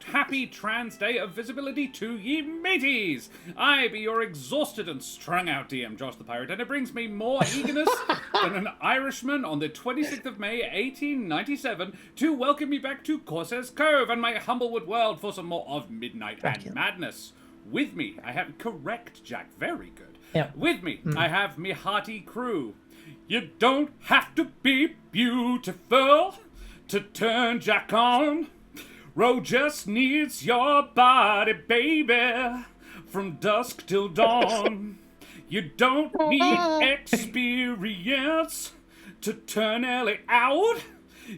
happy trans day of visibility to ye mateys! I be your exhausted and strung out DM, Josh the Pirate, and it brings me more eagerness than an Irishman on the 26th of May, 1897, to welcome me back to Corsair's Cove and my Humblewood world for some more of Midnight and Madness. With me, I have... Correct, Jack. Very good. Yep. With me, I have me hearty crew. You don't have to be beautiful to turn Jack on. Ro just needs your body, baby, from dusk till dawn. You don't need experience to turn Ellie out.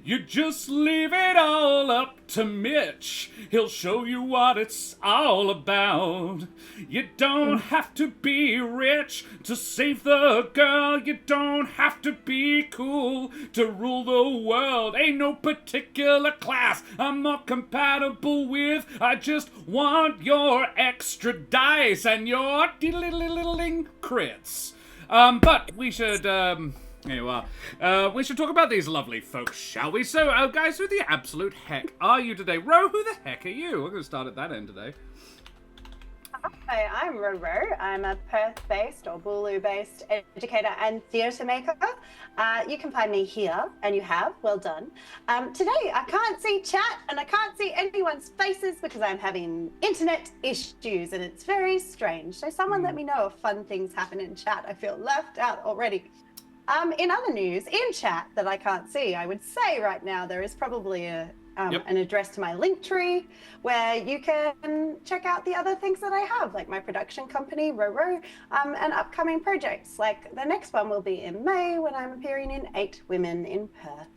You just leave it all up to Mitch. He'll show you what it's all about. You don't have to be rich to save the girl. You don't have to be cool to rule the world. Ain't no particular class I'm not compatible with. I just want your extra dice and your diddling crits. But we should, here you are. We should talk about these lovely folks, shall we? So, guys, who the absolute heck are you today? Ro, who the heck are you? We're going to start at that end today. Hi, I'm Ro. I'm a Perth-based or Bulu-based educator and theatre maker. You can find me here, and you have. Well done. Today, I can't see chat, and I can't see anyone's faces because I'm having internet issues, and it's very strange. So someone let me know if fun things happen in chat. I feel left out already. In other news, in chat that I can't see, I would say right now there is probably an address to my link tree where you can check out the other things that I have, like my production company, Ro, and upcoming projects. Like the next one will be in May when I'm appearing in 8 Women in Perth.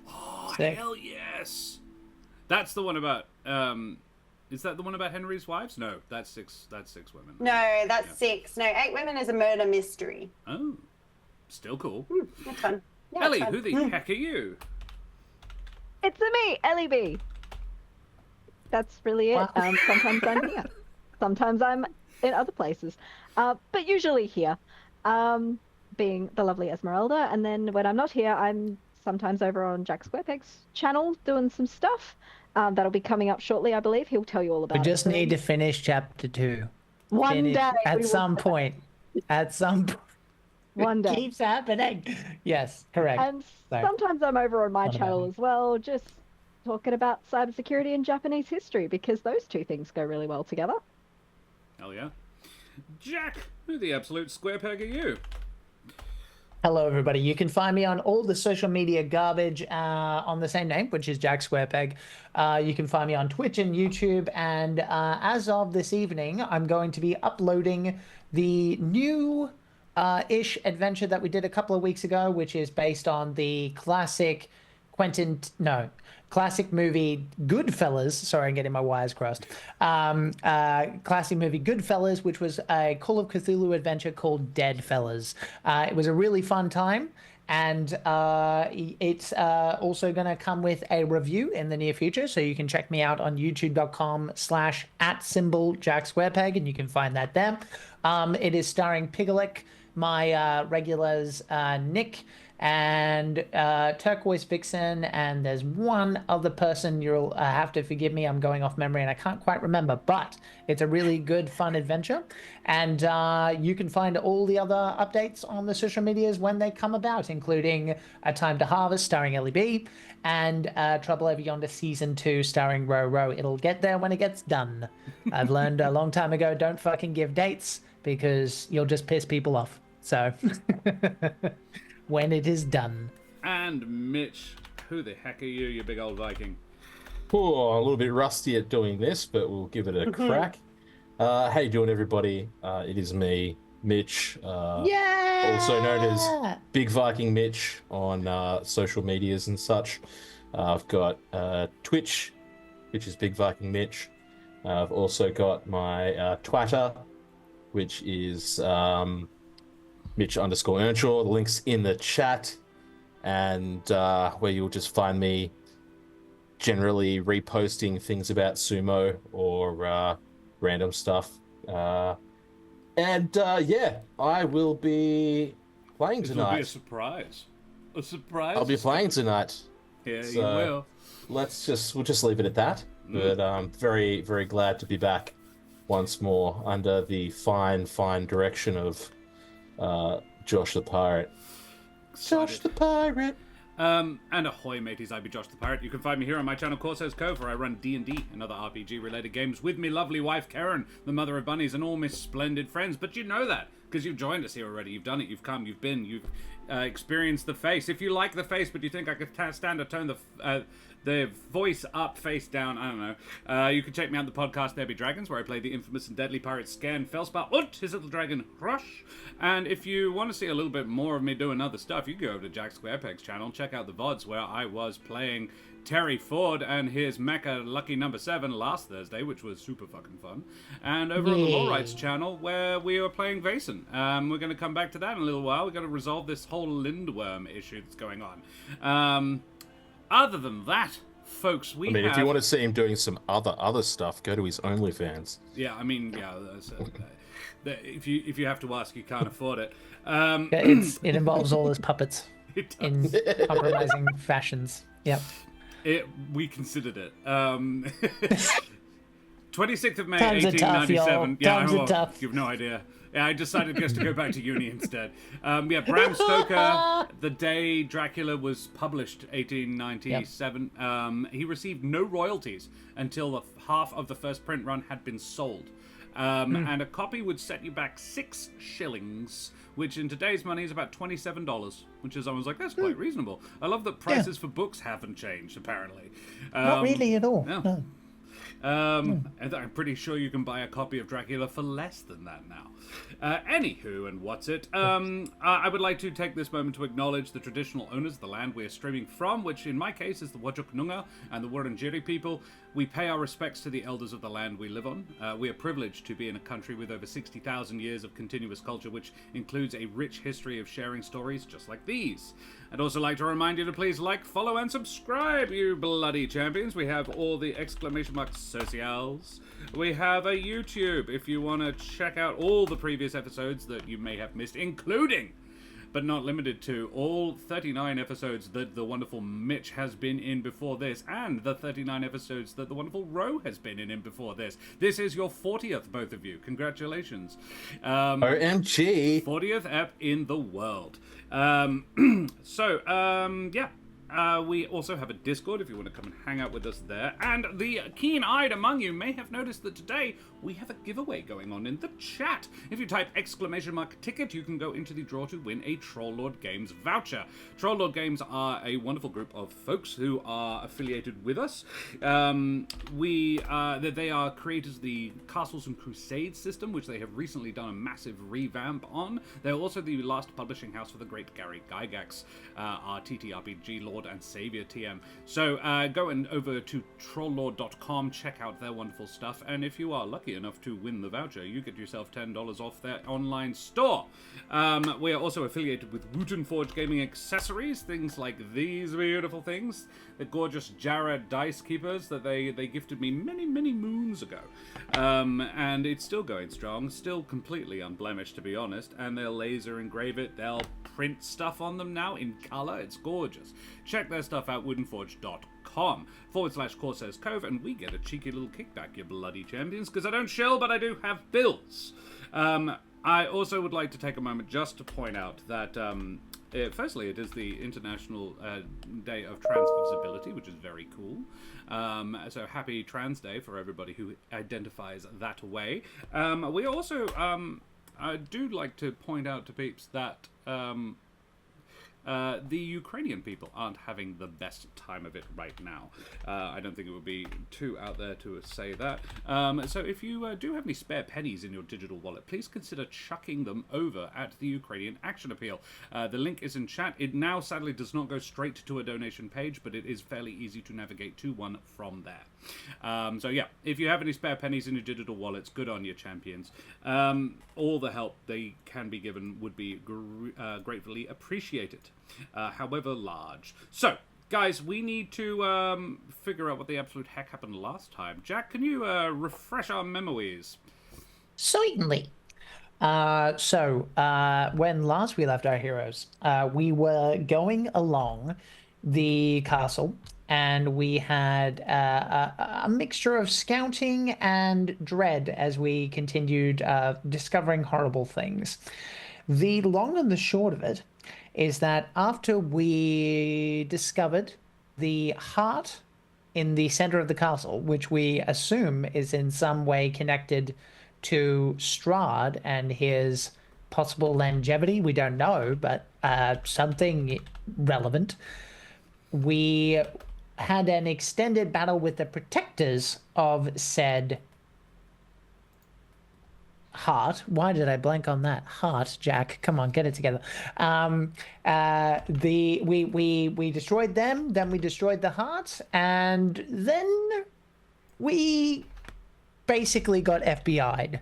Oh, hell yes! That's the one about, is that the one about Henry's wives? No, that's six women. No, that's 6. No, 8 Women is a murder mystery. Oh. Still cool. That's fun. Yeah, Ellie, fun. who the heck are you? It's me, Ellie B. That's really it. Wow. Sometimes I'm here. Sometimes I'm in other places. But usually here, being the lovely Esmeralda. And then when I'm not here, I'm sometimes over on Jack Squarepeg's channel doing some stuff. That'll be coming up shortly, I believe. He'll tell you all about We it. just need to finish chapter 2. One day. At some point. At some point. One day. It keeps happening. Yes, correct. And So, sometimes I'm over on my Not channel about as well, just talking about cybersecurity and Japanese history, because those two things go really well together. Hell yeah. Jack, who the absolute square peg are you? hello, everybody. You can find me on all the social media garbage on the same name, which is Jack Squarepeg. You can find me on Twitch and YouTube. And as of this evening, I'm going to be uploading the new ish adventure that we did a couple of weeks ago, which is based on the classic classic movie Goodfellas. Sorry, I'm getting my wires crossed. Classic movie Goodfellas, which was a Call of Cthulhu adventure called Deadfellas. It was a really fun time. And it's also going to come with a review in the near future. So you can check me out on youtube.com/@Jack Squarepeg, and you can find that there. It is starring Pigalick, my regulars, Nick, and Turquoise Vixen, and there's one other person. You'll have to forgive me, I'm going off memory and I can't quite remember, but it's a really good, fun adventure. And you can find all the other updates on the social medias when they come about, including A Time to Harvest starring Ellie B, and Trouble Over Yonder Season 2 starring Ro. It'll get there when it gets done. I've learned a long time ago, don't fucking give dates, because you'll just piss people off. So when it is done. And Mitch, who the heck are you, you big old Viking? Oh, a little bit rusty at doing this, but we'll give it a crack. How you doing, everybody? It is me, Mitch, also known as Big Viking Mitch on social medias and such. I've got Twitch, which is Big Viking Mitch. I've also got my Twitter, which is Mitch_Earnshaw. The link's in the chat, and where you'll just find me generally reposting things about sumo or random stuff. Yeah, I will be playing This tonight. will be a surprise. A surprise? I'll be playing tonight. Yeah, So, you will. We'll just leave it at that. but I'm very, very glad to be back once more under the fine direction of Josh the Pirate. Josh the Pirate. And ahoy mateys, I be Josh the Pirate. You can find me here on my channel Corsair's Cove, where I run D&D and other RPG related games with me lovely wife Karen, the mother of bunnies, and all my splendid friends. But you know that because you've joined us here already. You've done it, you've come, you've been, you've experienced the face. If you like the face but you think I could stand to turn the voice up, face down, I don't know, you can check me out on the podcast There Be Dragons, where I play the infamous and deadly pirate Scan Felspar und his little dragon Rush. And if you want to see a little bit more of me doing other stuff, you can go over to Jack Squarepeg's channel and check out the VODs where I was playing Terry Ford and his Mecha Lucky Number 7 last Thursday, which was super fucking fun. And over on the Law Rights channel, where we were playing Vaesen. We're going to come back to that in a little while. We're going to resolve this whole Lindworm issue that's going on. Other than that, folks, if you want to see him doing some other stuff, go to his OnlyFans. Yeah, I mean, yeah, if you have to ask, you can't afford it. It involves all his puppets in compromising fashions. Yep. We considered it. 26th of May, Times are tough, 1897. y'all. Times are tough. You have no idea. Yeah, I decided just to go back to uni instead. Bram Stoker, the day Dracula was published, 1897, he received no royalties until half of the first print run had been sold. And a copy would set you back 6 shillings, which in today's money is about $27, which is, I was like, that's quite reasonable. I love that prices for books haven't changed, apparently. Not really at all. No. And I'm pretty sure you can buy a copy of Dracula for less than that now. Anywho, and what's it? I would like to take this moment to acknowledge the traditional owners of the land we are streaming from, which in my case is the Whadjuk Noongar and the Wurundjeri people. We pay our respects to the elders of the land we live on. We are privileged to be in a country with over 60,000 years of continuous culture, which includes a rich history of sharing stories just like these. I'd also like to remind you to please like, follow, and subscribe, you bloody champions. We have all the exclamation mark socials. We have a YouTube if you want to check out all the previous episodes that you may have missed, including, but not limited to, all 39 episodes that the wonderful Mitch has been in before this, and the 39 episodes that the wonderful Ro has been in before this. This is your 40th, both of you. Congratulations. OMG. 40th ep in the world. We also have a Discord if you want to come and hang out with us there. And the keen-eyed among you may have noticed that today we have a giveaway going on in the chat. If you type exclamation mark ticket, you can go into the draw to win a Troll-Lord Games voucher. Troll-Lord Games are a wonderful group of folks who are affiliated with us. They are creators of the Castles and Crusades system, which they have recently done a massive revamp on. They're also the last publishing house for the great Gary Gygax, our TTRPG Lord and Savior TM. So go over to trolllord.com, check out their wonderful stuff, and if you are lucky enough to win the voucher, you get yourself $10 off their online store. We are also affiliated with Wooten Forge Gaming Accessories, things like these beautiful things, the gorgeous Jared dice keepers that they gifted me many moons ago, and it's still going strong, still completely unblemished to be honest, and they'll laser engrave it, they'll print stuff on them now in color. It's gorgeous. Check their stuff out, woodenforge.com/Corsair's Cove, and we get a cheeky little kickback, you bloody champions, because I don't shill, but I do have bills. I also would like to take a moment just to point out that firstly, it is the International Day of Trans Visibility, which is very cool. So happy Trans Day for everybody who identifies that way. We also I do like to point out to peeps that the Ukrainian people aren't having the best time of it right now. I don't think it would be too out there to say that. So if you do have any spare pennies in your digital wallet, please consider chucking them over at the Ukrainian Action Appeal. The link is in chat. It now sadly does not go straight to a donation page, but it is fairly easy to navigate to one from there. So yeah, if you have any spare pennies in your digital wallets, good on you, champions. All the help they can be given would be gratefully appreciated, however large. So, guys, we need to figure out what the absolute heck happened last time. Jack, can you refresh our memories? Certainly. When last we left our heroes, we were going along the castle and we had a mixture of scouting and dread as we continued discovering horrible things. The long and the short of it is that after we discovered the heart in the center of the castle, which we assume is in some way connected to Strahd and his possible longevity, we don't know, but something relevant, we had an extended battle with the protectors of said heart. Why did I blank on that? Heart, Jack. Come on, get it together. We destroyed them, then we destroyed the heart, and then we basically got FBI'd.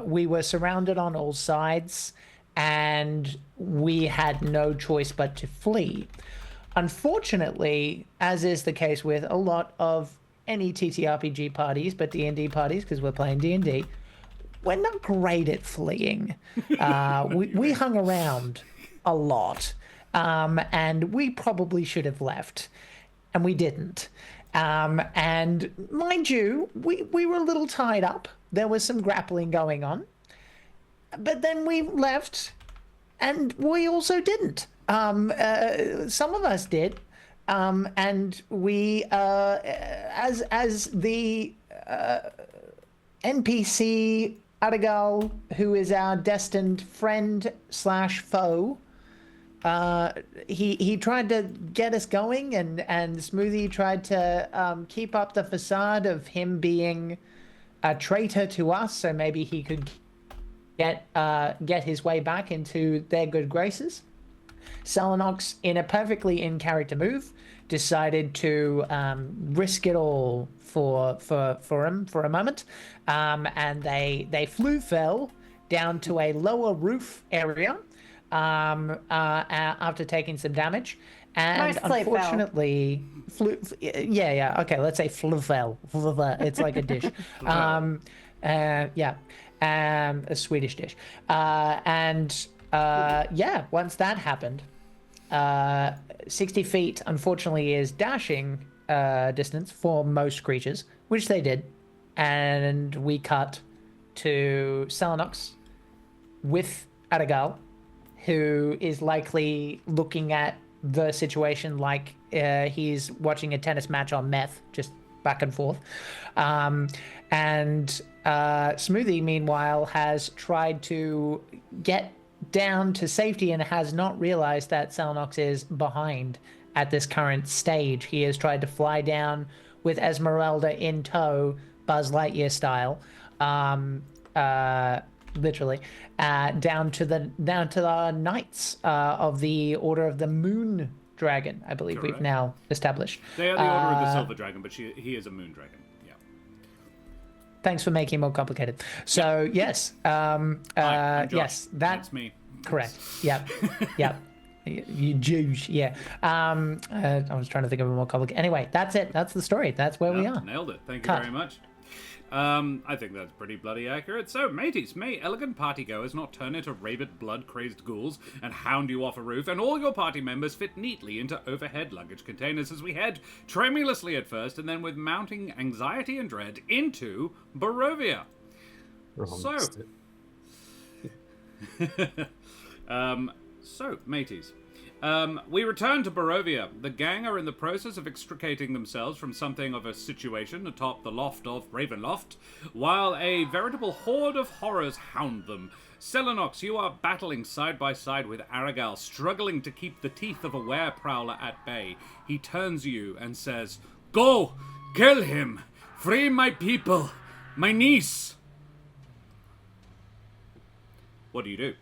We were surrounded on all sides, and we had no choice but to flee. Unfortunately, as is the case with a lot of any TTRPG parties, but D&D parties, because we're playing D&D, we're not great at fleeing. We hung around a lot, and we probably should have left, and we didn't. And mind you, we were a little tied up. There was some grappling going on, but then we left, and we also didn't. Some of us did, and we, as the NPC Arrigal, who is our destined friend / foe, he tried to get us going, and Smoothie tried to keep up the facade of him being a traitor to us, so maybe he could get his way back into their good graces. Selenox, in a perfectly in-character move, decided to risk it all for him for a moment, and they fell down to a lower roof area after taking some damage, and unfortunately let's say fell. It's like a dish. A Swedish dish, once that happened, 60 feet unfortunately is dashing distance for most creatures, which they did, and we cut to Selenox with Arrigal, who is likely looking at the situation like he's watching a tennis match on meth, just back and forth. And Smoothie, meanwhile, has tried to get down to safety and has not realized that Selenox is behind at this current stage. He has tried to fly down with Esmeralda in tow, Buzz Lightyear style, literally, down to the Knights of the Order of the Moon Dragon, I believe. Correct. We've now established. They are the Order of the Silver Dragon, but he is a Moon Dragon. Yeah. Thanks for making it more complicated. So yes, yes, that's me. Correct. Yep. Yep. You Jews, yeah. I was trying to think of a more complicated. Anyway, that's it. That's the story. That's where we are. Nailed it. Thank you very much. I think that's pretty bloody accurate. So, mateys, may elegant partygoers not turn into rabid, blood-crazed ghouls and hound you off a roof, and all your party members fit neatly into overhead luggage containers as we head, tremulously at first, and then with mounting anxiety and dread, into Barovia. So, mateys, we return to Barovia. The gang are in the process of extricating themselves from something of a situation atop the loft of Ravenloft, while a veritable horde of horrors hound them. Selenox, you are battling side by side with Arrigal, struggling to keep the teeth of a were-prowler at bay. He turns to you and says, "Go! Kill him! Free my people! My niece!" What do you do?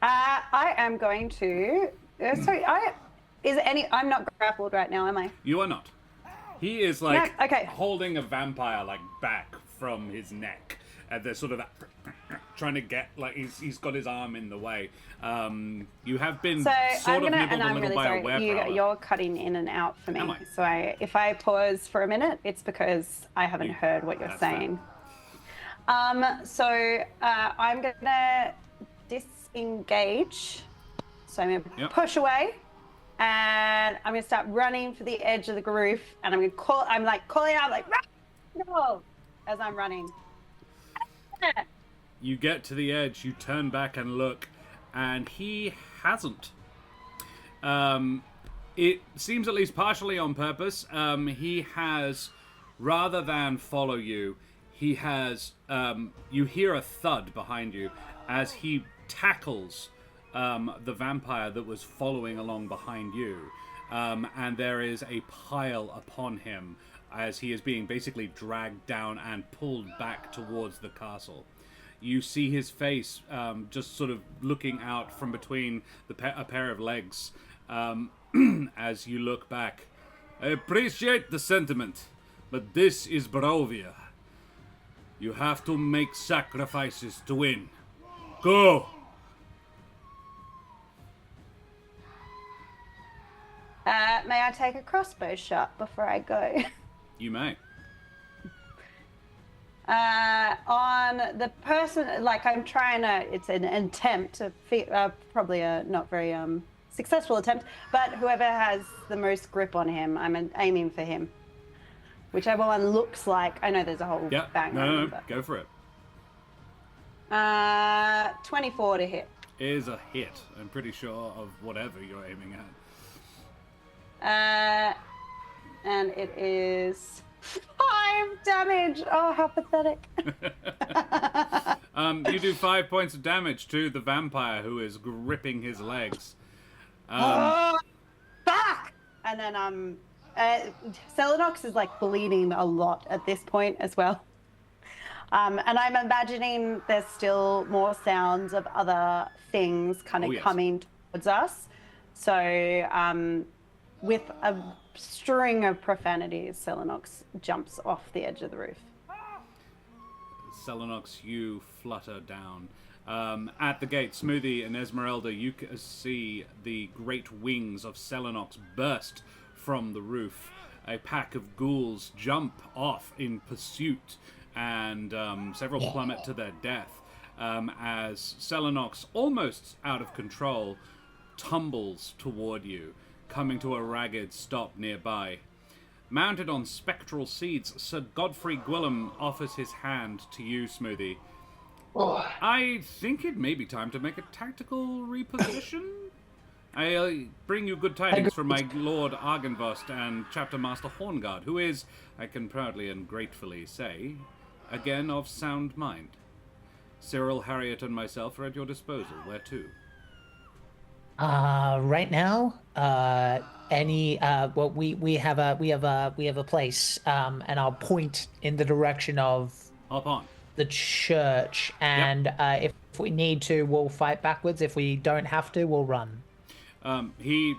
I am going to. I'm not grappled right now, am I? You are not. He is holding a vampire back from his neck, and they're sort of trying to get he's got his arm in the way. You have been nibbled a little by a werewolf. You're cutting in and out for me. Am I? So if I pause for a minute, it's because I haven't heard what you're saying. Fair. I'm gonna disengage. So I'm going to push away and I'm gonna start running for the edge of the roof, and I'm calling out like no as I'm running. You get to the edge, you turn back and look, and he hasn't. It seems at least partially on purpose. He has, rather than follow you, he has, you hear a thud behind you as he tackles the vampire that was following along behind you. And there is a pile upon him as he is being basically dragged down and pulled back towards the castle. You see his face just sort of looking out from between a pair of legs as you look back. I appreciate the sentiment, but this is Barovia. You have to make sacrifices to win. Go! May I take a crossbow shot before I go? You may. On the person, like I'm trying to, it's an attempt, probably a not very successful attempt, but whoever has the most grip on him, I'm aiming for him. Whichever one looks like, I know there's a whole bang. No, go for it. 24 to hit. Is a hit, I'm pretty sure, of whatever you're aiming at. And it is 5 damage. Oh, how pathetic. You do 5 points of damage to the vampire who is gripping his legs. Fuck! And then Selenox is like bleeding a lot at this point as well. And I'm imagining there's still more sounds of other things kind of coming towards us. So with a string of profanities, Selenox jumps off the edge of the roof. Selenox, you flutter down. At the gate, Smoothie and Esmeralda, you can see the great wings of Selenox burst from the roof. A pack of ghouls jump off in pursuit, and several plummet to their death as Selenox, almost out of control, tumbles toward you, coming to a ragged stop nearby. Mounted on spectral seeds, Sir Godfrey Gwillem offers his hand to you, Smoothie. Oh. I think it may be time to make a tactical reposition. I bring you good tidings from my Lord Argynvost and Chapter Master Horngard, who is, I can proudly and gratefully say, again of sound mind. Cyril, Harriet, and myself are at your disposal. Where to? Right now, well, we have a place, and I'll point in the direction of hop on the church, and if we need to, we'll fight backwards. If we don't have to, we'll run. He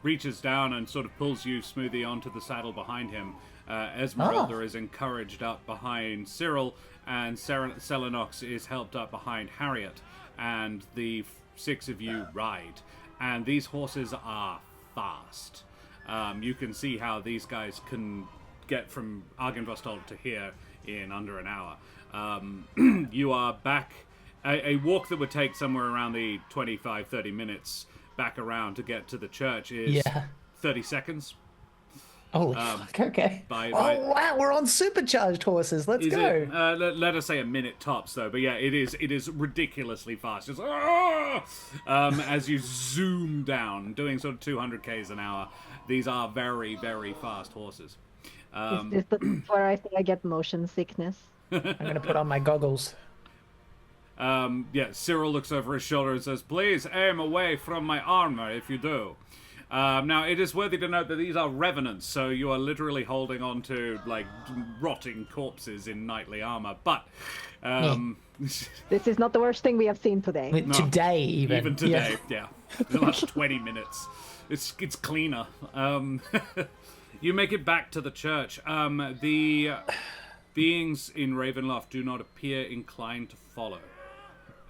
reaches down and sort of pulls you, Smoothie, onto the saddle behind him. Esmeralda is encouraged up behind Cyril, and Selenox is helped up behind Harriet, and the 6 of you ride. And these horses are fast. You can see how these guys can get from Argynvost to here in under an hour. You are back. A walk that would take somewhere around the 25-30 minutes back around to get to the church is 30 seconds. Holy fuck, okay. Wow, we're on supercharged horses. Let's go. Let us say a minute tops, though. But yeah, it is ridiculously fast. Just as you zoom down, doing sort of 200 k's an hour. These are very, very fast horses. Is this where I think I get motion sickness? I'm going to put on my goggles. Cyril looks over his shoulder and says, "Please aim away from my armor if you do." Now, it is worthy to note that these are revenants, so you are literally holding on to, like, rotting corpses in knightly armor. But, this is not the worst thing we have seen today. No. Today, even. Even today, yeah. The last 20 minutes. It's cleaner. You make it back to the church. The beings in Ravenloft do not appear inclined to follow.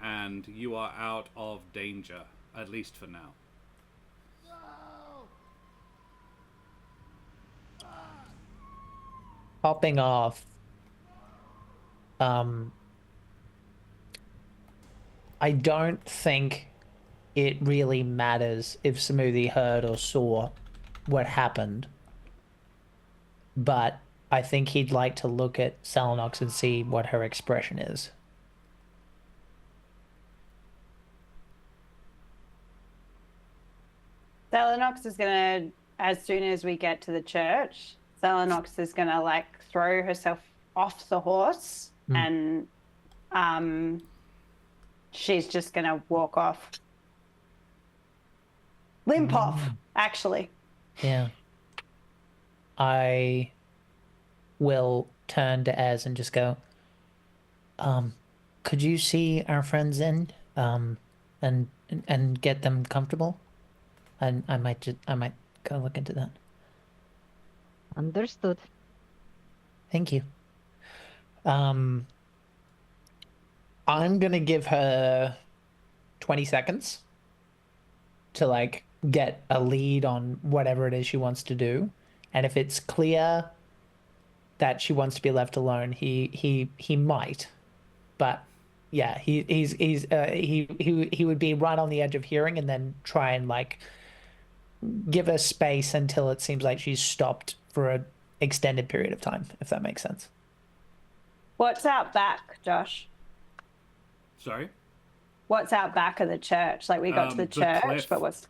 And you are out of danger, at least for now. Popping off. I don't think it really matters if Smoothie heard or saw what happened. But I think he'd like to look at Selenox and see what her expression is. Selenox is gonna, as soon as we get to the church, Selenox is gonna like throw herself off the horse and she's just gonna walk off. Limp off, actually. Yeah. I will turn to Ez and just go, could you see our friends in, and get them comfortable? And I might go look into that. Understood. Thank you. I'm gonna give her 20 seconds to like get a lead on whatever it is she wants to do, and if it's clear that she wants to be left alone, he might, but yeah, he would be right on the edge of hearing, and then try and like give her space until it seems like she's stopped for an extended period of time, if that makes sense. What's out back, Josh? Sorry? What's out back of the church? Like we got to the church, cliff. but what's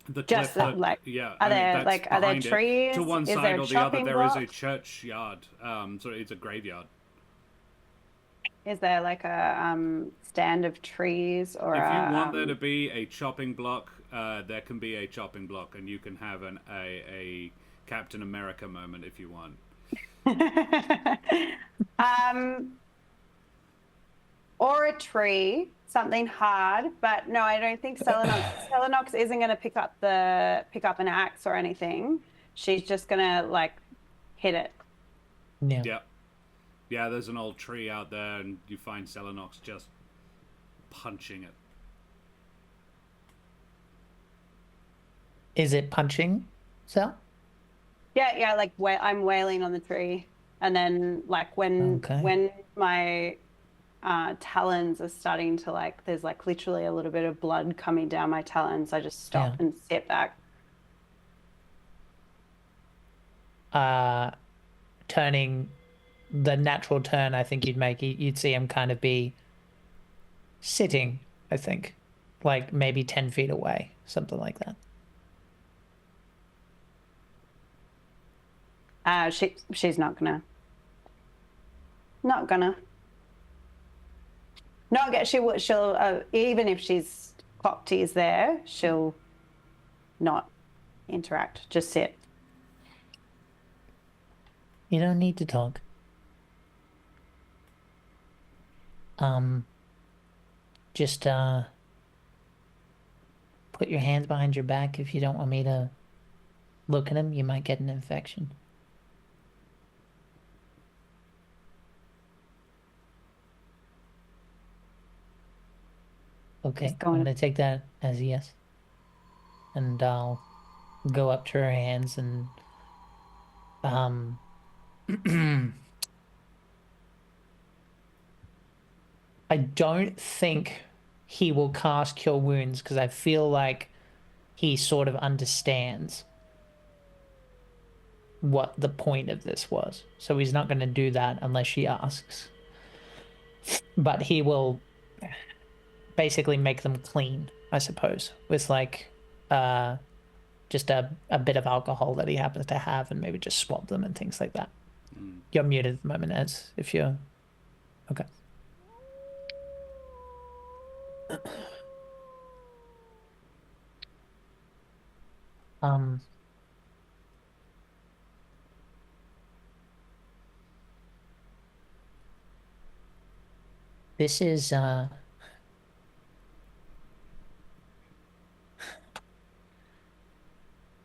The just cliff, like yeah. are there that's like are there behind it. trees? To one Is side there or the other, chopping there is a blocks? churchyard. So it's a graveyard. Is there like a stand of trees or If you a, want there to be a chopping block, there can be a chopping block, and you can have a Captain America moment if you want. or a tree, something hard, but no, I don't think Selenox isn't going to pick up an axe or anything. She's just going to like hit it. Yeah. Yeah, there's an old tree out there, and you find Selenox just punching it. Is it punching, Sel? Yeah, like I'm wailing on the tree, and then like when my talons are starting to like, there's like literally a little bit of blood coming down my talons, I just stop and step back. Turning the natural turn I think you'd make, you'd see him kind of be sitting, I think, like maybe 10 feet away, something like that. She's not gonna get, she'll even if she's clocked is there, she'll not interact, just sit. You don't need to talk. Just put your hands behind your back if you don't want me to look at him. You might get an infection. Okay, I'm gonna take that as a yes. And I'll go up to her hands and I don't think he will cast Cure Wounds because I feel like he sort of understands what the point of this was. So he's not going to do that unless she asks. But he will basically make them clean, I suppose, with like just a bit of alcohol that he happens to have, and maybe just swab them and things like that. You're muted at the moment, Ez, if you're... Okay. This is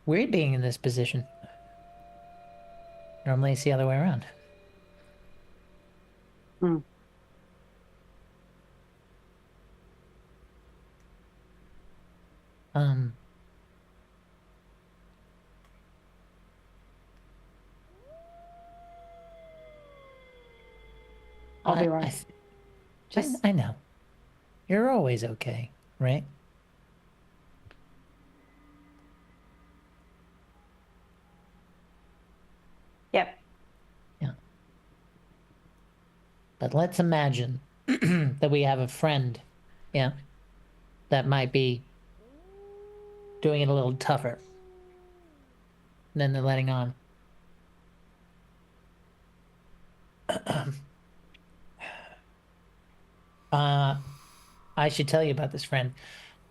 weird being in this position. Normally it's the other way around. I'll be right. I know. You're always okay, right? But let's imagine that we have a friend, yeah, that might be doing it a little tougher than they're letting on. I should tell you about this friend.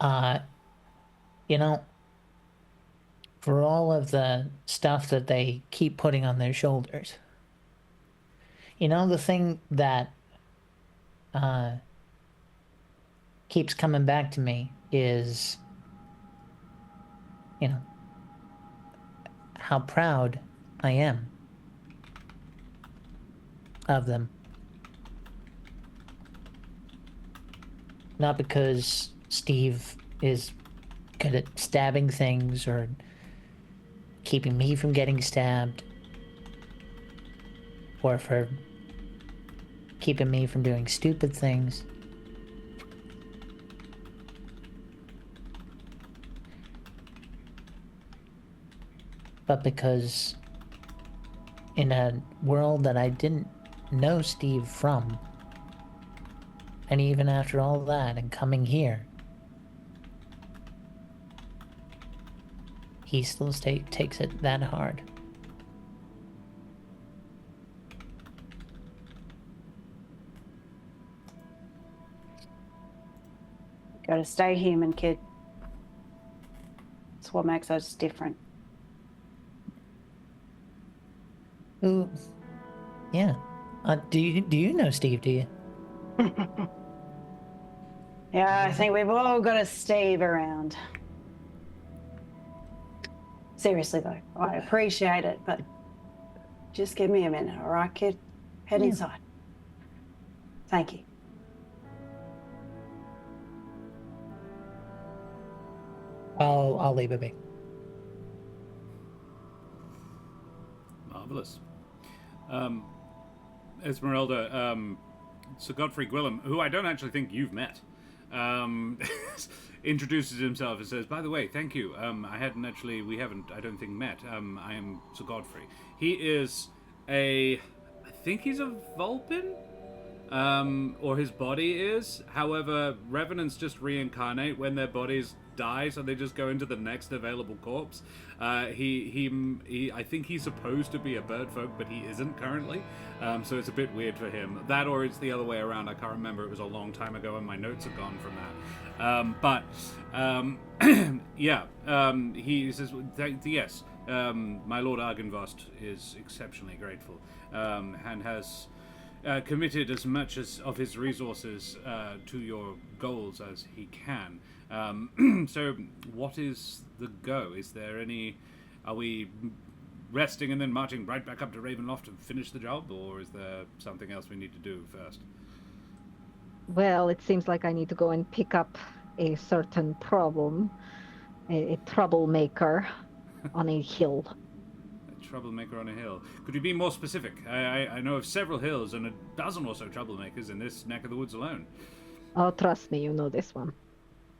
You know, for all of the stuff that they keep putting on their shoulders, you know, the thing that keeps coming back to me is, you know, how proud I am of them. Not because Steve is good at stabbing things or keeping me from getting stabbed, or for keeping me from doing stupid things. But because in a world that I didn't know Steve from, and even after all that and coming here, he still takes it that hard. Gotta stay human, kid. It's what makes us different. Ooh, yeah. Do you know Steve? Do you? Yeah, I think we've all got a Steve around. Seriously though, I appreciate it, but just give me a minute, all right, kid? Head inside. Thank you. I'll leave it be. Marvelous. Esmeralda, Sir Godfrey Gwillem, who I don't actually think you've met, introduces himself and says, "By the way, thank you. We haven't, I don't think, met. I am Sir Godfrey. He is I think he's a Vulpin, or his body is. However, Revenants just reincarnate when their bodies die, so they just go into the next available corpse. I think he's supposed to be a bird folk, but he isn't currently, so it's a bit weird for him. That, or it's the other way around. I can't remember. It was a long time ago, and my notes are gone from that. He says, yes, my Lord Argynvost is exceptionally grateful, and has committed as much of his resources to your goals as he can. So what is the go? Is there any... Are we resting and then marching right back up to Ravenloft to finish the job, or is there something else we need to do first? Well, it seems like I need to go and pick up a certain problem, a troublemaker on a hill. A troublemaker on a hill. Could you be more specific? I know of several hills and a dozen or so troublemakers in this neck of the woods alone. Oh, trust me, you know this one.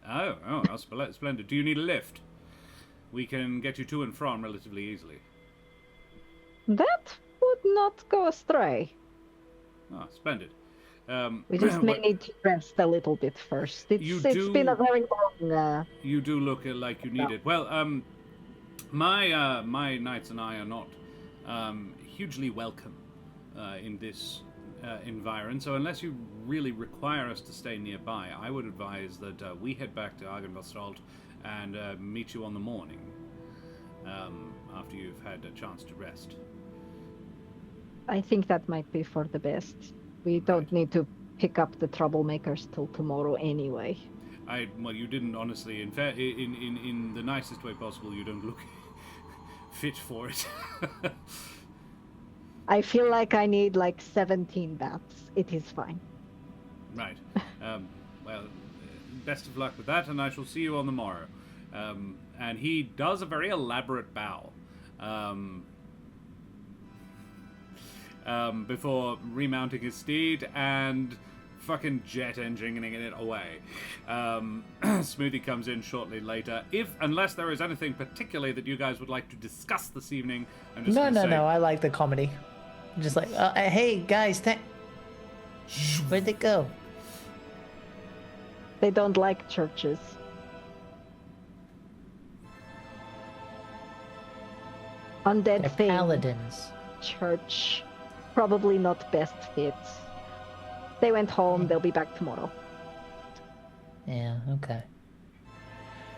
Oh, splendid. Do you need a lift? We can get you to and from relatively easily. That would not go astray. Oh, splendid. We just may need to rest a little bit first. It's been a very long... You do look like you need it. Well, my knights and I are not hugely welcome in this environment, so unless you really require us to stay nearby, I would advise that we head back to Argynvost and meet you on the morning, after you've had a chance to rest. I think that might be for the best. We don't need to pick up the troublemakers till tomorrow anyway. Well, you didn't, honestly. In the nicest way possible, you don't look fit for it. I feel like I need like 17 baths. It is fine. Right. Well, best of luck with that, and I shall see you on the morrow. And he does a very elaborate bow before remounting his steed and fucking jet engineering it away. Smoothie comes in shortly later. Unless there is anything particularly that you guys would like to discuss this evening, I'm just No. I like the comedy. Just like, hey guys, Where'd they go? They don't like churches. Undead They're thing. paladins. Church. Probably not best fit. They went home. They'll be back tomorrow. Yeah, okay.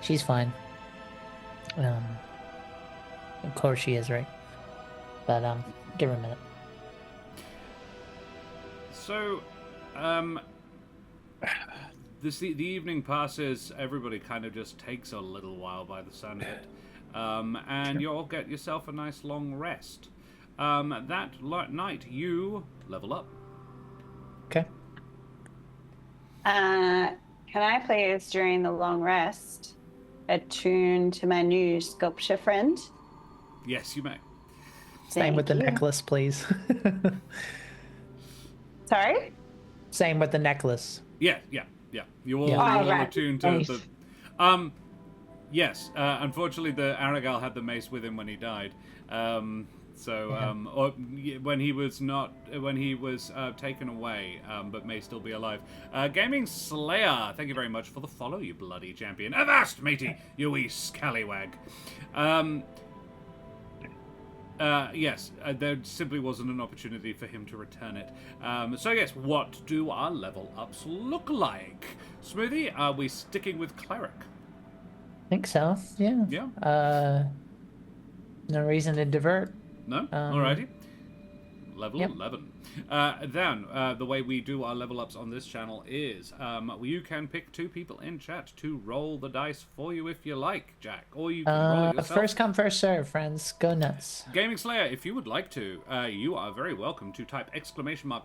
She's fine. Of course she is, right? But give her a minute. So, the evening passes. Everybody kind of just takes a little while by the sound of it, and you all get yourself a nice long rest. That night, you level up. Okay. Can I please, during the long rest, attune to my new sculpture friend? Yes, you may. Same with the Thank you. necklace, please. Sorry? Same with the necklace. Yeah. You all, Yeah. you Oh, all right. attuned to Nice. the. Yes. Unfortunately, the Arrigal had the mace with him when he died. When he was taken away, but may still be alive. Gaming Slayer, thank you very much for the follow, you bloody champion. Avast, matey, you wee scallywag. Yes, there simply wasn't an opportunity for him to return it. So yes, what do our level ups look like? Smoothie, are we sticking with Cleric? I think so. Yeah. Yeah. No reason to divert. No? Alrighty. Level Yep. 11. Then, the way we do our level ups on this channel is you can pick 2 people in chat to roll the dice for you if you like, Jack. Or you can roll it yourself. First come, first serve, friends. Go nuts. Gaming Slayer, if you would like to, you are very welcome to type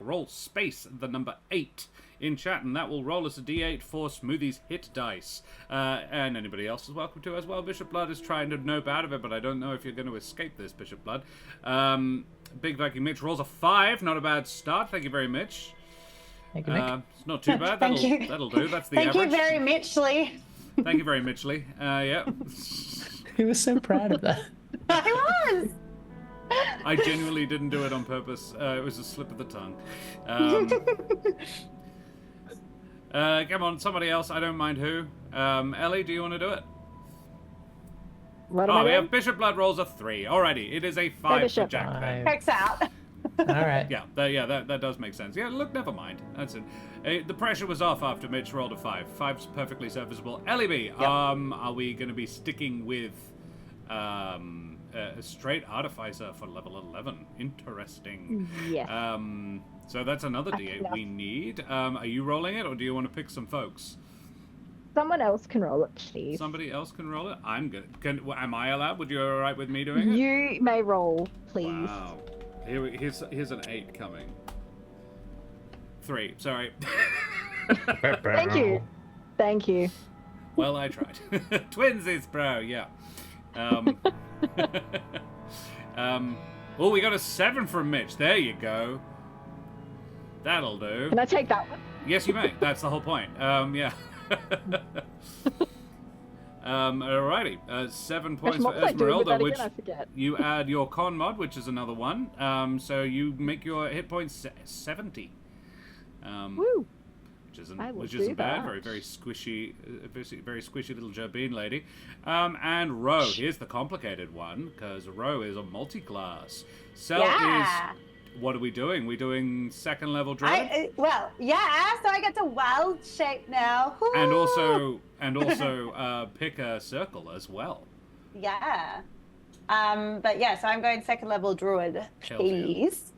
!roll space the number 8 in chat, and that will roll us a d8 for Smoothie's hit dice. And anybody else is welcome to as well. Bishop Blood is trying to nope out of it, but I don't know if you're going to escape this, Bishop Blood. Big Viking Mitch rolls a 5. Not a bad start. Thank you very much. Thank you, Nick. It's not too bad. Thank you. That'll do. That's the Thank average. you very much, Lee. Thank you very much, Lee. Yeah. He was so proud of that. I was. I genuinely didn't do it on purpose. It was a slip of the tongue. Come on, somebody else. I don't mind who. Ellie, do you want to do it? What am I We doing? have Bishop Blood rolls a 3. Alrighty, it is a 5 for Bishop. Jack then. Checks out. All right. Yeah, that does make sense. Yeah, look, never mind. That's it. The pressure was off after Mitch rolled a 5. 5's perfectly serviceable. Ellie B, are we going to be sticking with a straight artificer for level 11? Interesting. Yes. So that's another d8 we need. Are you rolling it, or do you want to pick some folks? Someone else can roll it, please. Somebody else can roll it? I'm good. Am I allowed? Would you all right with me doing it? You may roll, please. Wow. Here's an 8 coming. 3, sorry. Thank you. Thank you. Well, I tried. Twinsies, bro, yeah. Oh, we got a 7 from Mitch. There you go. That'll do. Can I take that one? Yes, you may. That's the whole point. Yeah. Alrighty. 7 points for What was I doing with Esmeralda, that which again? I forget. you add your con mod, which is another one. So you make your hit points 70. Woo. I will Which do isn't bad. that. Very squishy, very squishy little Jabine lady. And Ro, here's the complicated one, because Ro is a multi-class. Cell Yeah. is. What are we doing? We doing second level druid? Well, yeah. So I get to wild shape now. and Woo! also pick a circle as well. Yeah. But yeah, so I'm going second level druid, Hell yeah. please.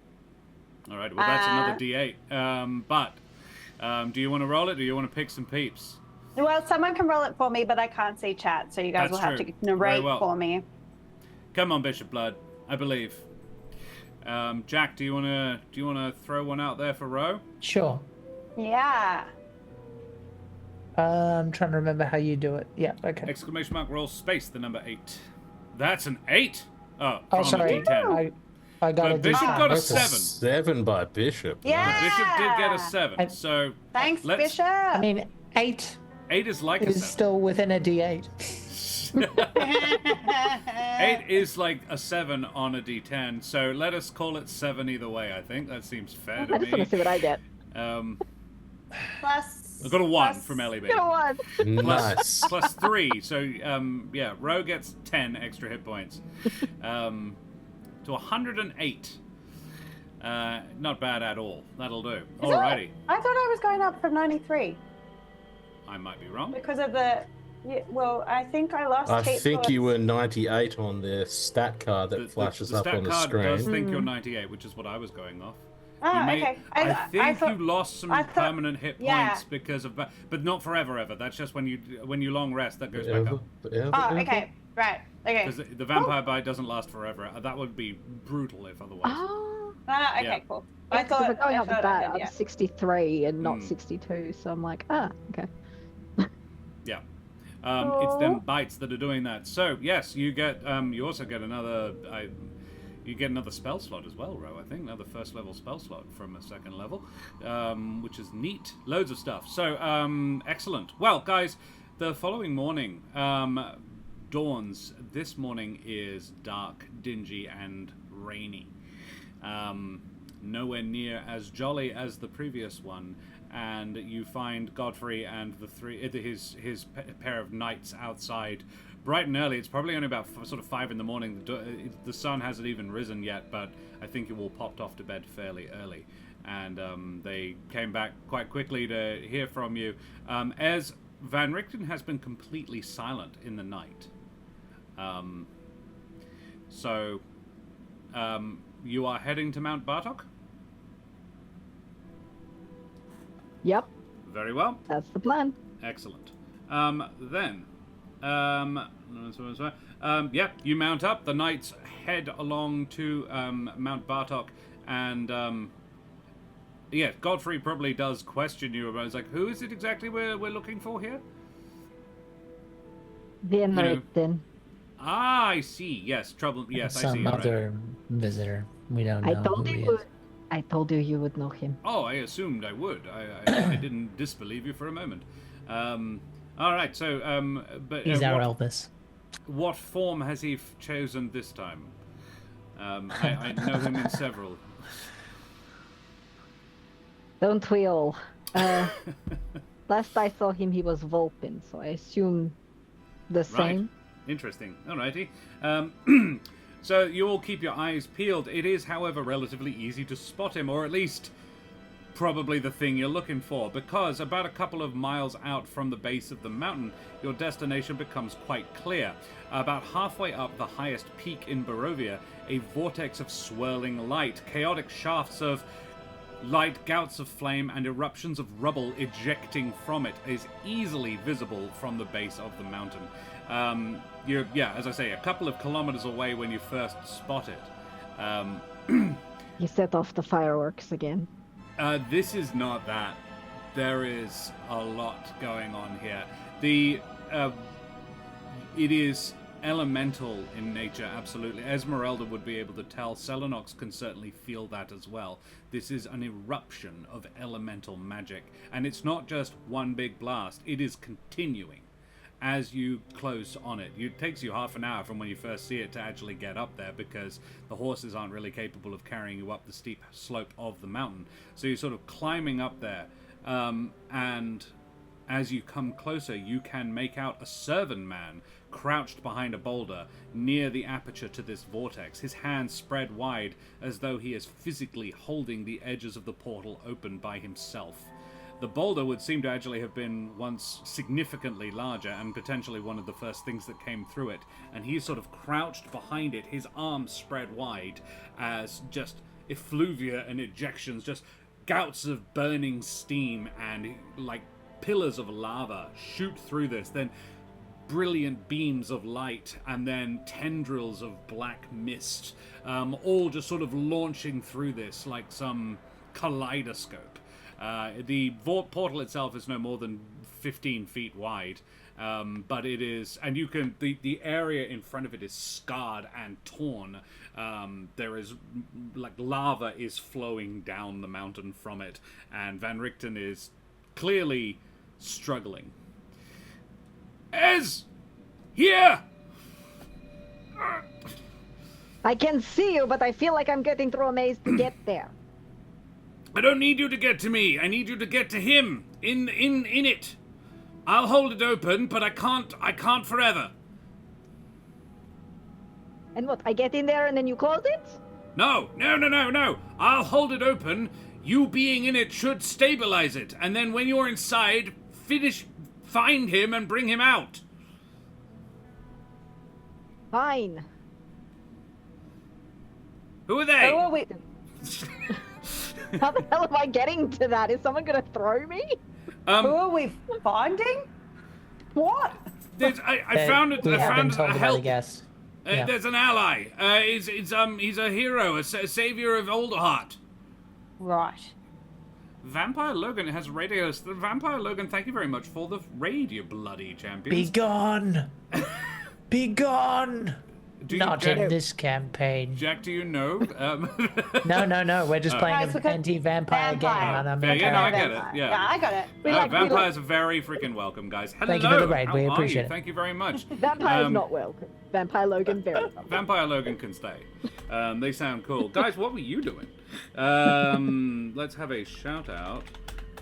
All right. Well, that's another D8. But do you want to roll it, or do you want to pick some peeps? Well, someone can roll it for me, but I can't see chat, so you guys That's will have true. to narrate Very well. for me. Come on, Bishop Blood. I believe. Jack, do you wanna throw one out there for Ro? Sure. Yeah. I'm trying to remember how you do it. Yeah, okay. ! Roll space the number 8. That's an 8. Oh, Oh, from sorry. a D10. I got But a Bishop D10. got a That's a 7. 7 by Bishop. Yeah. Bishop did get a 7. I- So Thanks, let's- Bishop. I mean, 8 8 is like a is 7. still within a D8. 8 is like a 7 on a D10, so let us call it 7 either way, I think. That seems fair to I just want me. to see what I get. Plus. I've got a 1 plus- from Ellie B. Get a one. Nice. Plus 3. So, yeah, Ro gets 10 extra hit points. To 108. Not bad at all. That'll do. Alrighty. I thought I was going up from 93 I might be wrong. because of the. Yeah, well, I think I lost. I hit think points. you were 98 on the stat card that flashes up stat on the card screen. does think you're 98, which is what I was going off. Oh, You may- okay. I think thought- you lost some I thought- permanent hit points yeah. because of, but not forever ever. That's just when you long rest that goes back up. Oh, okay. Right. Okay. Because the vampire bite doesn't last forever. That would be brutal if otherwise. Oh. Okay, Yeah. cool. I thought we're going I up with thought that. I I'm did, 63 and not Hmm. 62, so I'm like, okay. Yeah. It's them bites that are doing that. So yes, you get. You also get another. You get another spell slot as well, Ro. I think another first level spell slot from a second level, which is neat. Loads of stuff. So excellent. Well, guys, the following morning dawns. This morning is dark, dingy, and rainy. Nowhere near as jolly as the previous one. And you find Godfrey and his pair of knights outside bright and early. It's probably only about sort of 5 in the morning. The sun hasn't even risen yet, but I think it all popped off to bed fairly early. And they came back quite quickly to hear from you. As Van Richten has been completely silent in the night. So you are heading to Mount Baratok? Yep, Very well. that's the plan. Excellent. You mount up. The knights head along to Mount Baratok, and Godfrey probably does question you about. It's like, who is it exactly we're looking for here? Van know- Richten. Ah, I see. Yes, trouble. Yes, I see. Some All right. other visitor. We don't know I told who he you. is. I told you would know him. Oh, I assumed I would. I didn't disbelieve you for a moment. All right. So, but He's our Elvis. what form has he chosen this time? I know him in several. Don't we all? Last I saw him, he was Vulpin, so I assume the same. Interesting. Alrighty. So you all keep your eyes peeled. It is, however, relatively easy to spot him, or at least probably the thing you're looking for, because about a couple of miles out from the base of the mountain, your destination becomes quite clear. About halfway up the highest peak in Barovia, a vortex of swirling light, chaotic shafts of light, gouts of flame, and eruptions of rubble ejecting from it is easily visible from the base of the mountain. You're, as I say, a couple of kilometers away when you first spot it. He set off the fireworks again. This is not that. There is a lot going on here. It is elemental in nature, absolutely. Esmeralda would be able to tell. Selenox can certainly feel that as well. This is an eruption of elemental magic. And it's not just one big blast. It is continuing as you close on it. It takes you half an hour from when you first see it to actually get up there, because the horses aren't really capable of carrying you up the steep slope of the mountain. So you're sort of climbing up there, and as you come closer, you can make out a servant man crouched behind a boulder near the aperture to this vortex, his hands spread wide as though he is physically holding the edges of the portal open by himself. The boulder would seem to actually have been once significantly larger and potentially one of the first things that came through it, and he's sort of crouched behind it, his arms spread wide as just effluvia and ejections, just gouts of burning steam and like pillars of lava shoot through this, then brilliant beams of light, and then tendrils of black mist, all just sort of launching through this like some kaleidoscope. The portal itself is no more than 15 feet wide, but it is, and you can, the area in front of it is scarred and torn. There is, like, lava is flowing down the mountain from it, and Van Richten is clearly struggling. Here! I can see you, but I feel like I'm getting through a maze to get there. I don't need you to get to me. I need you to get to him. In it. I'll hold it open, but I can't forever. And what? I get in there and then you close it? No. I'll hold it open. You being in it should stabilize it. And then when you're inside, find him and bring him out. Fine. Who are they? Who are we? How the hell am I getting to that? Is someone gonna throw me? Who are we finding? What? I found it. We I have been found told a about a help. guest. Yeah. There's an ally. He's a hero, a savior of Alderheart. Right. Vampire Logan has radio. Vampire Logan, thank you very much for the raid, you bloody champions. Be gone! Be gone! Not in this campaign. Jack, do you know? No. We're just playing Guys, an anti-vampire game. And I'm Yeah, no, I get it. Vampire. Yeah. I got it. Vampires are very freaking welcome, guys. Hello. Thank you for the raid. How We are appreciate you? it. Thank you very much. Vampire's not welcome. Vampire Logan, very welcome. Vampire Logan can stay. They sound cool. Guys, what were you doing? Let's have a shout out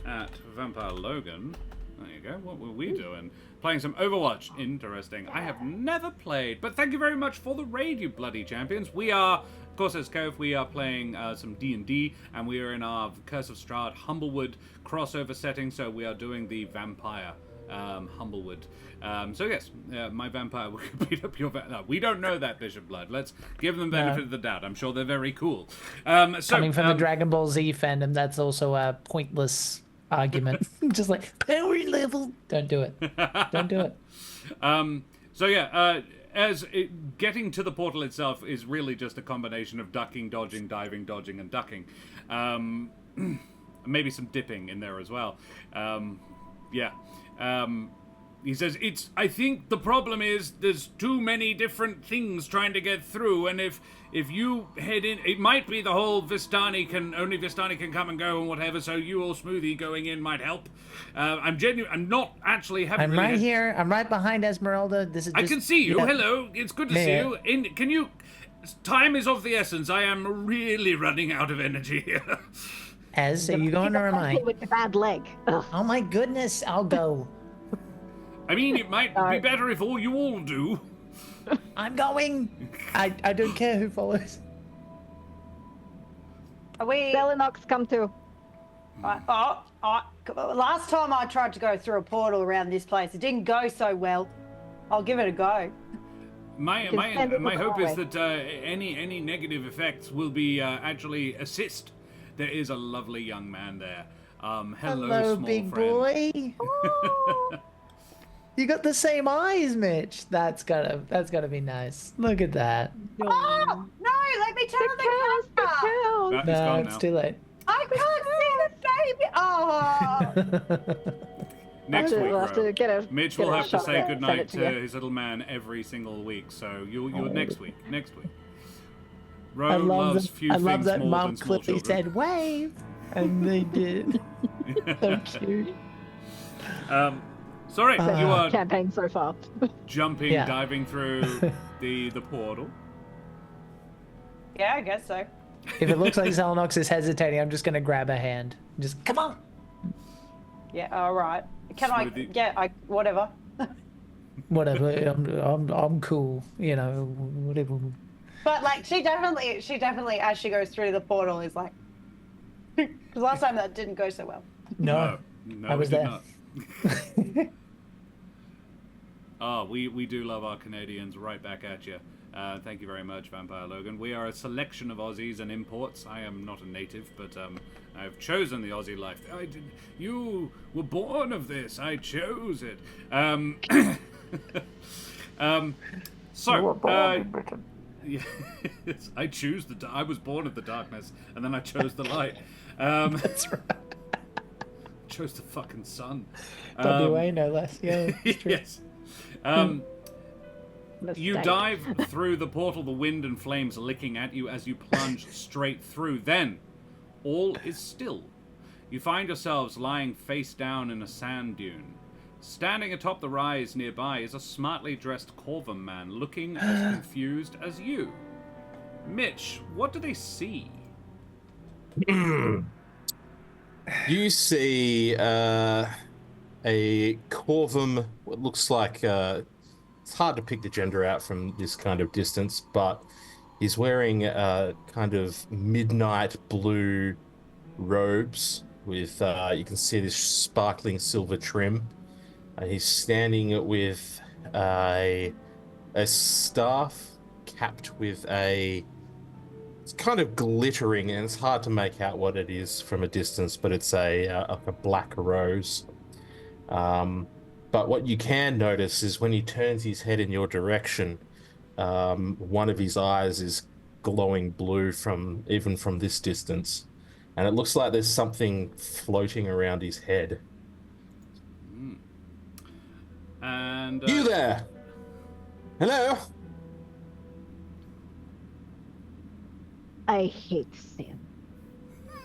at Vampire Logan. There you go. What were we doing? Playing some Overwatch. Interesting. I have never played, but thank you very much for the raid, you bloody champions. We are, of course, as Cove, we are playing some D&D, and we are in our Curse of Strahd Humblewood crossover setting, so we are doing the vampire Humblewood. So yes, my vampire will beat up your no, we don't know that, Bishop Blood. Let's give them the benefit of the doubt. I'm sure they're very cool. Coming from the Dragon Ball Z fandom, that's also a pointless argument. Just like, power level. Don't do it. Don't do it. So yeah, getting to the portal itself is really just a combination of ducking, dodging, diving, dodging, and ducking. Maybe some dipping in there as well. Yeah. He says, I think the problem is there's too many different things trying to get through, and if you head in, it might be the whole only Vistani can come and go and whatever, so you or Smoothie going in might help. I'm not actually having I'm right here. I'm right behind Esmeralda. This is I can see you. Hello. It's good to see you. Time is of the essence. I am really running out of energy here. Ez, are you going or am I? With the bad leg. Ugh. Oh my goodness, I'll go. I mean, it might be better if you all do. I'm going. I don't care who follows. Are we? Zelenox, come too. Last time I tried to go through a portal around this place, it didn't go so well. I'll give it a go. My hope is that any negative effects will be actually assist. There is a lovely young man there. Hello, small big friend. boy. You got the same eyes, Mitch. That's gotta be nice. Look at that. Oh no! Let me turn the camera. He's gone it's now. too late. I can't see the baby. Oh. Next week, We'll have Ro. to get Mitch a will have to shot say of it, goodnight send it to his little man every single week. So you're next week. Next week. I Ro love loves that. few I love things that more Mom than small clearly children. said wave, and they did. So cute. Sorry, you are campaign so far. jumping, Yeah. diving through the portal. Yeah, I guess so. If it looks like Zelenox is hesitating, I'm just gonna grab her hand. Just come on. Yeah. All right. Can Smoothie. Whatever. Whatever. I'm cool. You know. Whatever. But like, she definitely, as she goes through the portal, is like, because last time that didn't go so well. No. No, I was we did there. not. Oh, we do love our Canadians. Right back at you. Thank you very much, Vampire Logan. We are a selection of Aussies and imports. I am not a native, but I've chosen the Aussie life. You were born of this. I chose it. Yes, I choose I was born of the darkness, and then I chose the light. That's right. Chose the fucking sun. WA, no less. Yeah. It's true. Yes. You Mistake. dive through the portal, the wind and flames licking at you as you plunge straight through. Then, all is still. You find yourselves lying face down in a sand dune. Standing atop the rise nearby is a smartly dressed Corvum man looking as confused as you. Mitch, what do they see? You see a Corvum, what looks like, it's hard to pick the gender out from this kind of distance, but he's wearing kind of midnight blue robes with, you can see this sparkling silver trim. He's standing with a staff capped with it's kind of glittering, and it's hard to make out what it is from a distance, but it's like a black rose. But what you can notice is when he turns his head in your direction, one of his eyes is glowing blue even from this distance, and it looks like there's something floating around his head. And You there? Hello? I hate sand.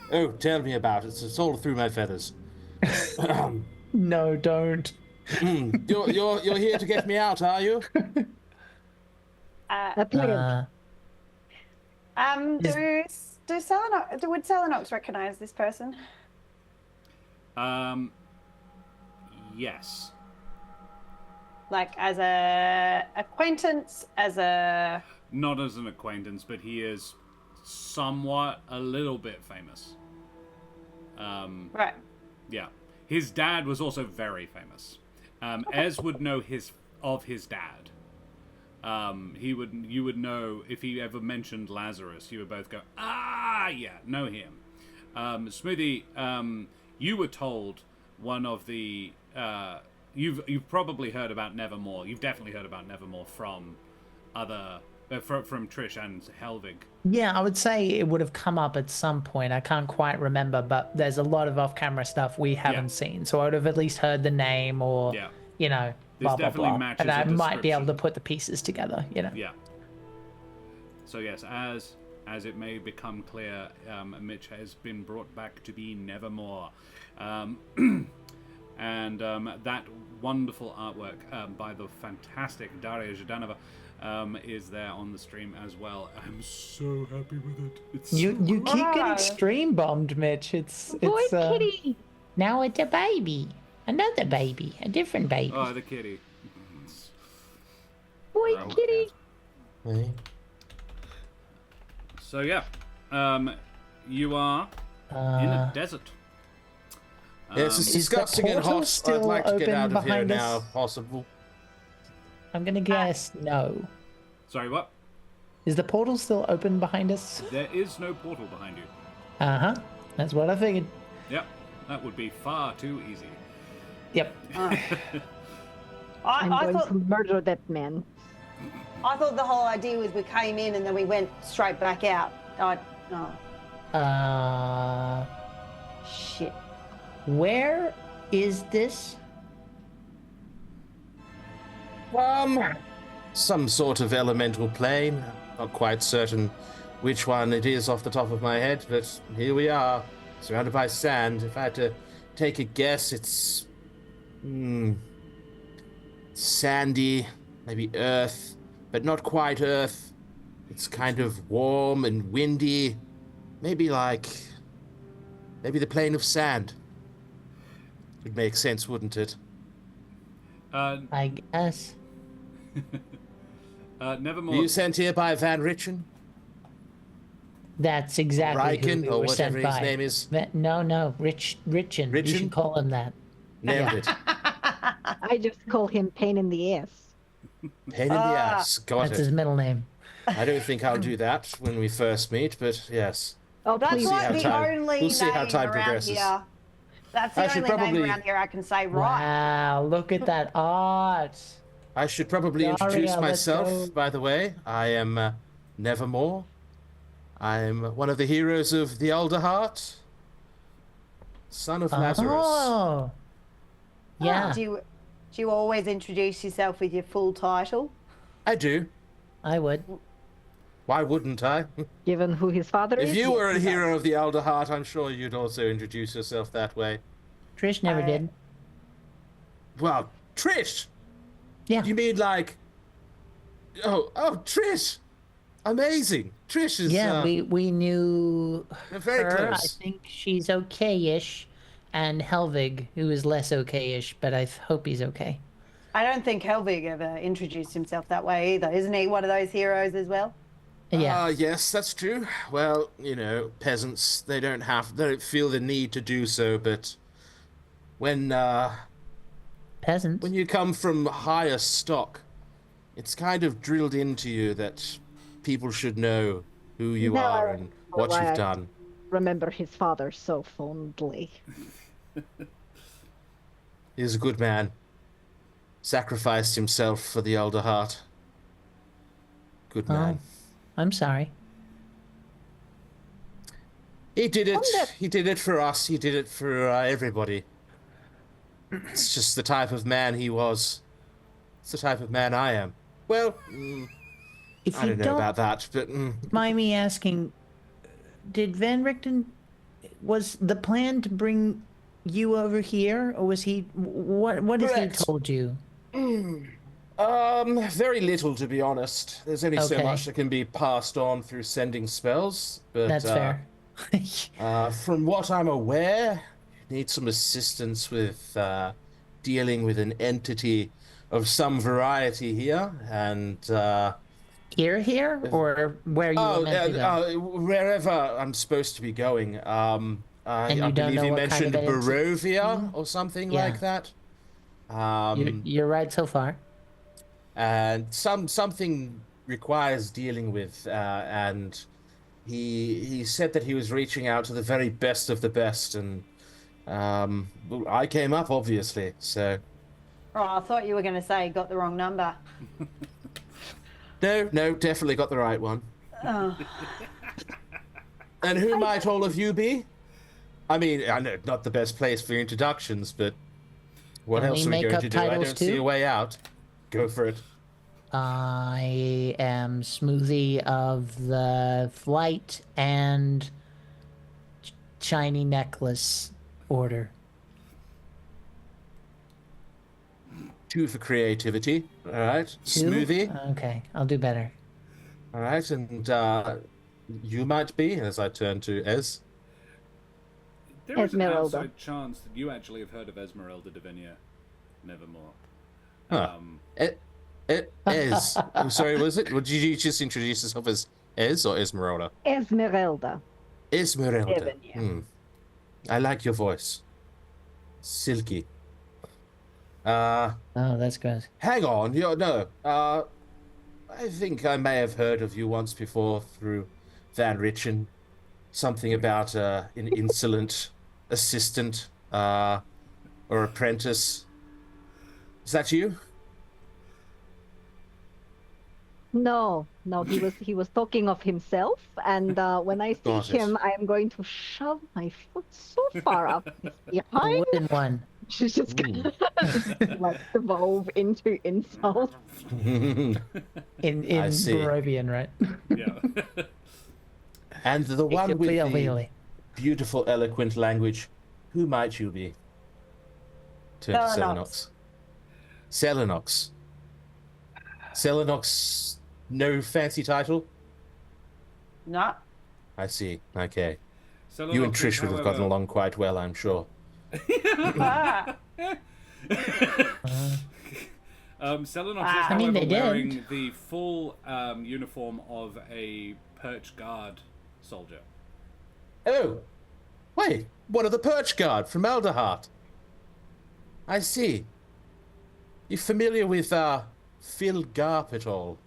Oh, tell me about it. It's all through my feathers. No, don't. You're here to get me out, are you? A plague. Would Selenox recognize this person? Yes. Like as a acquaintance, as a... Not as an acquaintance, but he is somewhat a little bit famous. Right. Yeah. His dad was also very famous. Ez would know of his dad. You would know if he ever mentioned Lazarus. You would both go, ah, yeah, know him. Smoothie, you were told one of the you've probably heard about Nevermore. You've definitely heard about Nevermore from other from Trish and Helvig. Yeah, I would say it would have come up at some point. I can't quite remember, but there's a lot of off-camera stuff we haven't seen. So I would have at least heard the name or, you know, blah, blah, definitely blah. matches And I the might be able to description. put the pieces together, you know. Yeah. So yes, as it may become clear, Mitch has been brought back to be Nevermore. And that wonderful artwork by the fantastic Daria Zhdanova is there on the stream as well. I'm so happy with it. It's You keep getting Right. stream bombed, Mitch. It's Kitty. now it's a baby. Another baby. A different baby. Oh, the kitty. Boy, Oh, kitty. Hey. So yeah, you are in a desert. Yes, it's Is the disgusting and portal hot. I'd still like to get open out of here behind us? now, if possible. I'm going to guess no. Sorry, what? Is the portal still open behind us? There is no portal behind you. Uh-huh. That's what I figured. Yep, that would be far too easy. Yep. I I'm going thought to murder that man. I thought the whole idea was we came in and then we went straight back out. Shit. Where is this? Some sort of elemental plane. Not quite certain which one it is off the top of my head, but here we are, surrounded by sand. If I had to take a guess, it's sandy, maybe earth, but not quite earth. It's kind of warm and windy. Maybe the plane of sand. Would make sense, wouldn't it? I guess. Nevermore. Were you sent here by Van Richen? That's exactly who Riken, we or were sent whatever his by. name is. No, Richen. You Richen? should call him that. Nailed it. I just call him pain in the ass. Pain in the ass. Got That's his it. middle name. I don't think I'll do that when we first meet, but yes. Oh, That's please. like how the time- only we'll see how name time around progresses. here. That's I the should only probably- name around here I can say right. Wow, look at that art. I should probably Daria, introduce let's myself, go. by the way. I am Nevermore. I'm one of the heroes of the Elder Heart. Son of Lazarus. Oh. Yeah, Do you always introduce yourself with your full title? I do. I would. Why wouldn't I? Given who his father is. If you yes, were a he does. hero of the Elder Heart, I'm sure you'd also introduce yourself that way. Trish never did. Well, Trish! Yeah. You mean like... Oh, Trish! Amazing! Trish is... Yeah, we knew very her. close. I think she's okay-ish. and Helvig, who is less okay-ish, but I hope he's okay. I don't think Helvig ever introduced himself that way either. Isn't he one of those heroes as well? Yeah. Yes, that's true. Well, peasants, they don't feel the need to do so, but when Peasants. you come from higher stock, it's kind of drilled into you that people should know who you are and what you've done. Remember his father so fondly. He's a good man. Sacrificed himself for the Elder Heart. Good man. I'm sorry. He did it. He did it for us. He did it for everybody. It's just the type of man he was. It's the type of man I am. Well, If I you don't know about that, but... mind me asking, did Van Richten... Was the plan to bring you over here, or was he... What has he told you? Very little, to be honest. There's only so Okay. much that can be passed on through sending spells. But, That's fair. From what I'm aware, you need some assistance with dealing with an entity of some variety here, and Here, or where you were meant to go? wherever I'm supposed to be going. And you I don't believe know you what kind mentioned of entity? Barovia or something Yeah. like that. You're right so far. And something requires dealing with, and he said that he was reaching out to the very best of the best, and I came up, obviously, so... Oh, I thought you were going to say got the wrong number. No, definitely got the right one. Oh. And who might all of you be? I mean, I know not the best place for introductions, but what Can else we are we make going up to do? I titles don't see too? a way out. Go for it. I am Smoothie of the Flight and Shiny Necklace Order. 2 for creativity. All right. Two? Smoothie. Okay, I'll do better. All right. And you might be, as I turn to Ez. There is an Esmeralda. outside chance that you actually have heard of Esmeralda Divinia. Nevermore. Huh. Ez. I'm sorry, was it? Did you just introduce yourself as Ez or Esmeralda? Esmeralda. Esmeralda. Divinia. I like your voice. Silky. Oh, that's good. Hang on. I think I may have heard of you once before through Van Richten. Something about an insolent assistant or apprentice. Is that you? No, he was talking of himself, and when I see Got it. him, I am going to shove my foot so far up A behind. wooden one. She's just gonna like evolve into insult. In I see. Barovian, right? Yeah. And the one with the Really. beautiful, eloquent language, who might you be? Turn to Selenox. Selenox. Selenox, no fancy title? No. I see. Okay. Selenox You and is, Trish would have gotten however- along quite well, I'm sure. Selenox is, I mean, however, they did. wearing the full uniform of a Perch Guard soldier. Oh! Wait, one of the Perch Guard from Elderheart. I see. You familiar with, Phil Garp at all?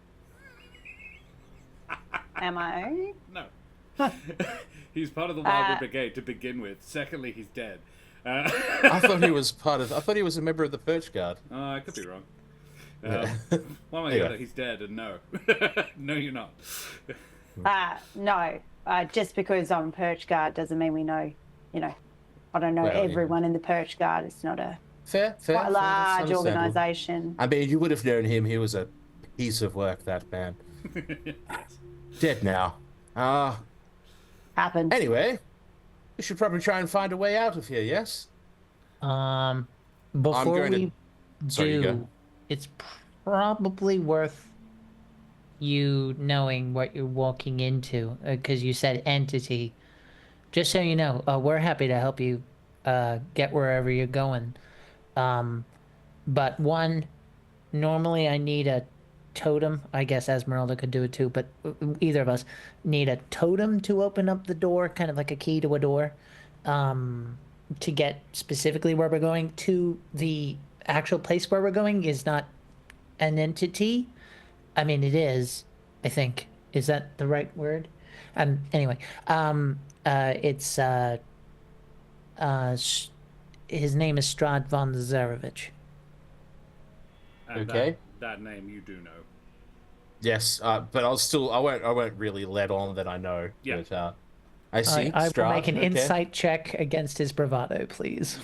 Am I? No. He's part of the Wildwood Brigade to begin with. Secondly, he's dead. I thought he was a member of the Perch Guard. I could be wrong. Yeah. One way or the Anyway. other, he's dead, and no. No, you're not. No. Just because I'm Perch Guard doesn't mean we know, I don't know Well, yeah. everyone in the Perch Guard. It's not a Fair. quite a That's large understandable. organisation. I mean, you would have known him. He was a piece of work, that man. Dead now. Happened. Anyway, we should probably try and find a way out of here, yes? Before going to- we Sorry, you do, go. it's probably worth you knowing what you're walking into, because you said entity. Just so you know, we're happy to help you get wherever you're going. But one, normally I need a totem. I guess Esmeralda could do it too, but either of us need a totem to open up the door, kind of like a key to a door, to get specifically where we're going. To the actual place where we're going is not an entity. I mean, it is, I think. Is that the right word? Anyway, it's his name is Strad von Zarevich. And Okay. That name you do know. Yes, but I won't really let on that I know. Yeah. But, I see. I will Strahd, make an okay. insight check against his bravado, please.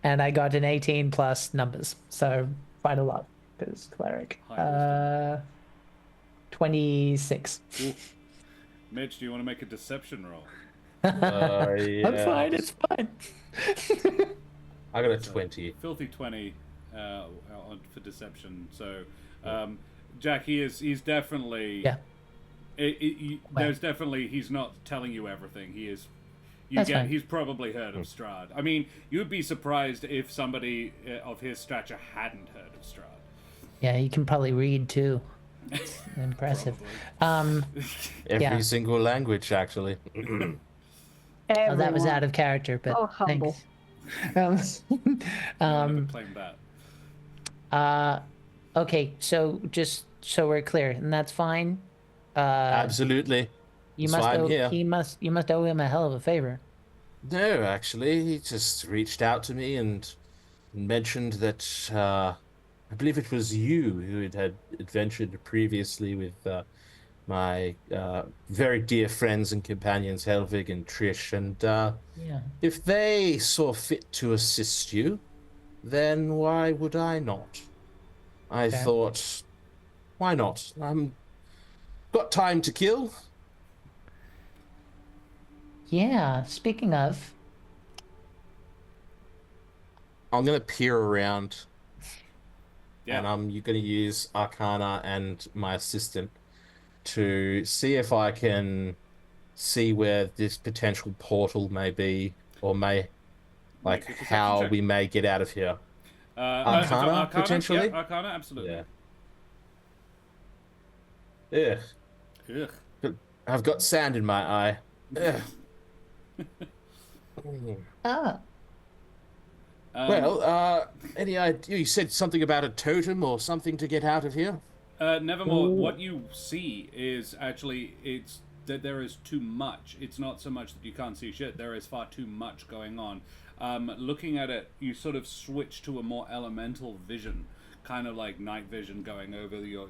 And I got an 18 plus numbers, so quite a lot because cleric. High 26. Ooh. Mitch, do you want to make a deception roll? Yeah. I'm fine. It's fine. I got a 20. Filthy 20 for deception. So, Jack, he's definitely. Yeah. There's definitely he's not telling you everything. He is. Fine. He's probably heard of Strahd. I mean, you'd be surprised if somebody of his stature hadn't heard of Strahd. Yeah, you can probably read too. It's impressive. Every single language, actually. Oh, that was out of character, but Oh, humble. thanks. Claim that. Okay, so just so we're clear, and that's fine. Absolutely. You That's must why I'm owe, here. you must owe him a hell of a favor. No, actually, he just reached out to me and mentioned that I believe it was you who had adventured previously with my very dear friends and companions Helvig and Trish, and Yeah. if they saw fit to assist you, then why would I not? I Fair. thought, why not? Got time to kill. Yeah, speaking of, I'm gonna peer around, Yeah. and I'm gonna use Arcana and my assistant to see if I can see where this potential portal may be, or may, like, Make a perception how check. we may get out of here. Arcana, potentially? Yeah, Arcana, absolutely. Yeah. Ugh. I've got sand in my eye. Ugh. Well, any idea? You said something about a totem or something to get out of here? Nevermore, what you see is actually it's that there is too much. It's not so much that you can't see shit. There is far too much going on. Looking at it, you sort of switch to a more elemental vision, kind of like night vision going over your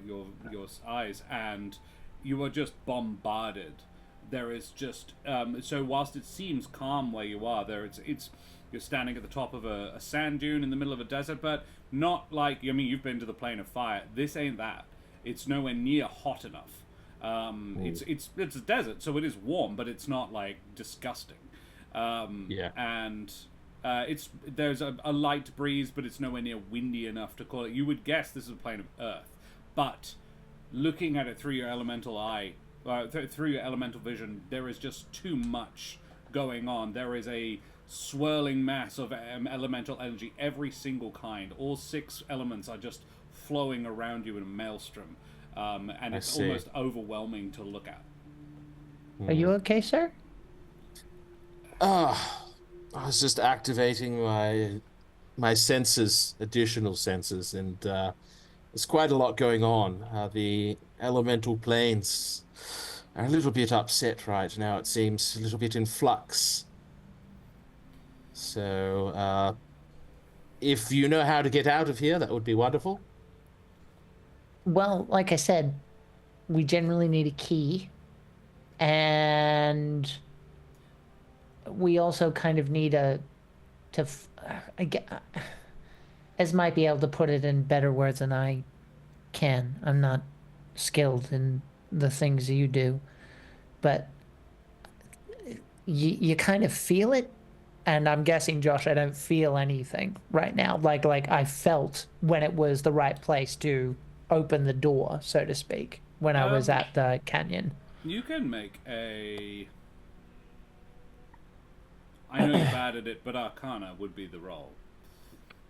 eyes, and you are just bombarded. There is just so whilst it seems calm where you are, it's you're standing at the top of a sand dune in the middle of a desert, but not like, I mean, you've been to the plane of fire. This ain't that. It's nowhere near hot enough. It's a desert, so it is warm, but it's not like disgusting. Yeah. And there's a light breeze, but it's nowhere near windy enough to call it. You would guess this is a plane of Earth, but looking at it through your elemental eye, through your elemental vision, there is just too much going on. There is a swirling mass of elemental energy, every single kind. All 6 elements are just flowing around you in a maelstrom, and it's almost overwhelming to look at. are you okay, sir? I was just activating my senses, additional senses, and there's quite a lot going on. The elemental planes are a little bit upset right now, it seems, a little bit in flux. So, if you know how to get out of here, that would be wonderful. Well, like I said, we generally need a key, and we also kind of need Ez might be able to put it in better words than I can. I'm not skilled in the things you do, but you kind of feel it. And I'm guessing, Josh, I don't feel anything right now. Like I felt when it was the right place to open the door, so to speak, when I was at the canyon. You can make a I know you're bad at it, but Arcana would be the roll.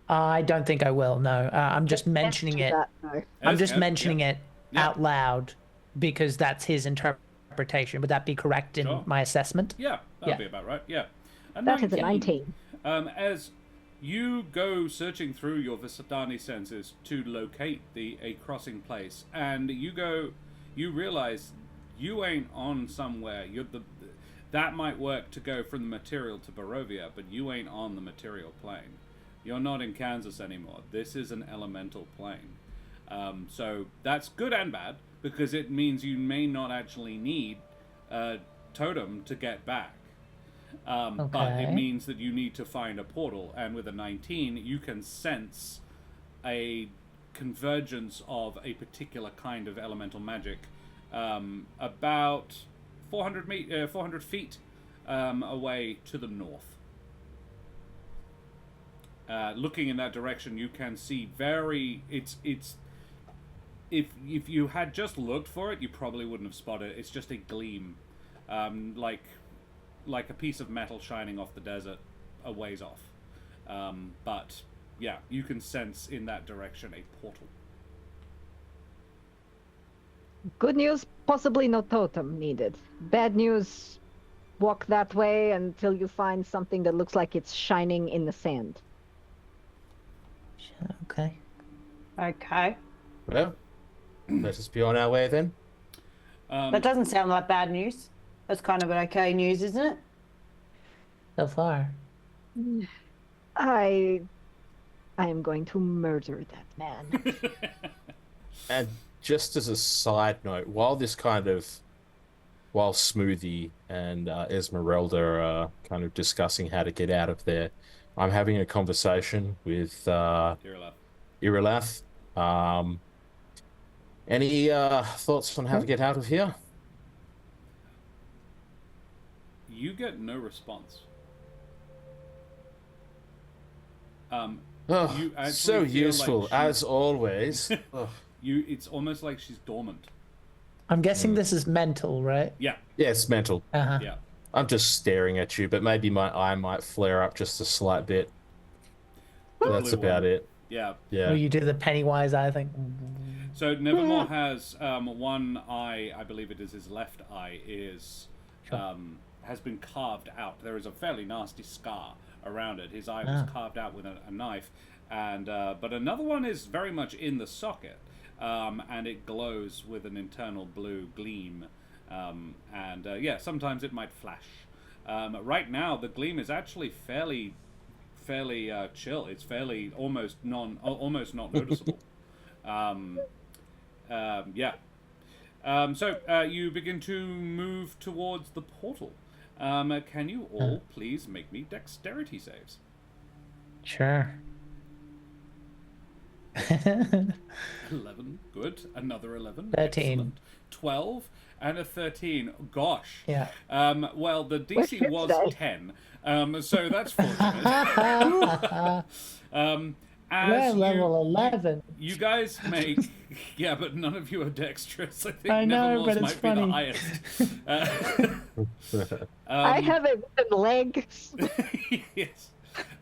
I don't think I will. No, I'm just mentioning it. No. I'm just Yep, mentioning yep. it out loud because that's his interpretation. Would that be correct in Sure. my assessment? Yeah, that'd be about right. Yeah. That is a 19. As you go searching through your Visitani senses to locate a crossing place, and you realize you ain't on somewhere. That might work to go from the material to Barovia, but you ain't on the material plane. You're not in Kansas anymore. This is an elemental plane. So that's good and bad, because it means you may not actually need a totem to get back. But it means that you need to find a portal, and with a 19, you can sense a convergence of a particular kind of elemental magic about 400 feet away to the north. Looking in that direction, you can see if you had just looked for it, you probably wouldn't have spotted it. It's just a gleam, like a piece of metal shining off the desert a ways off. But yeah, you can sense in that direction a portal. Good news, possibly no totem needed. Bad news, walk that way until you find something that looks like it's shining in the sand. Okay. Okay. Well, let us be on our way then. That doesn't sound like bad news. That's kind of okay news, isn't it? So far. I am going to murder that man. And just as a side note, while Smoothie and Esmeralda are kind of discussing how to get out of there, I'm having a conversation with Irilath. Any thoughts on how to get out of here? You get no response. You actually so feel useful, like as always. It's almost like she's dormant. I'm guessing this is mental, right? Yeah. Yes, mental. Uh-huh. Yeah. I'm just staring at you, but maybe my eye might flare up just a slight bit. That's about it. Yeah. Or you do the Pennywise eye thing. So Nevermore has one eye, I believe it is his left eye, has been carved out. There is a fairly nasty scar around it. His eye was carved out with a knife, and but another one is very much in the socket, and it glows with an internal blue gleam, and sometimes it might flash. Right now, the gleam is actually fairly chill. It's fairly almost not noticeable. So you begin to move towards the portal. Can you all please make me dexterity saves? Sure. 11, good. Another 11. 13. Excellent. 12 and a 13. Gosh. Yeah. Well, the DC was 10. So that's fortunate. We're level 11. You guys make... Yeah, but none of you are dexterous. I think I know, Nevermore's but it's might funny. be the highest. I have a wooden leg. Yes.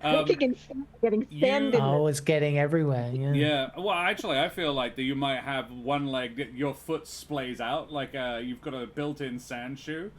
Getting sand in Oh, it's getting everywhere. Yeah. Yeah. Well, actually, I feel like that you might have one leg that your foot splays out, like you've got a built-in sand shoe,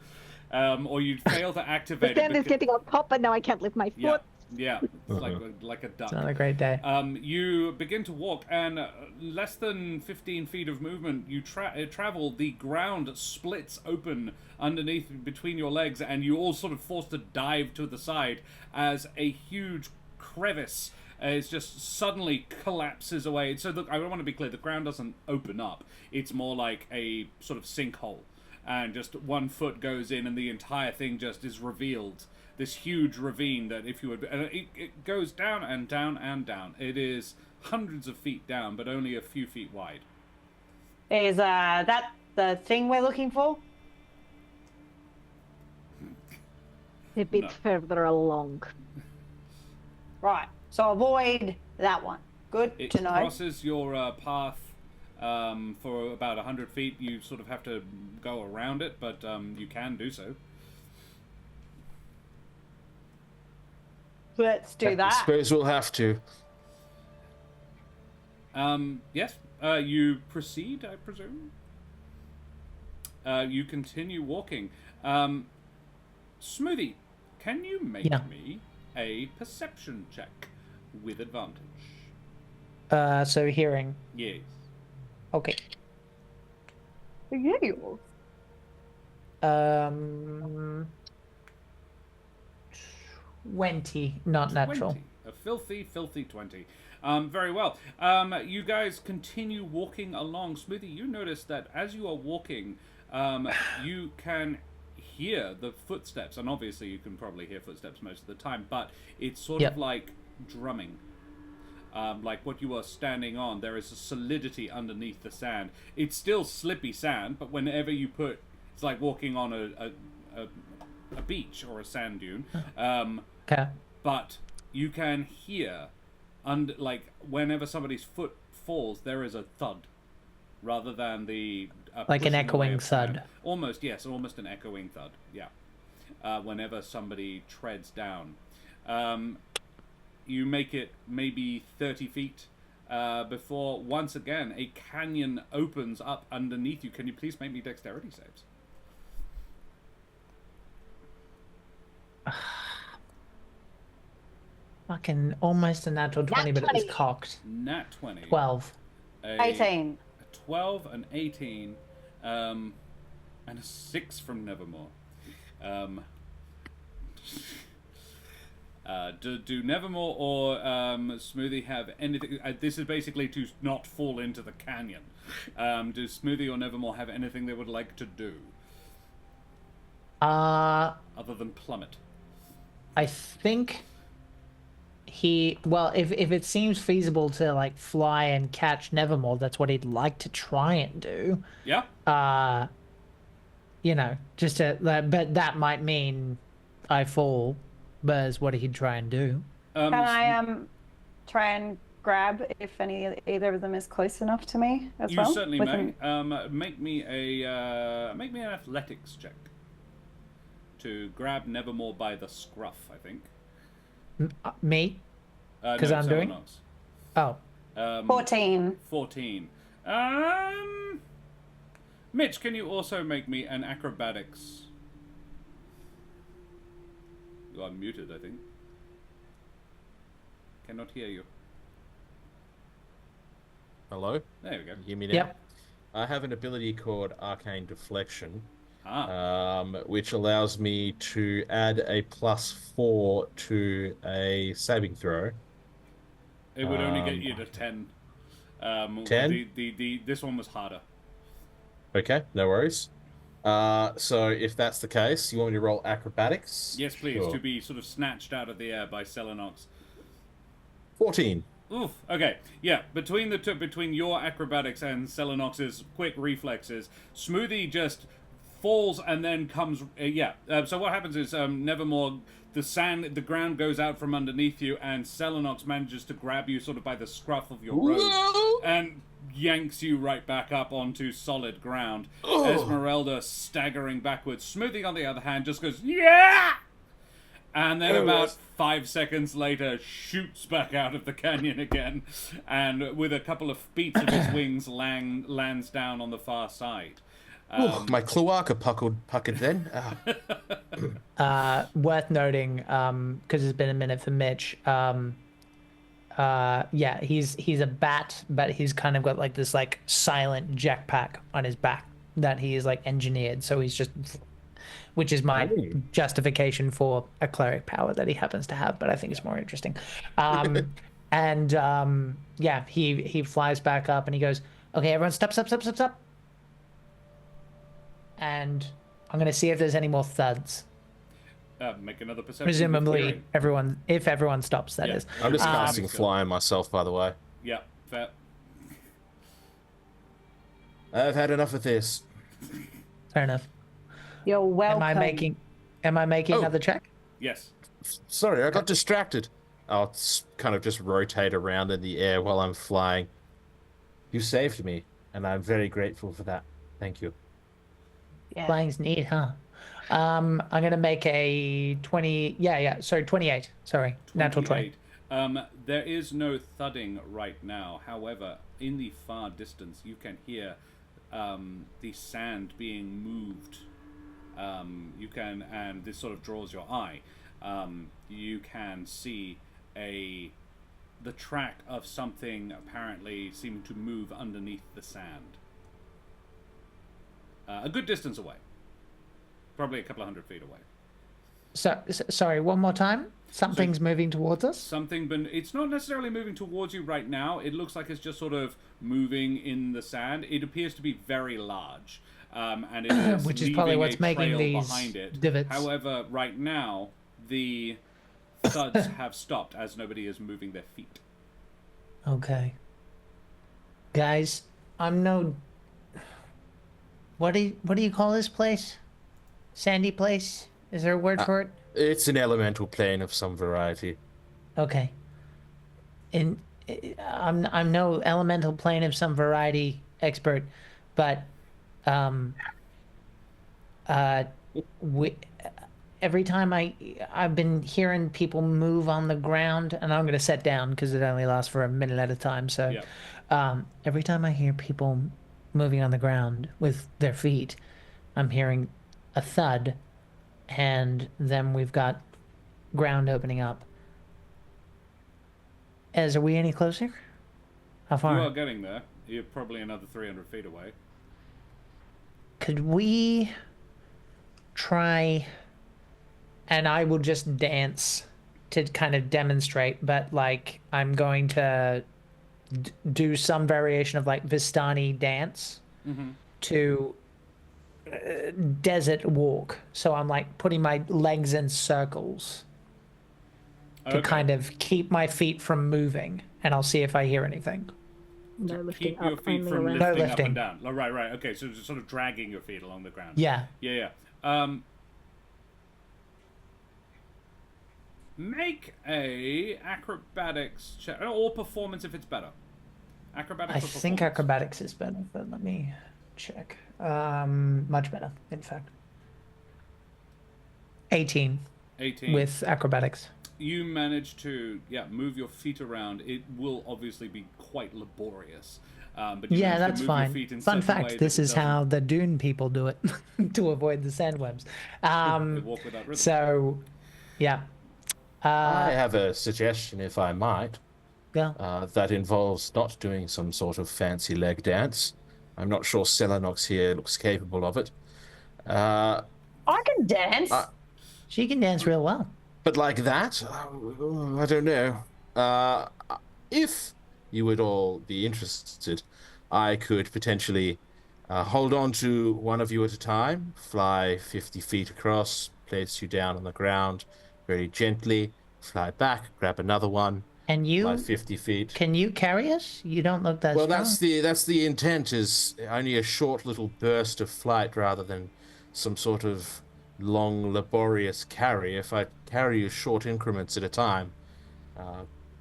or you fail to activate the sand is getting on top, and now I can't lift my foot. Yeah, it's like a duck. It's not a great day. You begin to walk, and less than 15 feet of movement, you travel. The ground splits open underneath, between your legs, and you all sort of forced to dive to the side as a huge crevice is just suddenly collapses away. So I want to be clear: the ground doesn't open up; it's more like a sort of sinkhole, and just one foot goes in, and the entire thing just is revealed. This huge ravine that if you would... It goes down and down and down. It is hundreds of feet down, but only a few feet wide. Is that the thing we're looking for? A bit further along. Right. So avoid that one. Good It to know. crosses your path for about 100 feet. You sort of have to go around it, but you can do so. Let's do I that. suppose we'll have to. Yes. You proceed, I presume. You continue walking. Smoothie, can you make me a perception check with advantage? So hearing. Yes. Okay. Yeah. 20, not natural. 20. A filthy, filthy 20. Very well. You guys continue walking along. Smoothie, you notice that as you are walking, you can hear the footsteps, and obviously you can probably hear footsteps most of the time, but it's sort of like drumming. Like what you are standing on, there is a solidity underneath the sand. It's still slippy sand, but whenever you put, it's like walking on a beach or a sand dune. Okay. But you can hear, like whenever somebody's foot falls, there is a thud, rather than the like an pushing away echoing of sand. thud. Almost, yes, almost an echoing thud. Yeah. Whenever somebody treads down. You make it maybe 30 feet before, once again, a canyon opens up underneath you. Can you please make me dexterity saves? Fucking almost a natural 20, but it was cocked. Nat 20. 12. 18. A 12, an 18, and a 6 from Nevermore. Do Nevermore or Smoothie have anything? This is basically to not fall into the canyon. Do Smoothie or Nevermore have anything they would like to do? Other than plummet? I think if it seems feasible to like fly and catch Nevermore, that's what he'd like to try and do. Yeah. You know, just to, but that might mean I fall. But is what he'd try and do. Can I try and grab if either of them is close enough to me as well? You certainly may. Make me an athletics check to grab Nevermore by the scruff. I think. Me? Because I'm doing. Oh. 14. 14. Mitch, can you also make me an acrobatics? You are muted, I think. Cannot hear you. Hello? There we go. You hear me now? Yep. I have an ability called Arcane Deflection, Ah. which allows me to add a +4 to a saving throw. It would only get you to 10. 10? This one was harder. Okay, no worries. So if that's the case, you want me to roll acrobatics? Yes, please. Sure. To be sort of snatched out of the air by Selenox. 14. Oof. Okay. Yeah. Between your acrobatics and Selenox's quick reflexes, Smoothie just falls and then comes. So what happens is Nevermore, the ground goes out from underneath you, and Selenox manages to grab you sort of by the scruff of your robe and yanks you right back up onto solid ground. Esmeralda staggering backwards. Smoothie, on the other hand, just goes, yeah! And then about 5 seconds later, shoots back out of the canyon again, and with a couple of beats of his wings, lands down on the far side. My cloaca puckered then. Worth noting, because it's been a minute for Mitch. He's a bat, but he's kind of got like this like silent jetpack on his back that he is like engineered. So he's just, which is my justification for a cleric power that he happens to have, but I think it's more interesting. He flies back up and he goes, "Okay, everyone, stop. And I'm gonna see if there's any more thuds." Make another perception. Presumably, if everyone stops, that is. I'm just casting flying myself, by the way. Yeah, fair. I've had enough of this. Fair enough. You're welcome. Am I making another check? Yes. Sorry, I got distracted. I'll kind of just rotate around in the air while I'm flying. You saved me, and I'm very grateful for that. Thank you. Yeah. Flying's neat, huh? I'm gonna make a 20. Yeah. Sorry, 28. Sorry, natural 20. 28. There is no thudding right now. However, in the far distance, you can hear the sand being moved. And this sort of draws your eye. You can see the track of something apparently seeming to move underneath the sand. A good distance away. Probably a couple of 100 feet away. Sorry, one more time. Something's moving towards us. It's not necessarily moving towards you right now. It looks like it's just sort of moving in the sand. It appears to be very large, and it is which is probably what's making these behind it. divots. However, right now the thuds have stopped as nobody is moving their feet. Okay. Guys, I'm no. What do you call this place? Sandy place? Is there a word for it? It's an elemental plane of some variety. Okay. I'm no elemental plane of some variety expert, but every time I've been hearing people move on the ground, and I'm gonna sit down because it only lasts for a minute at a time. So, every time I hear people moving on the ground with their feet, I'm hearing a thud, and then we've got ground opening up. Are we any closer? How far? You are getting there. You're probably another 300 feet away. Could we try, and I will just dance to kind of demonstrate, but like I'm going to do some variation of like Vistani dance to desert walk. So I'm like putting my legs in circles to kind of keep my feet from moving, and I'll see if I hear anything. No lifting Keep your up, feet only from around. lifting No up lifting. and down. Oh, right. Okay, so just sort of dragging your feet along the ground. Yeah. Yeah. Make a acrobatics check or performance if it's better. Acrobatics. I or think performance? acrobatics is better, but let me check. Much better, in fact. 18 18. with acrobatics. You manage to move your feet around. It will obviously be quite laborious. But you Yeah, manage to that's move your fine. feet in Fun such a way fact, that this it is doesn't- how the Dune people do it to avoid the sandwebs. they walk without rhythm. So, yeah. I have a suggestion, if I might, Yeah. that involves not doing some sort of fancy leg dance. I'm not sure Selenox here looks capable of it. I can dance. She can dance real well. But like that, I don't know. If you would all be interested, I could potentially hold on to one of you at a time, fly 50 feet across, place you down on the ground very gently, fly back, grab another one, And fly you, 50 feet. can you carry us? You don't look that Well, strong. that's the intent, is only a short little burst of flight rather than some sort of long, laborious carry. If I carry you short increments at a time,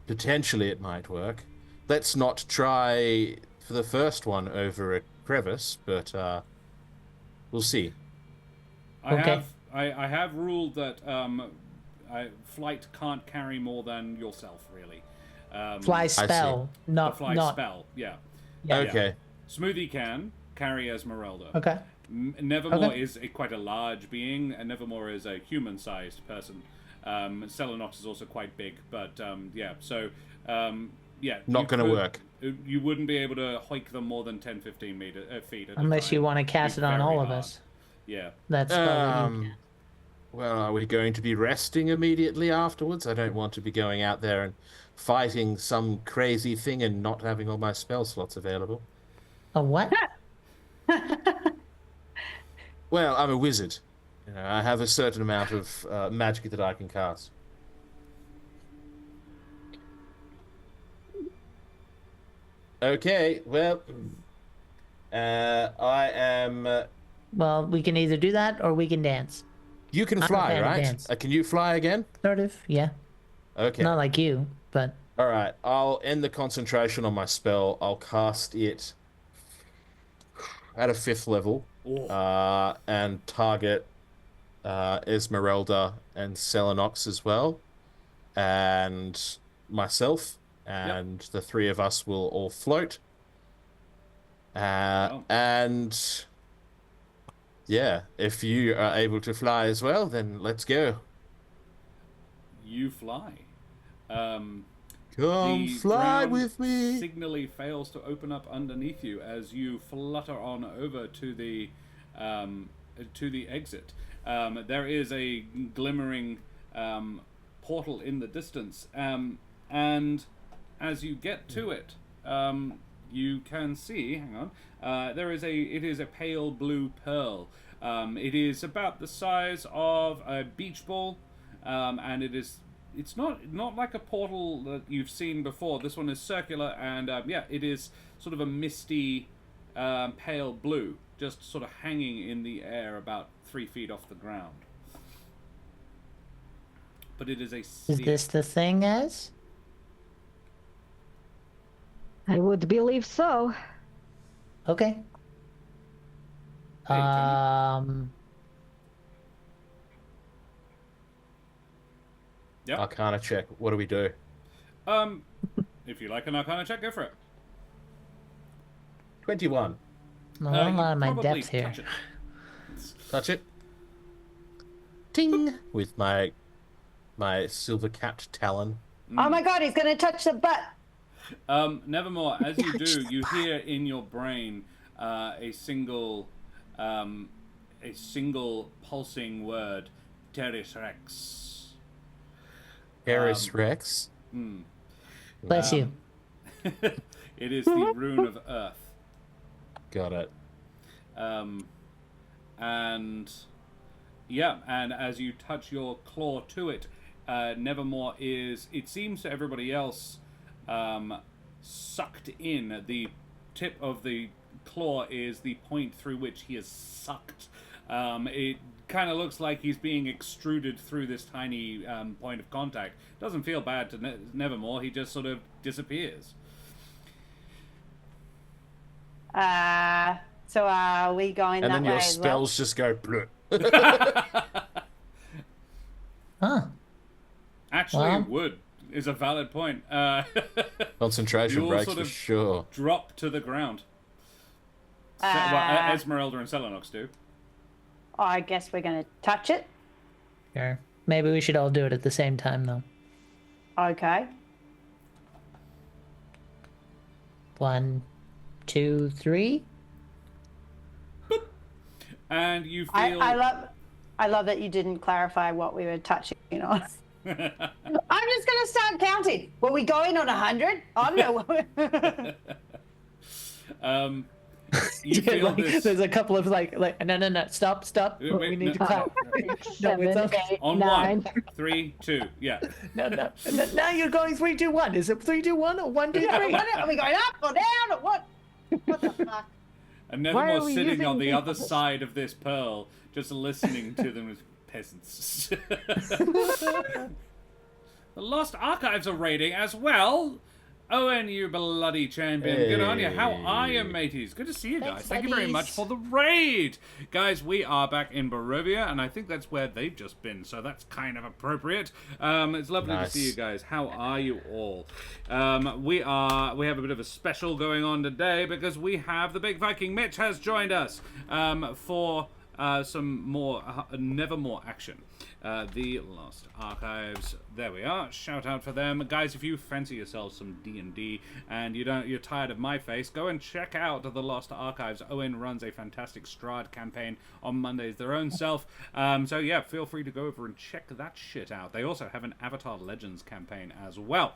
potentially it might work. Let's not try for the first one over a crevice, but we'll see. Okay. I have ruled that flight can't carry more than yourself, really. Fly spell, The not fly not. spell, yeah. Okay. Smoothie can carry Esmeralda. Okay. Nevermore Okay. is quite a large being, and Nevermore is a human-sized person. Selenox is also quite big, but Not going to work. You wouldn't be able to hike them more than 10, 15 feet at a Unless time. you want to cast It'd it be on very all of hard. us. Yeah. That's spell. You can. Well, are we going to be resting immediately afterwards? I don't want to be going out there and fighting some crazy thing and not having all my spell slots available. A what? Well, I'm a wizard. You know, I have a certain amount of magic that I can cast. Okay, well, I am. Well, we can either do that or we can dance. You can I'm a fly, fan of right? dance. Can you fly again? Sort of, yeah. Okay. Not like you, but All right. I'll end the concentration on my spell. I'll cast it at a 5th level, and target Esmeralda and Selenox as well, and myself, and the three of us will all float. And yeah, if you are able to fly as well, then let's go. You fly. Come The fly ground with me. signally fails to open up underneath you as you flutter on over to the exit. There is a glimmering portal in the distance, and as you get to it, you can see. Hang on. It is a pale blue pearl. It is about the size of a beach ball, and it's not like a portal that you've seen before. This one is circular, and it is sort of a misty pale blue, just sort of hanging in the air about 3 feet off the ground. But it is a sea. Is this the thing, Ez? I would believe so. Okay. Hey, Yep. Arcana check. What do we do? If you like an Arcana check, go for it. 21. A lot of my probably depth here. touch it. Touch it. Ting! With my silver-capped talon. Oh my god, he's gonna touch the butt. Nevermore, as you do, you hear in your brain a single pulsing word, Teris Rex. Eris Rex. Bless you. It is the rune of Earth. Got it. And as you touch your claw to it, Nevermore is, it seems to everybody else, sucked in. The tip of the claw is the point through which he is sucked. It kind of looks like he's being extruded through this tiny point of contact. Doesn't feel bad to Nevermore. He just sort of disappears. So are we going And that then way your as well? spells just go bleh. Huh. Actually, Well. wood is a valid point. Concentration You all breaks sort for of sure. drop to the ground. Esmeralda and Selenox do. I guess we're going to touch it. Sure. Maybe we should all do it at the same time, though. Okay. 1, 2, 3. And you feel... I love that you didn't clarify what we were touching on. I'm just going to start counting. Were we going on 100? I don't know. You feel Like, this... there's a couple of like no, stop. Wait, we need to no. clap. No, it's 7, okay. 8, On 9. 1, 3, 2, yeah. No. Now you're going 3, 2, 1. Is it 3, 2, 1 or 1, 2, 3? Are we going up or down or what? What the fuck? And Why Nevermore are we sitting on using the other these? side of this pearl, just listening to them as peasants. The Lost Archives are raiding as well. Owen, you bloody champion. Good on you. How are you, mateys? Good to see you guys. Thanks, Thank you very buddies. much for the raid. Guys, we are back in Barovia, and I think that's where they've just been, so that's kind of appropriate. It's lovely to see you guys. How are you all? We have a bit of a special going on today because we have the Big Viking Mitch has joined us for some more Nevermore action. The Lost Archives. There we are. Shout out for them, guys. If you fancy yourselves some D&D and you're tired of my face, go and check out the Lost Archives. Owen runs a fantastic Strahd campaign on Mondays their own self. So yeah, feel free to go over and check that shit out. They also have an Avatar Legends campaign as well.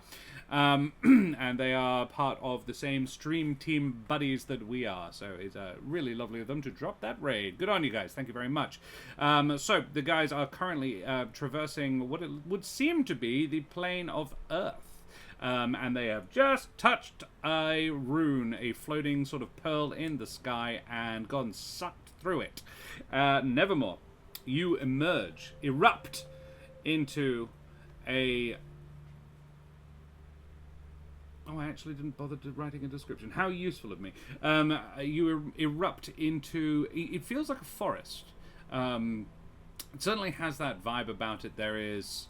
And they are part of the same stream team buddies that we are. So it's really lovely of them to drop that raid. Good on you guys. Thank you very much. So the guys are currently traversing what it would seem to be the plane of Earth. And they have just touched a rune, a floating sort of pearl in the sky, and gone sucked through it. Nevermore, you erupt into a... Oh, I actually didn't bother writing a description. How useful of me. You erupt into... It feels like a forest. It certainly has that vibe about it. There is,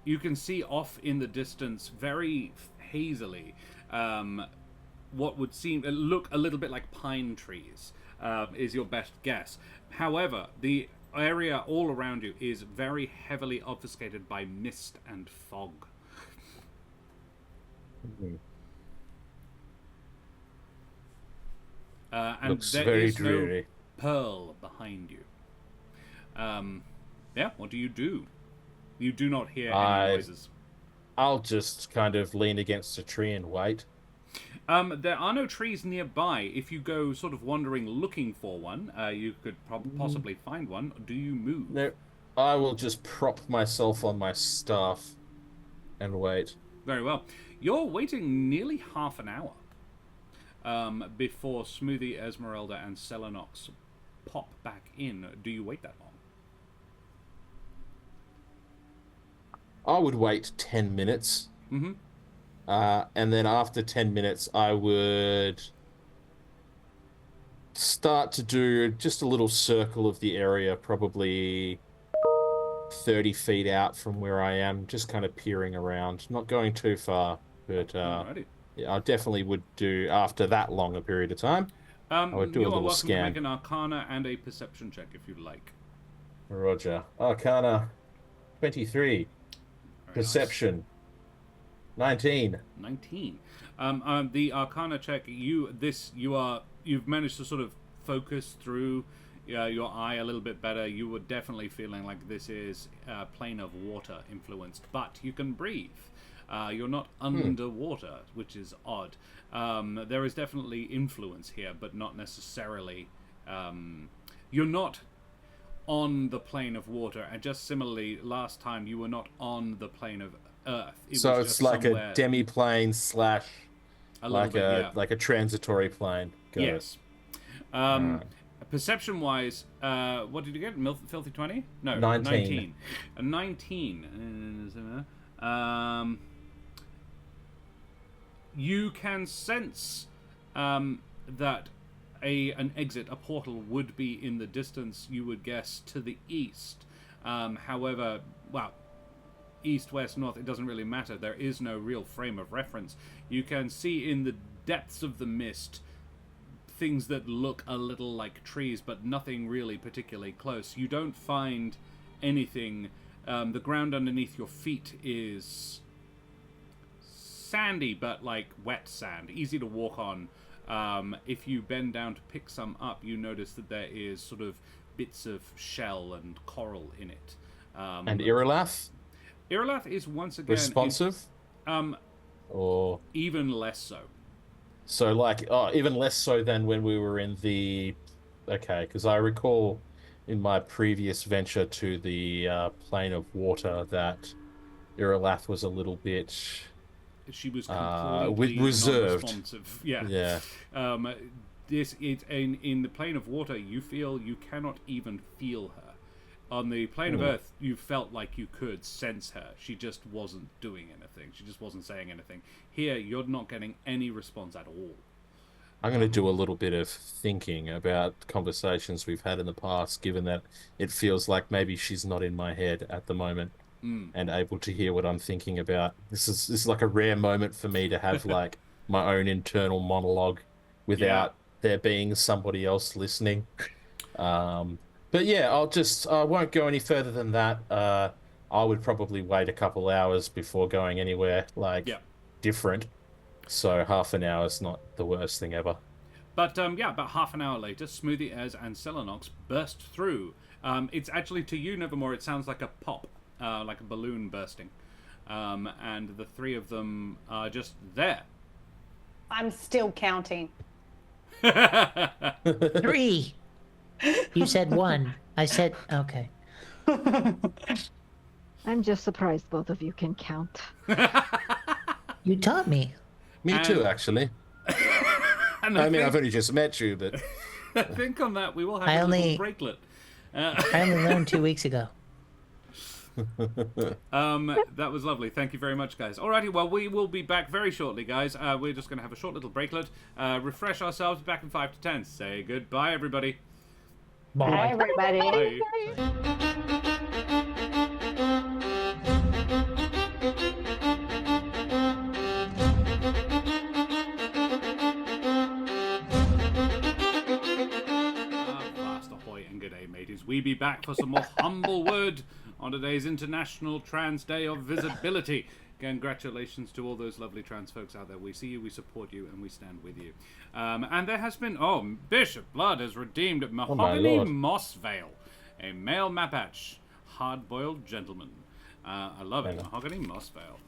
you can see off in the distance, very hazily, what would look a little bit like pine trees, is your best guess. However, the area all around you is very heavily obfuscated by mist and fog. And Looks there very is dreary. no pearl behind you. Yeah, what do? You do not hear any noises. I'll just kind of lean against a tree and wait. There are no trees nearby. If you go sort of wandering looking for one, you could possibly find one. Do you move? No, I will just prop myself on my staff and wait. Very well. You're waiting nearly half an hour before Smoothie, Esmeralda, and Selenox pop back in. Do you wait that long? I would wait 10 minutes. Mm-hmm. And then after 10 minutes, I would start to do just a little circle of the area, probably 30 feet out from where I am, just kind of peering around. Not going too far, but yeah, I definitely would do, after that long a period of time, I would do a little scan. You are welcome to make an Arcana and a Perception check if you'd like. Roger. Arcana 23. Perception. Nice. 19. The Arcana check. You've managed to sort of focus through your eye a little bit better. You were definitely feeling like this is a plane of water influenced, but you can breathe. You're not underwater, which is odd. There is definitely influence here, but not necessarily. You're not on the plane of water, and just similarly, last time you were not on the plane of Earth. So it's like a demi-plane slash like a transitory plane. Yes. Perception-wise, what did you get? Filthy 20? No, 19. 19. You can sense that an exit, a portal, would be in the distance, you would guess, to the east. However, well, east, west, north, it doesn't really matter. There is no real frame of reference. You can see in the depths of the mist things that look a little like trees, but nothing really particularly close. You don't find anything. The ground underneath your feet is sandy, but like wet sand, easy to walk on. If you bend down to pick some up, you notice that there is sort of bits of shell and coral in it. And Irelath? Irelath is once again responsive, or even less so. So, like, even less so than when we were in the. Okay, because I recall in my previous venture to the plane of water that Irelath was a little bit. She was completely reserved. Non-responsive. Yeah. Yeah. This is in the plane of water. You feel you cannot even feel her. On the plane of Earth, you felt like you could sense her. She just wasn't doing anything. She just wasn't saying anything. Here, you're not getting any response at all. I'm going to do a little bit of thinking about conversations we've had in the past, given that it feels like maybe she's not in my head at the moment and able to hear what I'm thinking about. This is like a rare moment for me to have like my own internal monologue without there being somebody else listening. But yeah, I won't go any further than that. I would probably wait a couple hours before going anywhere different. So half an hour is not the worst thing ever. But about half an hour later, Smoothie Ez and Selenox burst through. It's actually, to you, Nevermore, it sounds like a pop, like a balloon bursting. And the three of them are just there. I'm still counting. 3. You said 1. I said, okay. I'm just surprised both of you can count. You taught me. Me too, actually. I mean, I've only just met you, but... I think on that we will have a little bracelet. I only learned 2 weeks ago. That was lovely. Thank you very much, guys. Alrighty, well, we will be back very shortly, guys. We're just going to have a short little bracelet, refresh ourselves, back in 5 to 10. Say goodbye, everybody. Hi, everybody. Bye. Vast ahoy and good day, mateys. We be back for some more Humblewood on today's International Trans Day of Visibility. Congratulations to all those lovely trans folks out there. We see you, we support you, and we stand with you. And there has been, Bishop Blood has redeemed Mahogany Mossvale, a male Mapatch, hard-boiled gentleman. I love it, Mahogany Mossvale.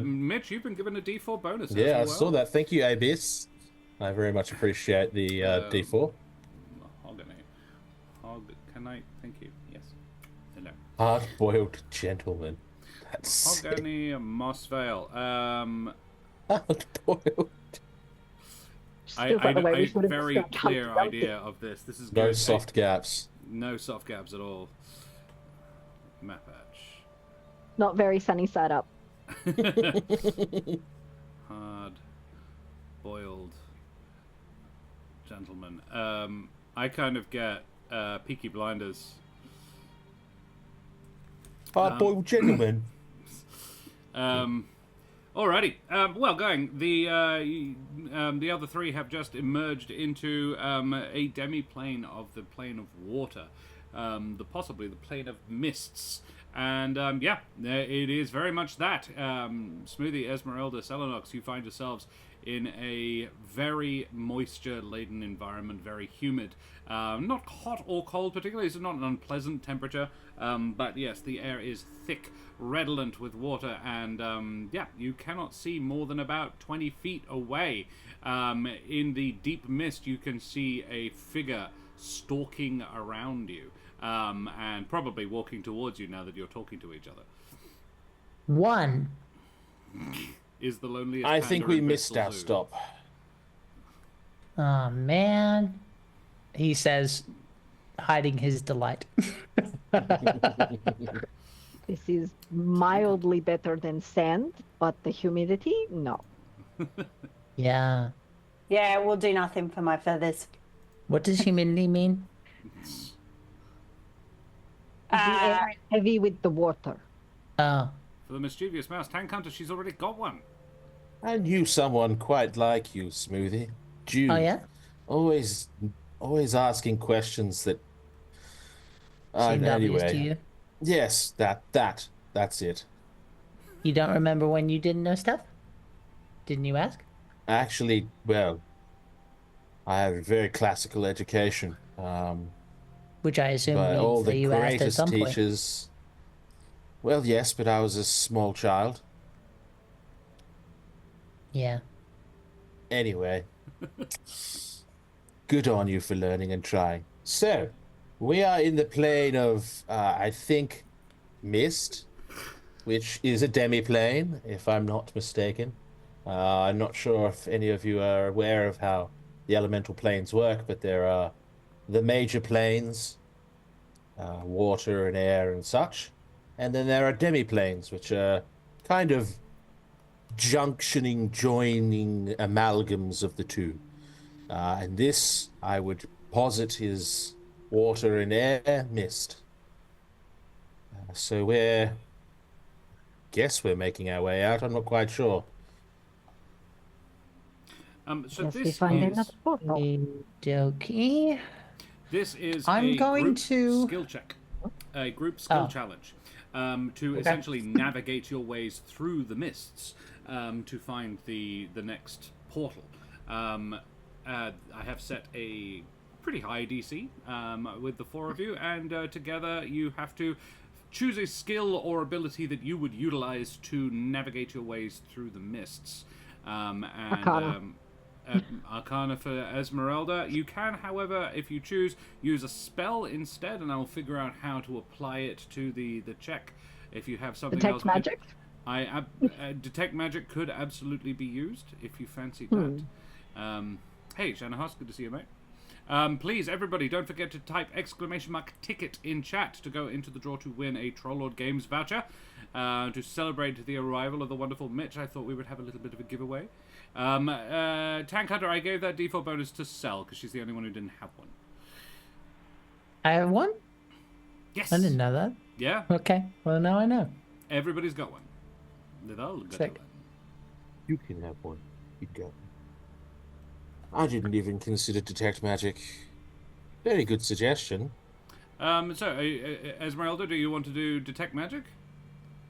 Mitch, you've been given a D4 bonus as well. I saw that. Thank you, Abyss. I very much appreciate the D4. Mahogany. Can I? Thank you. Yes. Hello. Hard-boiled gentleman. That's Mahogany Mossvale. hard-boiled. I a very clear idea of this. This is No good. soft gaps. No soft gaps at all. Mapatch. Not very sunny side up. Hard boiled gentleman. I kind of get Peaky Blinders. Hard-boiled gentleman. Alrighty. Well, going. The other three have just emerged into a demi-plane of the plane of water, possibly the plane of mists, and it is very much that. Smoothie, Esmeralda, Selenox, you find yourselves in a very moisture-laden environment, very humid. Not hot or cold particularly, it's not an unpleasant temperature, but yes, the air is thick, redolent with water, and you cannot see more than about 20 feet away. In the deep mist, you can see a figure stalking around you, and probably walking towards you now that you're talking to each other. One. Is the loneliest I panda think we in missed Bristol our Zoo. stop. Oh, man. He says, hiding his delight. This is mildly better than sand, but the humidity, no. Yeah. Yeah, it will do nothing for my feathers. What does humidity mean? The air is heavy with the water. Oh. For the mischievous mouse tank hunter, she's already got one. I knew someone quite like you, Smoothie. Jude. Oh, yeah? Always asking questions that. Seemed obvious to Anyway, you? yes, that's it. You don't remember when you didn't know stuff? Didn't you ask? Actually, well, I have a very classical education. Which I assume But all means that the you asked at greatest some point. teachers. Well, yes, but I was a small child. Yeah. Anyway, good on you for learning and trying. So, we are in the plane of, I think, mist, which is a demi-plane, if I'm not mistaken. I'm not sure if any of you are aware of how the elemental planes work, but there are the major planes, water and air and such, and then there are demi-planes, which are kind of joining amalgams of the two. And this, I would posit, is water and air mist. So guess we're making our way out. I'm not quite sure. So Yes, we this find is another portal. Okie this is I'm a going group to- skill check, a group skill Oh. challenge, to essentially navigate your ways through the mists to find the next portal. I have set a pretty high DC with the four of you, and together you have to choose a skill or ability that you would utilize to navigate your ways through the mists. Arcana. Arcana for Esmeralda. You can, however, if you choose, use a spell instead, and I'll figure out how to apply it to the check. If you have something else, Detect magic? Detect magic could absolutely be used if you fancy that. Hey, Shanahos, good to see you, mate. Please, everybody, don't forget to type !ticket in chat to go into the draw to win a Trollord Games voucher. To celebrate the arrival of the wonderful Mitch, I thought we would have a little bit of a giveaway. Tank Hunter, I gave that D4 bonus to Sel, because she's the only one who didn't have one. I have one? Yes. I didn't know that. Yeah. Okay, well now I know. Everybody's got one. They've all got Sick. one. You can have one. You go. I didn't even consider detect magic. Very good suggestion. So, Esmeralda, do you want to do detect magic?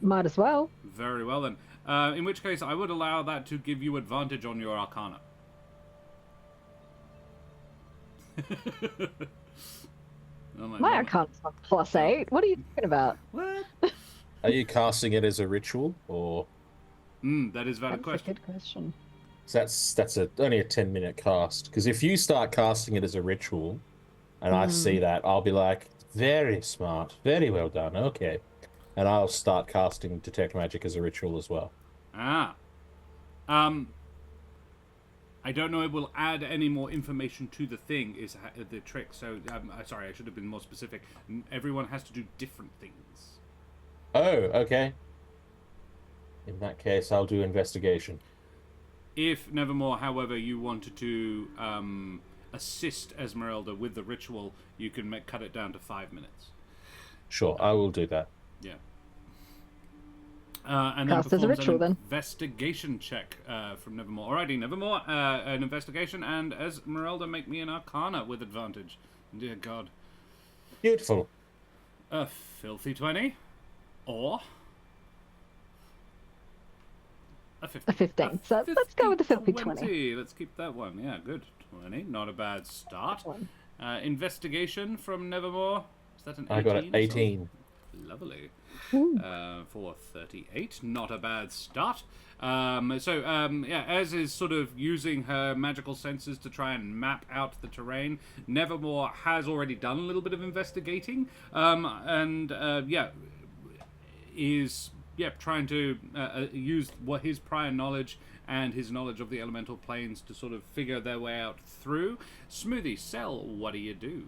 Might as well. Very well then. In which case, I would allow that to give you advantage on your Arcana. My Arcana's not +8. What are you talking about? What? Are you casting it as a ritual, or? That is a valid That's question. a good question. So that's only a 10-minute cast. Because if you start casting it as a ritual, and I see that, I'll be like, very smart, very well done, okay. And I'll start casting detect magic as a ritual as well. Ah. I don't know it will add any more information to the thing, is the trick. So, sorry, I should have been more specific. Everyone has to do different things. Oh, okay. In that case, I'll do investigation. If Nevermore, however, you wanted to assist Esmeralda with the ritual, you can cut it down to 5 minutes. Sure, I will do that. Yeah. And then Cast as a performs ritual, an then. investigation check from Nevermore. Alrighty, Nevermore, an investigation, and Esmeralda, make me an Arcana with advantage. Dear God. Beautiful. A filthy 20, or a 15. A 15. So let's go with the filthy 20. Let's keep that one. Yeah, good. 20, not a bad start. Investigation from Nevermore. Is that an 18? I got an 18. Lovely. For 38, not a bad start. As is sort of using her magical senses to try and map out the terrain, Nevermore has already done a little bit of investigating, is trying to use his prior knowledge and his knowledge of the elemental planes to sort of figure their way out through. Smoothie, Cell, what do you do?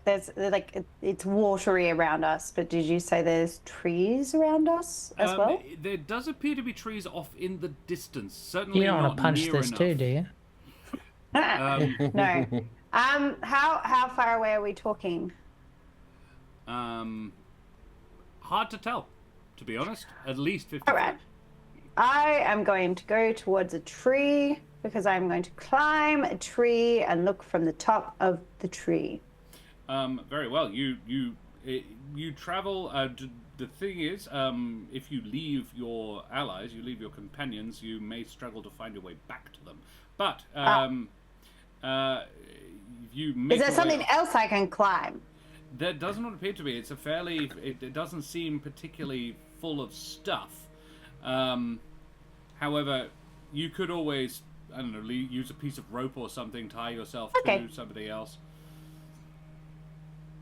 There's like it's watery around us, but did you say there's trees around us as well? There does appear to be trees off in the distance. Certainly You don't not want to punch near this enough. too, do you? No. How far away are we talking? Hard to tell, to be honest. At least 50 All right. I am going to go towards a tree because I'm going to climb a tree and look from the top of the tree. Very well. You travel. The thing is, if you leave your allies, you leave your companions, you may struggle to find your way back to them. But you make. Is there something else I can climb? There does not appear to be. It's a fairly. It doesn't seem particularly full of stuff. However, you could always, I don't know, use a piece of rope or something, tie yourself to somebody else.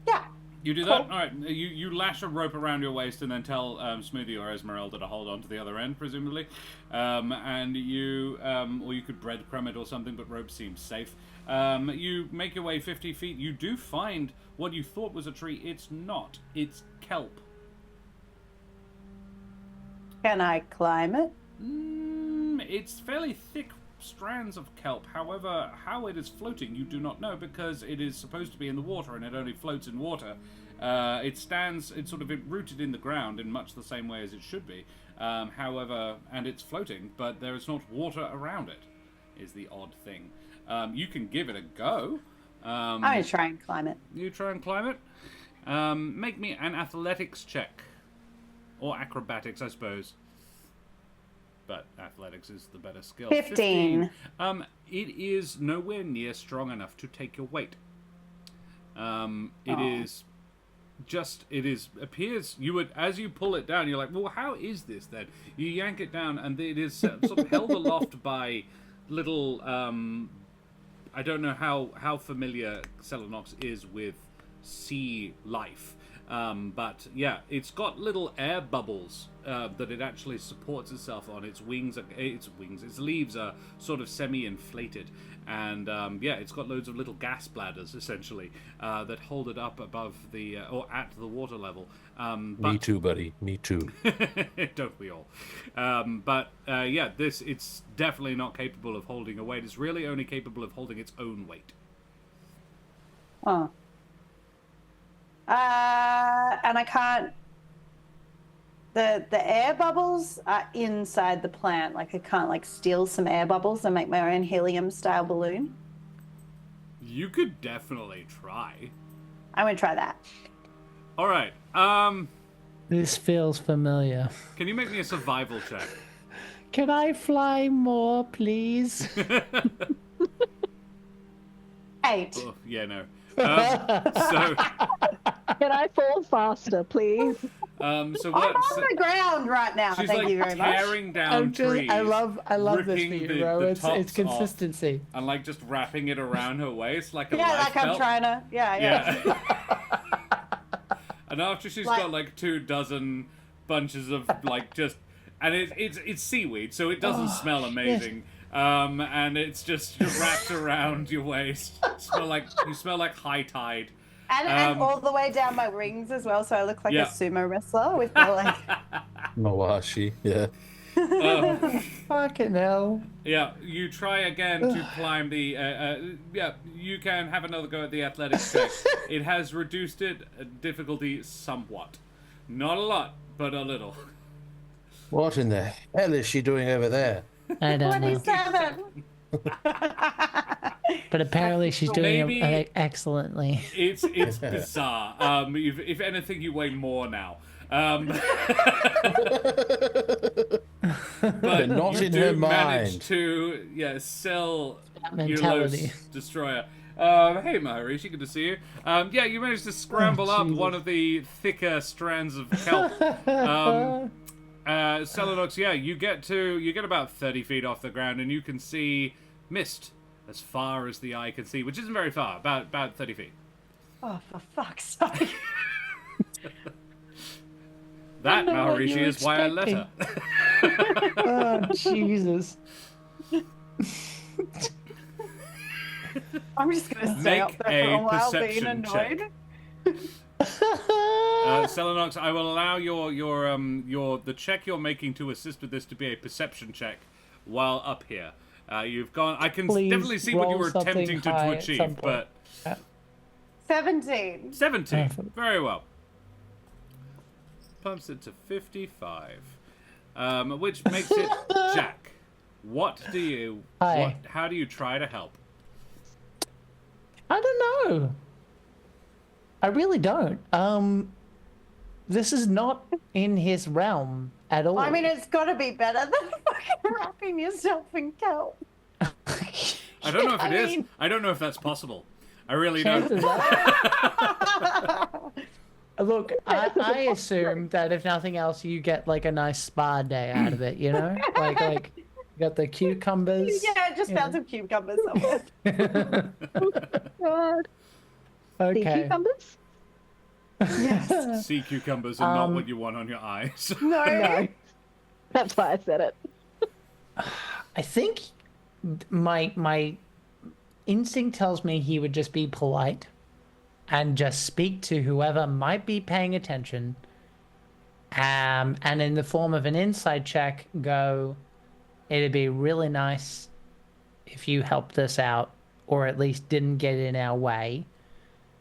Yeah. You do that? All right. You lash a rope around your waist and then tell Smoothie or Esmeralda to hold on to the other end, presumably. And you, or you could breadcrumb it or something, but rope seems safe. You make your way 50 feet. You do find what you thought was a tree. It's not. It's kelp. Can I climb it? It's fairly thick strands of kelp. However, how it is floating, you do not know, because it is supposed to be in the water and it only floats in water. It's sort of rooted in the ground in much the same way as it should be. However, and it's floating, but there is not water around it, is the odd thing. You can give it a go. I'm going to try and climb it. You try and climb it. Make me an athletics check. Or acrobatics, I suppose. But athletics is the better skill. 15. It is nowhere near strong enough to take your weight. It appears, you would, as you pull it down, you're like, well, how is this then? You yank it down, and it is sort of held aloft by little, I don't know how familiar Selenox is with sea life. But yeah, it's got little air bubbles that it actually supports itself on. Its leaves are sort of semi-inflated, And yeah, it's got loads of little gas bladders essentially that hold it up above the or at the water level. Me too, buddy. Me too. Don't we all? Yeah, it's definitely not capable of holding a weight. It's really only capable of holding its own weight. Oh. And I can't. The air bubbles are inside the plant. Like I can't like steal some air bubbles and make my own helium style balloon. You could definitely try. I'm gonna try that. All right. This feels familiar. Can you make me a survival check? Can I fly more, please? 8. Oh, yeah, no. So Can I fall faster, please? so I'm what? on the ground right now. She's Thank like you very much. tearing down trees. I love this for ripping you, the bro. It's tops consistency. off and like just wrapping it around her waist like a Yeah, life like I'm belt. trying to. Yeah. And after she's Like- got like 24 bunches of like just, and it's seaweed, so it doesn't smell amazing. And it's just wrapped around your waist. You smell like high tide. And all the way down my wings as well, so I look like Yeah. a sumo wrestler with my like. Mawashi, yeah. Fucking hell. Yeah, you try again to climb the. Yeah, you can have another go at the athletics check. It has reduced it difficulty somewhat, not a lot, but a little. What in the hell is she doing over there? I don't know. 27. But apparently she's doing Maybe- it excellently. It's bizarre. If anything, you weigh more now. But not you in do her manage mind. to sell mentality. Eulos Destroyer. Hey Maharishi, good to see you. Yeah, you managed to scramble up Jesus. one of the thicker strands of kelp. Selenox, yeah, you get about 30 feet off the ground and you can see mist as far as the eye can see, which isn't very far, about 30 feet. Oh, for fuck's sake. That, I know what Maharishi, you're is why I let her. Oh, Jesus. I'm just going to stay Make up there for a a while being perception check. annoyed. Selenox, I will allow the check you're making to assist with this to be a perception check while up here. You've gone. I can Please definitely see what you roll were something attempting to high at achieve, some point. but 17. 17, Perfect. very well. Pumps it to 55, which makes it Jack. What do you? Hi. How do you try to help? I don't know. I really don't. This is not in his realm at all. I mean, it's got to be better than fucking wrapping yourself in kelp. I don't know if it is. mean- I don't know if that's possible. I really don't. chances are. Look, I assume that if nothing else, you get like a nice spa day out of it. You know, like you got the cucumbers. Yeah, I just found some cucumbers somewhere. God. The Okay. cucumbers? Yes. Sea cucumbers are not what you want on your eyes. No. No. That's why I said it. I think my instinct tells me he would just be polite and just speak to whoever might be paying attention, and in the form of an insight check go, it'd be really nice if you helped us out, or at least didn't get in our way,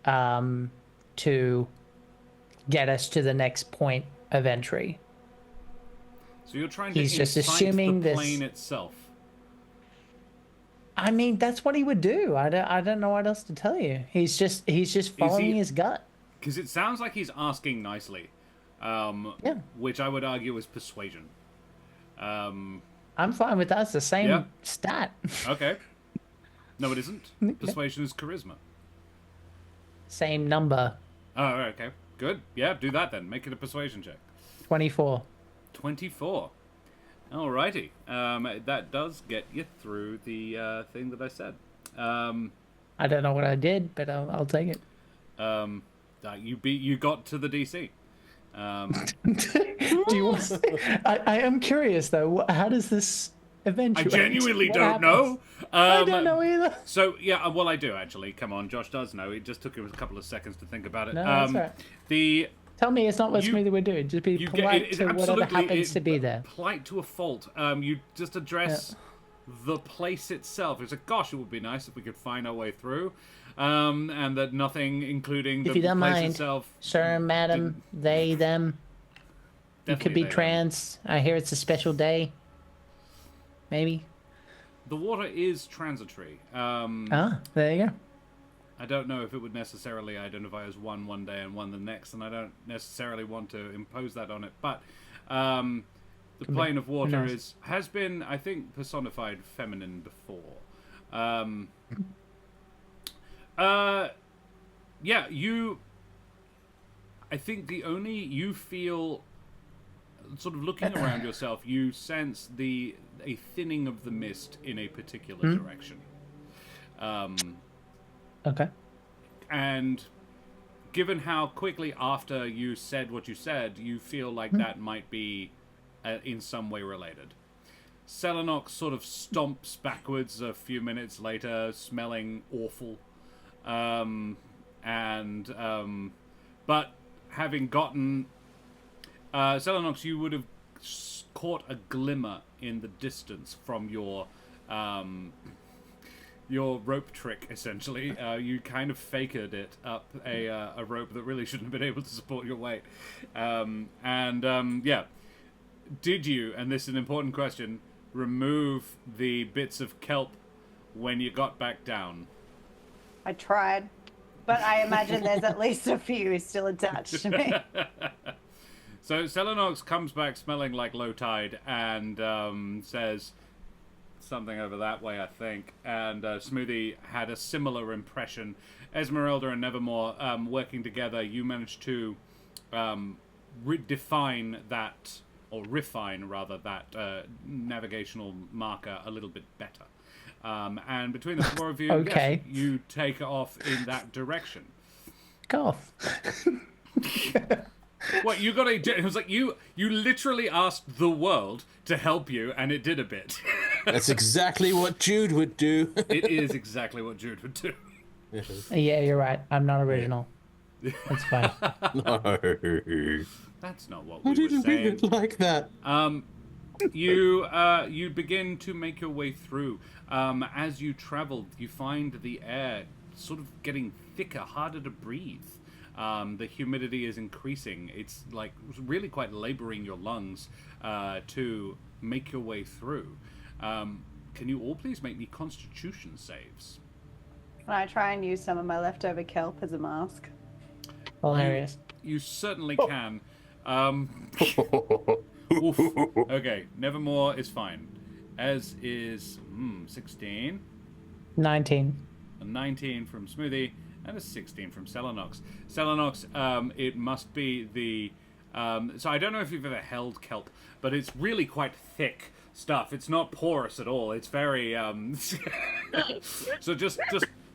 to get us to the next point of entry. So you're trying to He's just incite assuming the this- plane itself. I mean, that's what he would do. I don't know what else to tell you. He's just following his gut. Because it sounds like he's asking nicely. Yeah. Which I would argue is persuasion. I'm fine with that. It's the same Yeah. stat. Okay. No, it isn't. Persuasion is charisma. Same number. Oh, okay. Good. Yeah, do that then. Make it a persuasion check. 24. 24. Alrighty. That does get you through the thing that I said. I don't know what I did, but I'll take it. You got to the DC. Do you want? I am curious though. How does this eventuate? I genuinely What don't happens? know. I don't know either. So, yeah, well, I do, actually. Come on, Josh does know. It just took him a couple of seconds to think about it. No, that's right. The... Tell me it's not what You- Smoothie would do. Just be You polite get, it, to whatever absolutely, happens to be there. Polite to a fault. You just address the place itself. It's like, gosh, it would be nice if we could find our way through. And that nothing, including If the you don't place mind, itself... Sir, madam, they, them. You could be Definitely they, them. trans. I hear it's a special day. Maybe. The water is transitory. There you go. I don't know if it would necessarily identify as one day and one the next, and I don't necessarily want to impose that on it. But the plane of water has been, I think, personified feminine before. Yeah, I think you feel, sort of looking around yourself, you sense a thinning of the mist in a particular direction. Okay. And given how quickly after you said what you said, you feel like that might be in some way related. Selenox sort of stomps backwards a few minutes later, smelling awful. But having gotten... Selenox, you would have caught a glimmer in the distance from your rope trick, essentially. You kind of faked it up a rope that really shouldn't have been able to support your weight. Yeah. Did you, and this is an important question, remove the bits of kelp when you got back down? I tried, but I imagine there's at least a few still attached to me. So Selenox comes back smelling like low tide and says something over that way, I think. And Smoothie had a similar impression. Esmeralda and Nevermore working together, you managed to refine that navigational marker a little bit better. And between the four of you, Okay. yes, you take off in that direction. Go off. What, you got a... It was like you literally asked the world to help you, and it did a bit. That's exactly what Jude would do. It is exactly what Jude would do. Yeah, you're right. I'm not original. It's fine. No. That's not what Why we were did you read saying. it like that? You begin to make your way through. As you travel, you find the air sort of getting thicker, harder to breathe. The humidity is increasing. It's like really quite laboring your lungs to make your way through. Can you all please make me Constitution saves? Can I try and use some of my leftover kelp as a mask? Hilarious. You certainly can. Oof. Okay, Nevermore is fine. As is 16. 19. A 19 from Smoothie, and a 16 from Selenox. Selenox, it must be the... so I don't know if you've ever held kelp, but it's really quite thick stuff. It's not porous at all. It's very... So just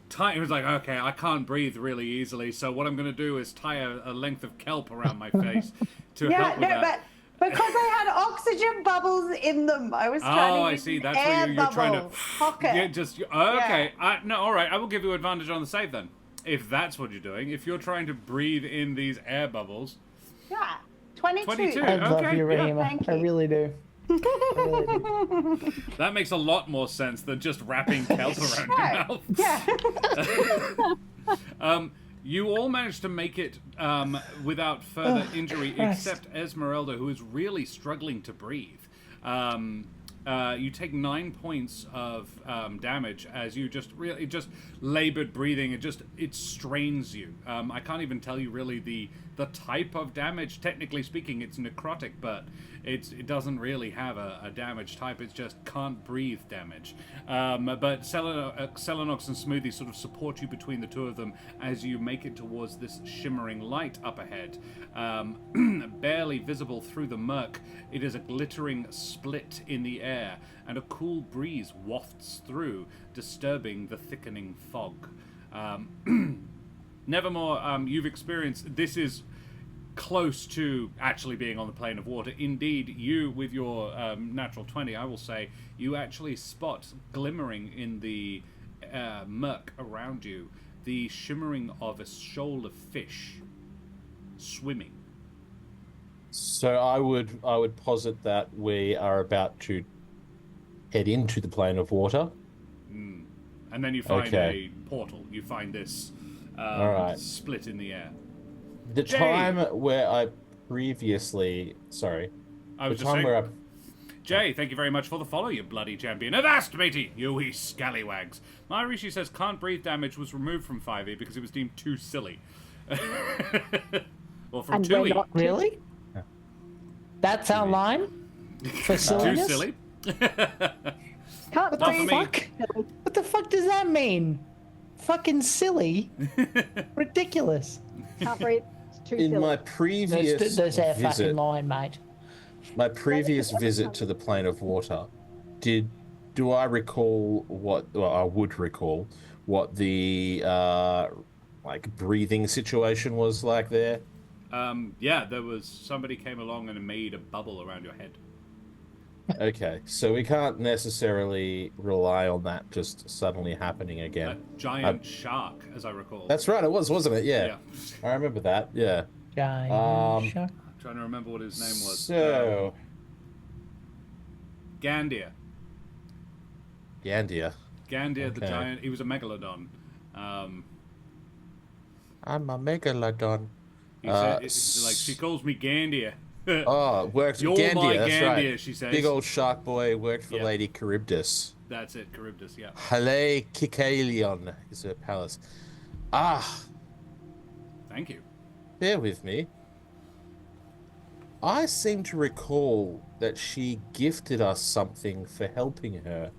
tie... It was like, okay, I can't breathe really easily, so what I'm going to do is tie a length of kelp around my face to help with that. But because I had oxygen bubbles in them, I was trying to use I see. That's air where you're trying to... pocket. Yeah, okay. No, all right. I will give you advantage on the save then. If that's what you're doing. If you're trying to breathe in these air bubbles. Yeah, 22. 22. I love Okay, you, yeah, Rahima. thank I you. really do. That makes a lot more sense than just wrapping kelp around your mouth. Yeah. You all managed to make it without further injury, Christ. except Esmeralda, who is really struggling to breathe. You take 9 points of damage as you just labored breathing. It strains you. I can't even tell you really the type of damage. Technically speaking, it's necrotic, but it doesn't really have a damage type. It's just can't breathe damage. But Selenox and Smoothie sort of support you between the two of them as you make it towards this shimmering light up ahead. Barely visible through the murk, it is a glittering split in the air, and a cool breeze wafts through, disturbing the thickening fog. Nevermore, you've experienced... This is... close to actually being on the plane of water. Indeed, you, with your natural 20, I will say, you actually spot glimmering in the murk around you the shimmering of a shoal of fish swimming. So I would posit that we are about to head into the plane of water. And then you find a portal. You find this All right. split in the air. The Jay! time where I previously... Sorry. I was The just time saying... where I... Jay, thank you very much for the follow, you bloody champion. Avast, matey, you wee scallywags. My Rishi says can't breathe damage was removed from 5e because it was deemed too silly. Well, from And we're 2e. not Really? That's our line for Too silliness? silly? Can't What Not the for me. fuck? What the fuck does that mean? Fucking silly? Ridiculous. Can't breathe. It's too In silly. my previous There's our fucking visit, line, mate. my previous visit to the plane of water, do I recall what? Well, I would recall what the like breathing situation was like there. Yeah, there was somebody came along and made a bubble around your head. Okay, so we can't necessarily rely on that just suddenly happening A again. giant shark, as I recall. That's right, it was, wasn't it? Yeah, Yeah. I remember that. Yeah. Giant shark. I'm trying to remember what his name was. So, Gandia. Gandia. Gandia the Okay. giant. He was a megalodon. I'm a megalodon. He said, it's like, she calls me Gandia. Oh, worked You're Gandia, my that's Gandia, right. she says. Big old shark boy worked for Yeah. Lady Charybdis. That's it, Charybdis, yeah. Hale Kikalion is her palace. Ah, Thank you. bear with me. I seem to recall that she gifted us something for helping her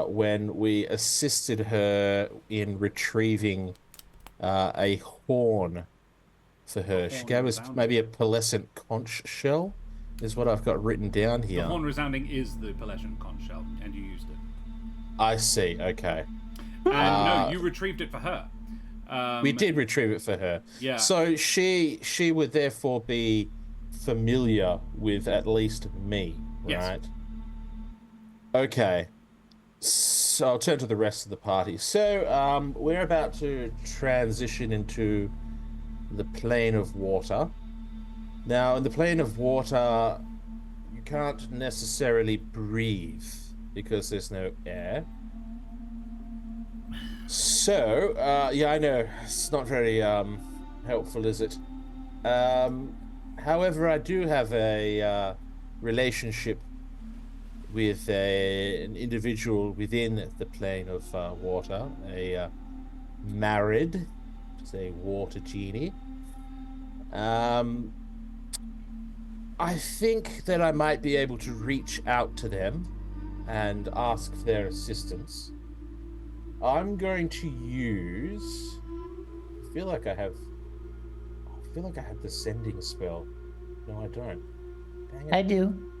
when we assisted her in retrieving a horn for her. She horn gave us resounding. maybe a pearlescent conch shell, is what I've got written down here. The horn resounding is the Peletian conch shell, and you used it. I see, okay. And no, you retrieved it for her. We did retrieve it for her. Yeah. So she would therefore be familiar with at least me, Yes. right? Okay. So I'll turn to the rest of the party. So we're about to transition into the plane of water. Now, in the plane of water, you can't necessarily breathe because there's no air. So, yeah, I know it's not very helpful, is it? However, I do have a relationship with an individual within the plane of water, a married, say, water genie. I think that I might be able to reach out to them and ask for their assistance. I'm going to use. I feel like I have the sending spell. No, I don't. Dang it. I do.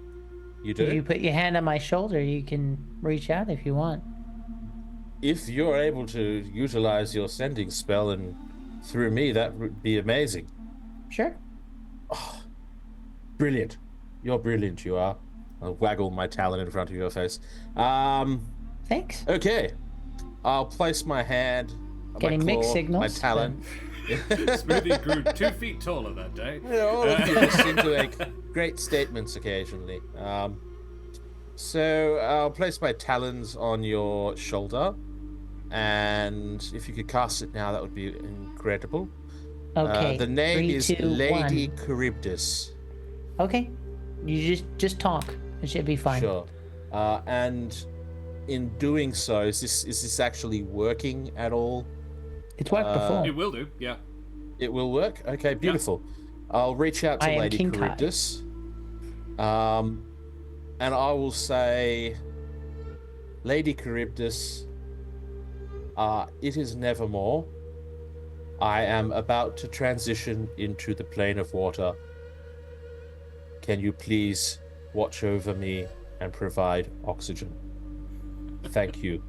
You do? If you put your hand on my shoulder, you can reach out if you want. If you're able to utilize your sending spell and through me, that would be amazing. Sure. Brilliant. You're brilliant, you are. I'll waggle my talon in front of your face. Thanks. Okay. I'll place my hand, Getting my claw, mixed signals, my talon. Smoothie grew 2 feet taller that day. You know, all of you just seem to make great statements occasionally. So I'll place my talons on your shoulder, and if you could cast it now, that would be incredible. Okay. The name 3, is 2, Lady 1. Charybdis. Okay. You just talk. It should be fine. Sure. And in doing so, is this actually working at all? It's worked before. It will do, yeah. It will work? Okay, beautiful. I'll reach out to I am Lady King Kai. Charybdis. And I will say, Lady Charybdis, it is nevermore. I am about to transition into the plane of water. Can you please watch over me and provide oxygen? Thank you.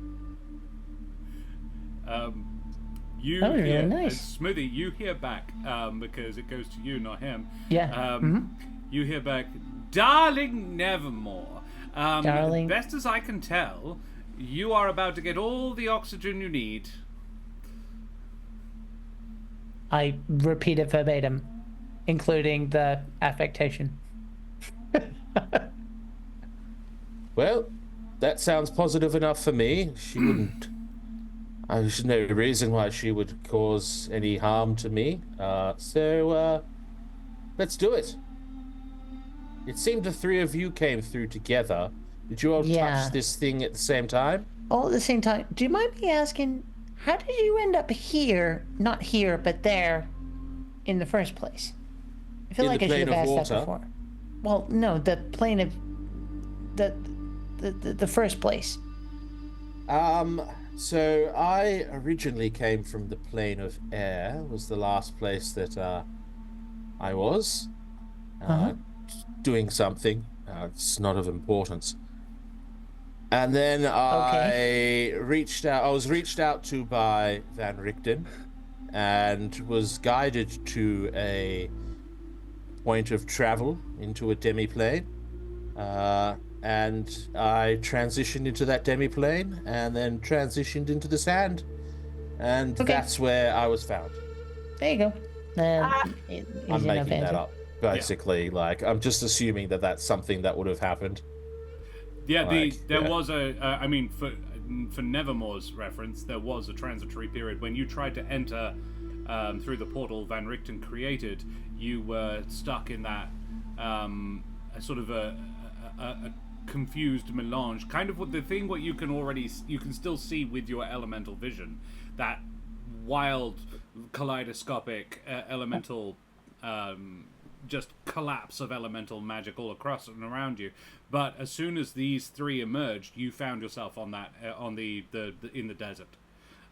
You That was hear, really nice. Smoothie, you hear back, because it goes to you, not him. Yeah. You hear back, Darling Nevermore. Darling. Best as I can tell, you are about to get all the oxygen you need. I repeat it verbatim, including the affectation. Well, that sounds positive enough for me. She wouldn't. There's no reason why she would cause any harm to me. So let's do it. It seemed the three of you came through together. Did you all touch this thing at the same time? All at the same time. Do you mind me asking, how did you end up here, not here, but there, in the first place? I feel In like the I should have plane of asked that water? before. Well, no, the plane of the first place. So I originally came from the plane of air. Was the last place that I was doing something. It's not of importance. And then I was reached out to by Van Richten, and was guided to a point of travel into a demiplane. And I transitioned into that demiplane, and then transitioned into the sand, and that's where I was found. There you go. I'm making that up, basically. Like, I'm just assuming that that's something that would have happened. Yeah, there was I mean, for Nevermore's reference, there was a transitory period when you tried to enter through the portal Van Richten created. You were stuck in that a sort of a confused melange, kind of what you can still see with your elemental vision, that wild kaleidoscopic elemental just collapse of elemental magic all across and around you. But as soon as these three emerged, you found yourself on that in the desert.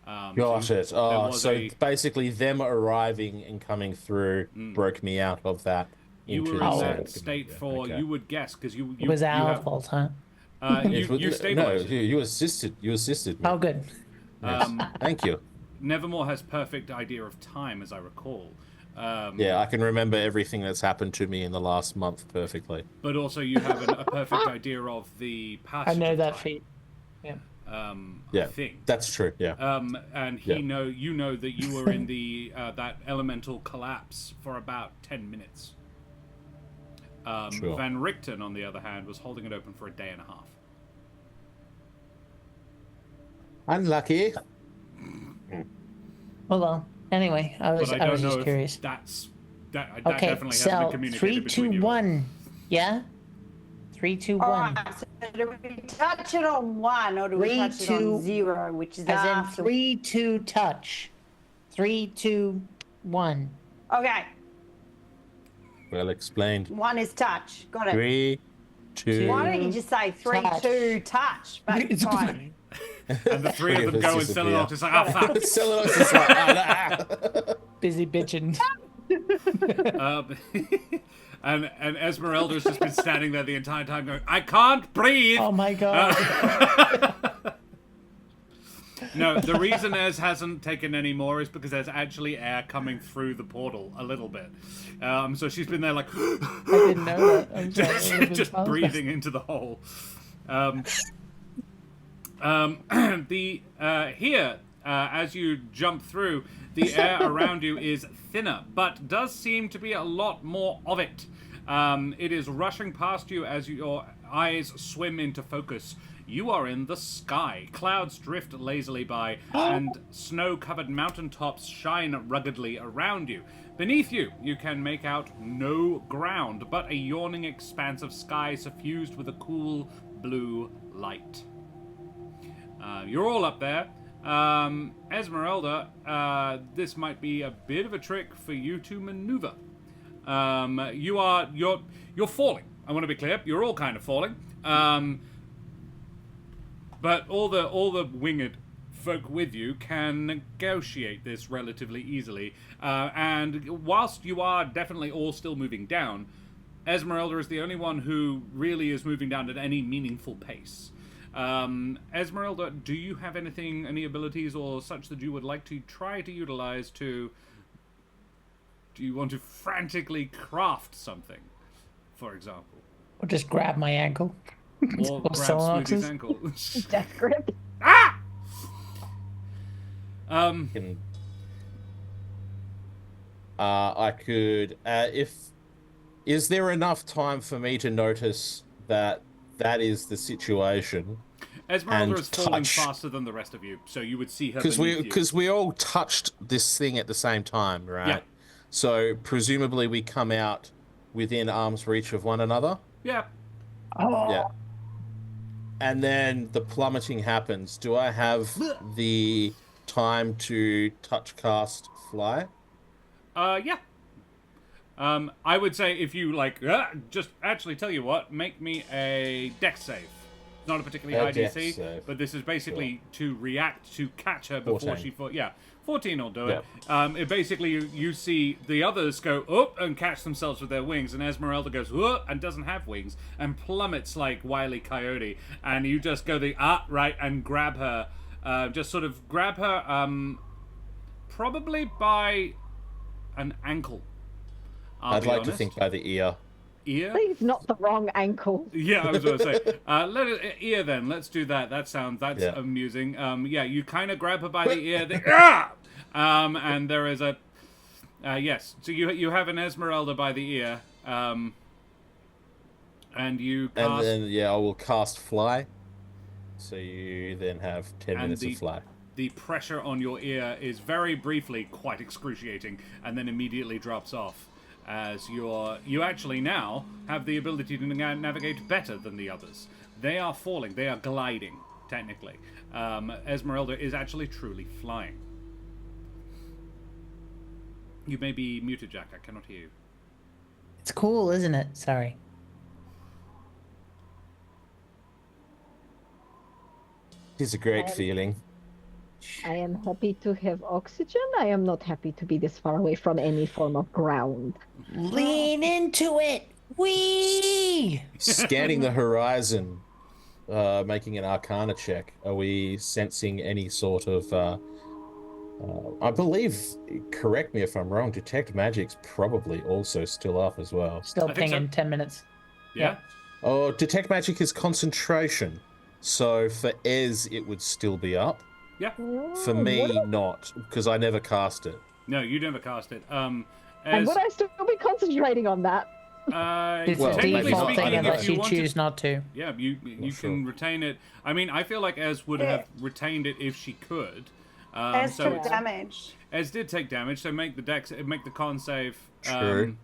Got it. So basically them arriving and coming through broke me out of that. You were in that state for, you would guess, because you it was our fault, huh? You stabilized. No, you assisted me. Oh, good. Yes. Thank you. Nevermore has perfect idea of time, as I recall. Yeah, I can remember everything that's happened to me in the last month perfectly. But also you have a perfect idea of the passage. I know of that time. feat. Yeah. Yeah, I think that's true. Yeah. And you know that you were in the that elemental collapse for about 10 minutes. Sure. Van Richten, on the other hand, was holding it open for a day and a half. Unlucky. Well, anyway, I was just curious. That Okay, definitely so hasn't been communicated 3, 2, between you. 1. Yeah? 3, 2, 1. Alright, so do we touch it on 1 or do we touch it on 0, which is As in after? 3, 2, touch. 3, 2, 1. Okay, Well explained. 1 is touch. Got it. 3, 2. Why don't you just say 3, Touch. 2, touch? That's fine. And the three of them go and sell it off. Just like, oh, fuck. Celos is like, Busy bitching. And Esmeralda's just been standing there the entire time going, I can't breathe! Oh my god. No, the reason Ez hasn't taken any more is because there's actually air coming through the portal a little bit. So she's been there like... I didn't know that. I'm sorry. just breathing into the hole. Here, as you jump through, the air around you is thinner, but does seem to be a lot more of it. It is rushing past you as your eyes swim into focus. You are in the sky. Clouds drift lazily by, and snow-covered mountaintops shine ruggedly around you. Beneath you, you can make out no ground, but a yawning expanse of sky suffused with a cool blue light. You're all up there. Esmeralda, this might be a bit of a trick for you to maneuver. You're falling. I want to be clear. You're all kind of falling. But all the winged folk with you can negotiate this relatively easily. And whilst you are definitely all still moving down, Esmeralda is the only one who really is moving down at any meaningful pace. Esmeralda, do you have any abilities or such that you would like to try to utilize to... Do you want to frantically craft something, for example? Or just grab my ankle. Or grab Smoothie's ankle. Death grip. Ah! I could... Is there enough time for me to notice that is the situation? Esmeralda and is falling touch. faster than the rest of you, so you would see her Because we all touched this thing at the same time, right? Yeah. So presumably we come out within arm's reach of one another. Yeah. Oh. Yeah. And then the plummeting happens. Do I have the time to touch, cast, fly? Yeah. I would say if you, like, just actually tell you what, make me a dex save. It's not a particularly high dex DC, save. but this is basically to react to catch her before 14. she falls. Yeah, 14 will do it. It basically, you see the others go up and catch themselves with their wings, and Esmeralda goes up and doesn't have wings and plummets like Wile E. Coyote, and you just go right and grab her, just sort of grab her, probably by an ankle. I'd like to think by the ear. Ear? Please, not the wrong ankle. Yeah, I was going to say. Ear then. Let's do that. That's amusing. Yeah, you kind of grab her by the ear. And there is a... yes. So you have an Esmeralda by the ear. And you cast... And then, I will cast fly. So you then have 10 minutes of fly. The pressure on your ear is very briefly quite excruciating, and then immediately drops off. As you actually now have the ability to navigate better than the others. They are falling. They are gliding, technically. Esmeralda is actually truly flying. You may be muted, Jack. I cannot hear you. It's cool, isn't it? Sorry. It's a great feeling. I am happy to have oxygen. I am not happy to be this far away from any form of ground. Lean into it. Wee! Scanning the horizon, making an Arcana check. Are we sensing any sort of... I believe, correct me if I'm wrong, Detect Magic's probably also still up as well. Still I think pinging so. 10 minutes. Yeah? Oh, Detect Magic is concentration. So for Ez, it would still be up. Yeah. For me, not, because I never cast it. No, you never cast it. And would I still be concentrating on that? It's Well, a maybe default not. thing I don't unless know. you choose not to. Yeah, you sure. can retain it. I mean, I feel like Ez would have retained it if she could. Ez took damage. Ez did take damage, so make the con save. True.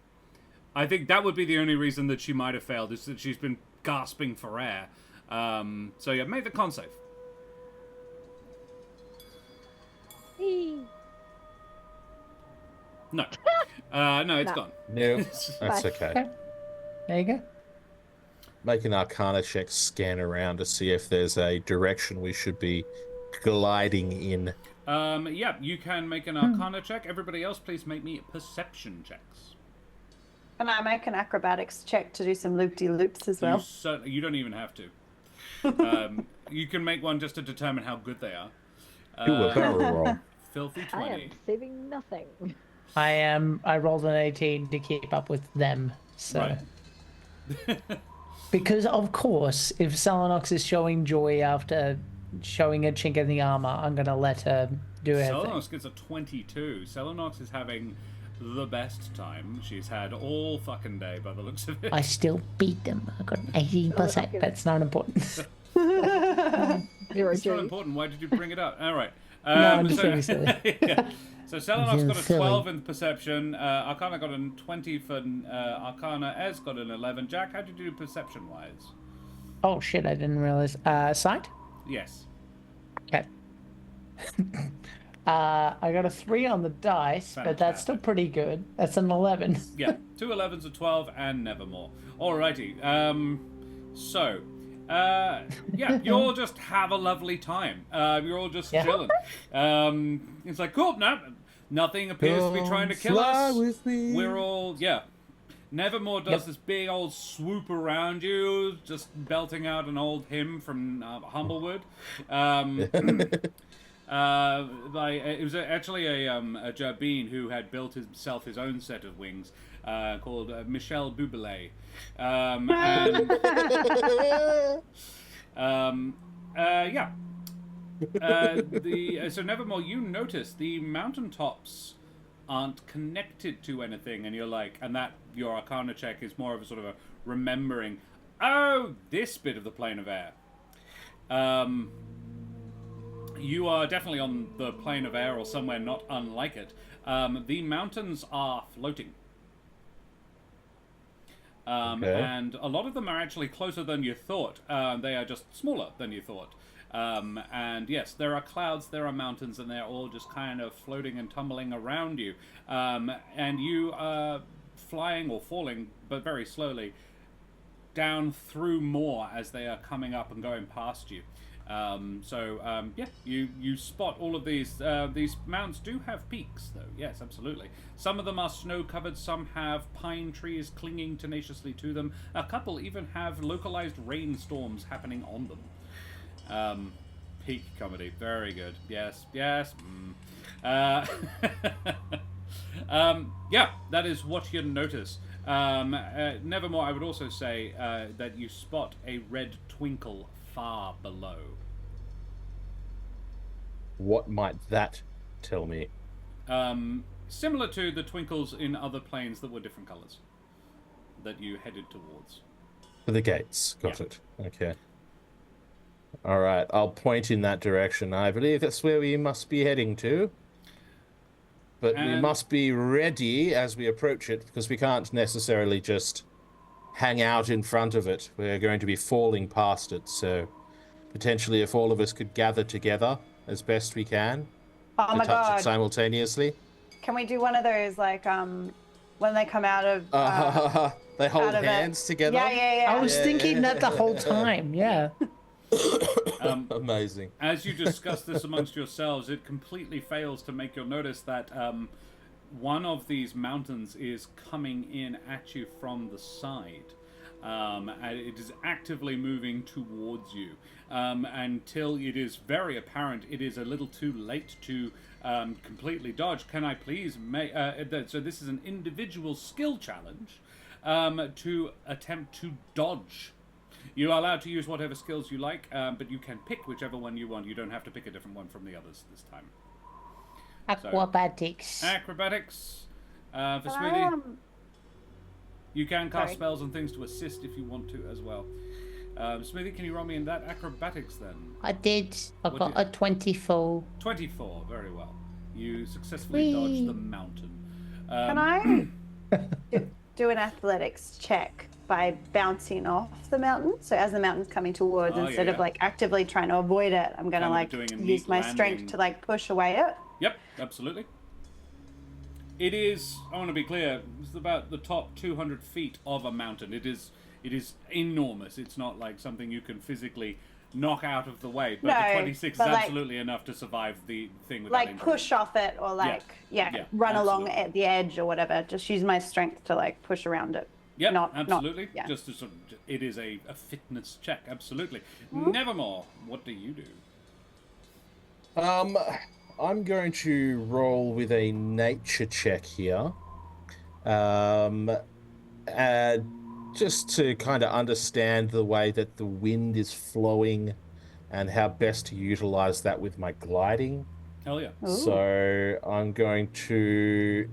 I think that would be the only reason that she might have failed, is that she's been gasping for air. So yeah, make the con save. No. No, it's No. gone. No, that's okay. There you go. Make an Arcana check, scan around to see if there's a direction we should be gliding in. Yeah, you can make an Arcana check. Everybody else, please make me perception checks. Can I make an acrobatics check to do some loop-de-loops as well? You don't even have to. You can make one just to determine how good they are. Do a barrel roll. Filthy I 20. am saving nothing. I rolled an 18 to keep up with them. So Right. because of course, if Selenox is showing joy after showing a chink in the armor, I'm gonna let her do it. Selenox gets a 22. Selenox is having the best time she's had all fucking day by the looks of it. I still beat them. I got an 18%. That's not important. Zero It's not G. important. Why did you bring it up? All right. I'm just being silly. Yeah. So Selenox got a Silly. 12 in perception. Arcana got a 20 for Arcana. Ez got an 11. Jack, how did you do perception-wise? Oh shit! I didn't realize. Sight. Yes. Okay. I got a 3 on the dice, but that's still pretty good. That's an 11. Yeah. 2 11s, a 12, and nevermore. Alrighty. So, yeah, you all just have a lovely time. You're all just chilling. It's like, cool, no, nothing appears to be trying to kill fly us. with me. We're all, yeah. Nevermore does this big old swoop around you, just belting out an old hymn from Humblewood. It was actually a Jabin who had built himself his own set of wings, called Michel Bubelet. So Nevermore, you notice the mountaintops aren't connected to anything, and you're like, and that your Arcana check is more of a sort of a remembering. Oh, this bit of the plane of air. You are definitely on the plane of air or somewhere not unlike it. The mountains are floating. And a lot of them are actually closer than you thought. They are just smaller than you thought. And yes, there are clouds, there are mountains, and they're all just kind of floating and tumbling around you. And you are flying or falling, but very slowly, down through more as they are coming up and going past you. You spot all of these. These mountains do have peaks, though. Yes, absolutely. Some of them are snow-covered. Some have pine trees clinging tenaciously to them. A couple even have localized rainstorms happening on them. Peak comedy. Very good. Yes. That is what you notice. Nevermore, I would also say that you spot a red twinkle far below. What might that tell me? Similar to the twinkles in other planes that were different colors that you headed towards. For the gates. Got it. Okay. All right. I'll point in that direction. I believe that's where we must be heading to. But we must be ready as we approach it, because we can't necessarily just hang out in front of it. We're going to be falling past it, so potentially if all of us could gather together as best we can Oh to my touch god. it simultaneously. Can we do one of those, like, when they come out of... they hold out of hands together? Yeah. I was thinking that the whole time, yeah. Amazing. As you discuss this amongst yourselves, it completely fails to make you notice that one of these mountains is coming in at you from the side. And it is actively moving towards you until it is very apparent it is a little too late to completely dodge. Can I please make... so this is an individual skill challenge to attempt to dodge. You are allowed to use whatever skills you like, but you can pick whichever one you want. You don't have to pick a different one from the others this time. Acrobatics. Acrobatics. For Smoothie, you can cast spells and things to assist if you want to as well. Smoothie, can you roll me in that acrobatics then? I did. I got a 24. 24, very well. You successfully dodged the mountain. Can I do an athletics check by bouncing off the mountain? So as the mountain's coming towards, instead of like actively trying to avoid it, I'm going to like use my strength to like push away it. Yep, absolutely. It is, I want to be clear, it's about the top 200 feet of a mountain. It is enormous. It's not like something you can physically knock out of the way, but the 26 is absolutely enough to survive the thing without injury. Push off it, or run along at the edge or whatever. Just use my strength to like push around it. Yeah, absolutely. Just to sort of, it is a fitness check, absolutely. Nevermore, what do you do? I'm going to roll with a nature check here. Just to kind of understand the way that the wind is flowing and how best to utilize that with my gliding. Hell yeah. Ooh. So I'm going to...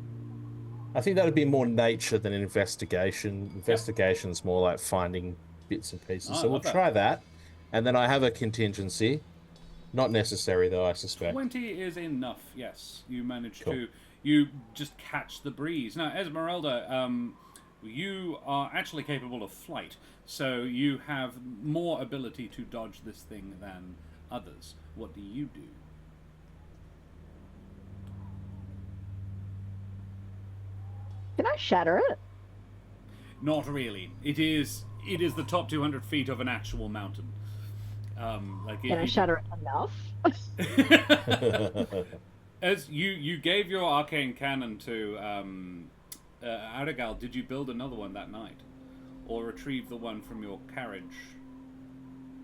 I think that would be more nature than investigation. Investigation's more like finding bits and pieces. So we'll try that. And then I have a contingency. Not necessary, though, I suspect. 20 is enough, yes. You manage to... You just catch the breeze. Now, Esmeralda, you are actually capable of flight, so you have more ability to dodge this thing than others. What do you do? Can I shatter it? Not really. It is the top 200 feet of an actual mountain. Can I shatter it enough? As you gave your arcane cannon to Arrigal, did you build another one that night? Or retrieve the one from your carriage?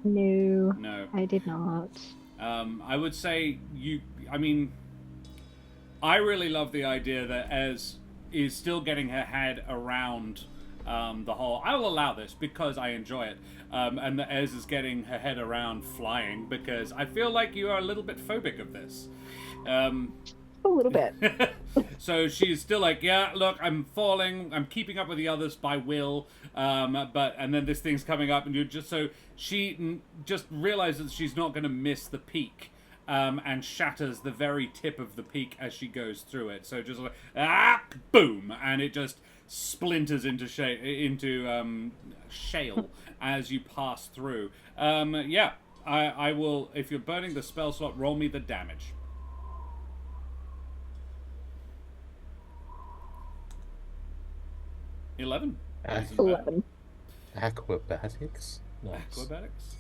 No. No. I did not. I would say I really love the idea that Ez is still getting her head around the whole... I will allow this because I enjoy it. And that Ez is getting her head around flying because I feel like you are a little bit phobic of this. A little bit. So she's still like, yeah, look, I'm falling. I'm keeping up with the others by will. And then this thing's coming up, and she just realizes she's not going to miss the peak, and shatters the very tip of the peak as she goes through it. So just like, boom, and it just splinters into shale as you pass through. I will. If you're burning the spell slot, roll me the damage. 11. 11. Acrobatics? Nice. Acrobatics.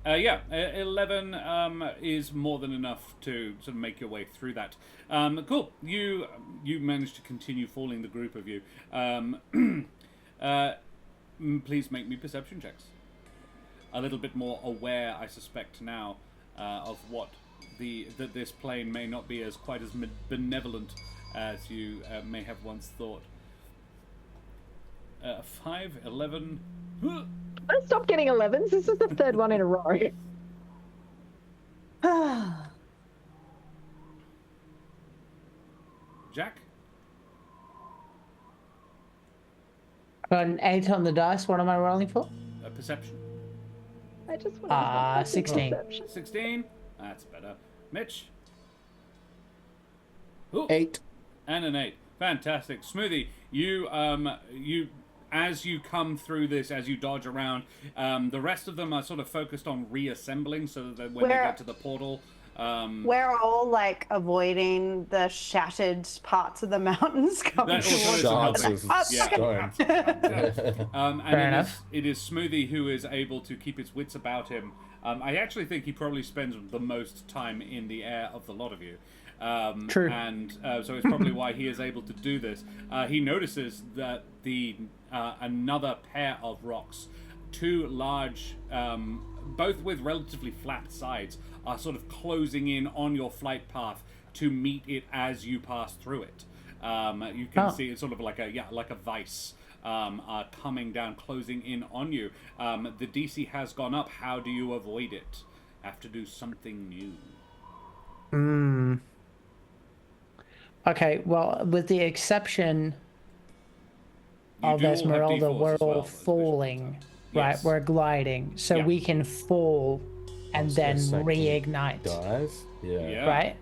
11 is more than enough to sort of make your way through that. Cool. You managed to continue falling, the group of you. Please make me perception checks. A little bit more aware, I suspect now, of what that this plane may not be as quite as benevolent as you may have once thought. 5, 11. Don't stop getting 11s. This is the third one in a row. Jack? Got an 8 on the dice. What am I rolling for? Perception. I just want 16. 16. That's better. Mitch? Ooh. 8. And an 8. Fantastic. Smoothie, you as you come through this, as you dodge around, the rest of them are sort of focused on reassembling so that when they get to the portal... we're all, like, avoiding the shattered parts of the mountains coming towards us. And it is Smoothie who is able to keep his wits about him. I actually think he probably spends the most time in the air of the lot of you. True. And so it's probably why he is able to do this. He notices that another pair of rocks, two large, both with relatively flat sides, are sort of closing in on your flight path to meet it as you pass through it. You can see it's sort of like a vice coming down, closing in on you. The DC has gone up. How do you avoid it? Have to do something new. Okay, well, with the exception of Esmeralda, we're all falling, right? Yes. We're gliding, so we can fall and then reignite. Dive? Yeah. Right?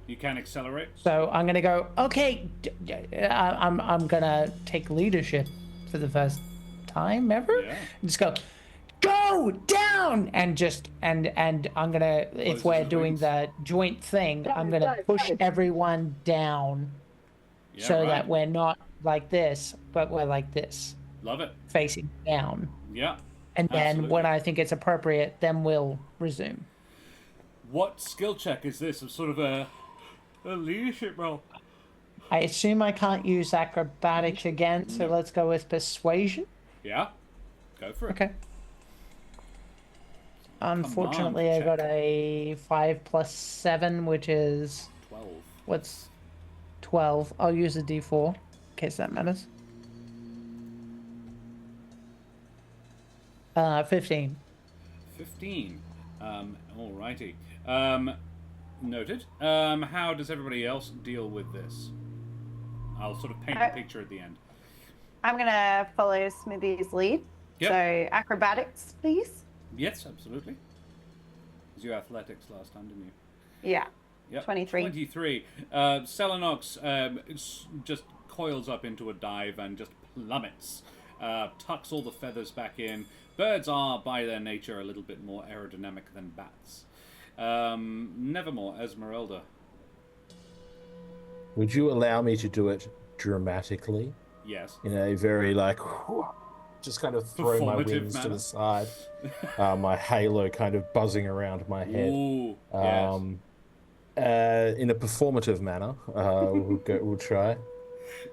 You can accelerate. So I'm gonna go. Okay, I'm gonna take leadership for the first time ever. Yeah. Just go down, and I'm gonna, if we're doing the joint thing, I'm gonna push everyone down, that we're not like this, but we're like this. Love it. Facing down. Yeah. And then when I think it's appropriate, then we'll resume. What skill check is this? Of sort of a leadership role. I assume I can't use acrobatics again, so let's go with persuasion. Yeah. Go for it. Okay. Unfortunately, I got a 5 plus 7, which is 12. What's 12? I'll use a D4 in case that matters. 15. 15. Alrighty. Noted. How does everybody else deal with this? I'll sort of paint a picture at the end. I'm going to follow Smoothie's lead. Yep. So, acrobatics, please. Yes, absolutely. It was your athletics last time, didn't you? Yeah. Yep. 23. 23. Selenox just coils up into a dive and just plummets. Tucks all the feathers back in. Birds are, by their nature, a little bit more aerodynamic than bats. Nevermore, Esmeralda. Would you allow me to do it dramatically? Yes. In a very, just kind of throw my wings to the side. My halo kind of buzzing around my head. Ooh, yes. In a performative manner, we'll try.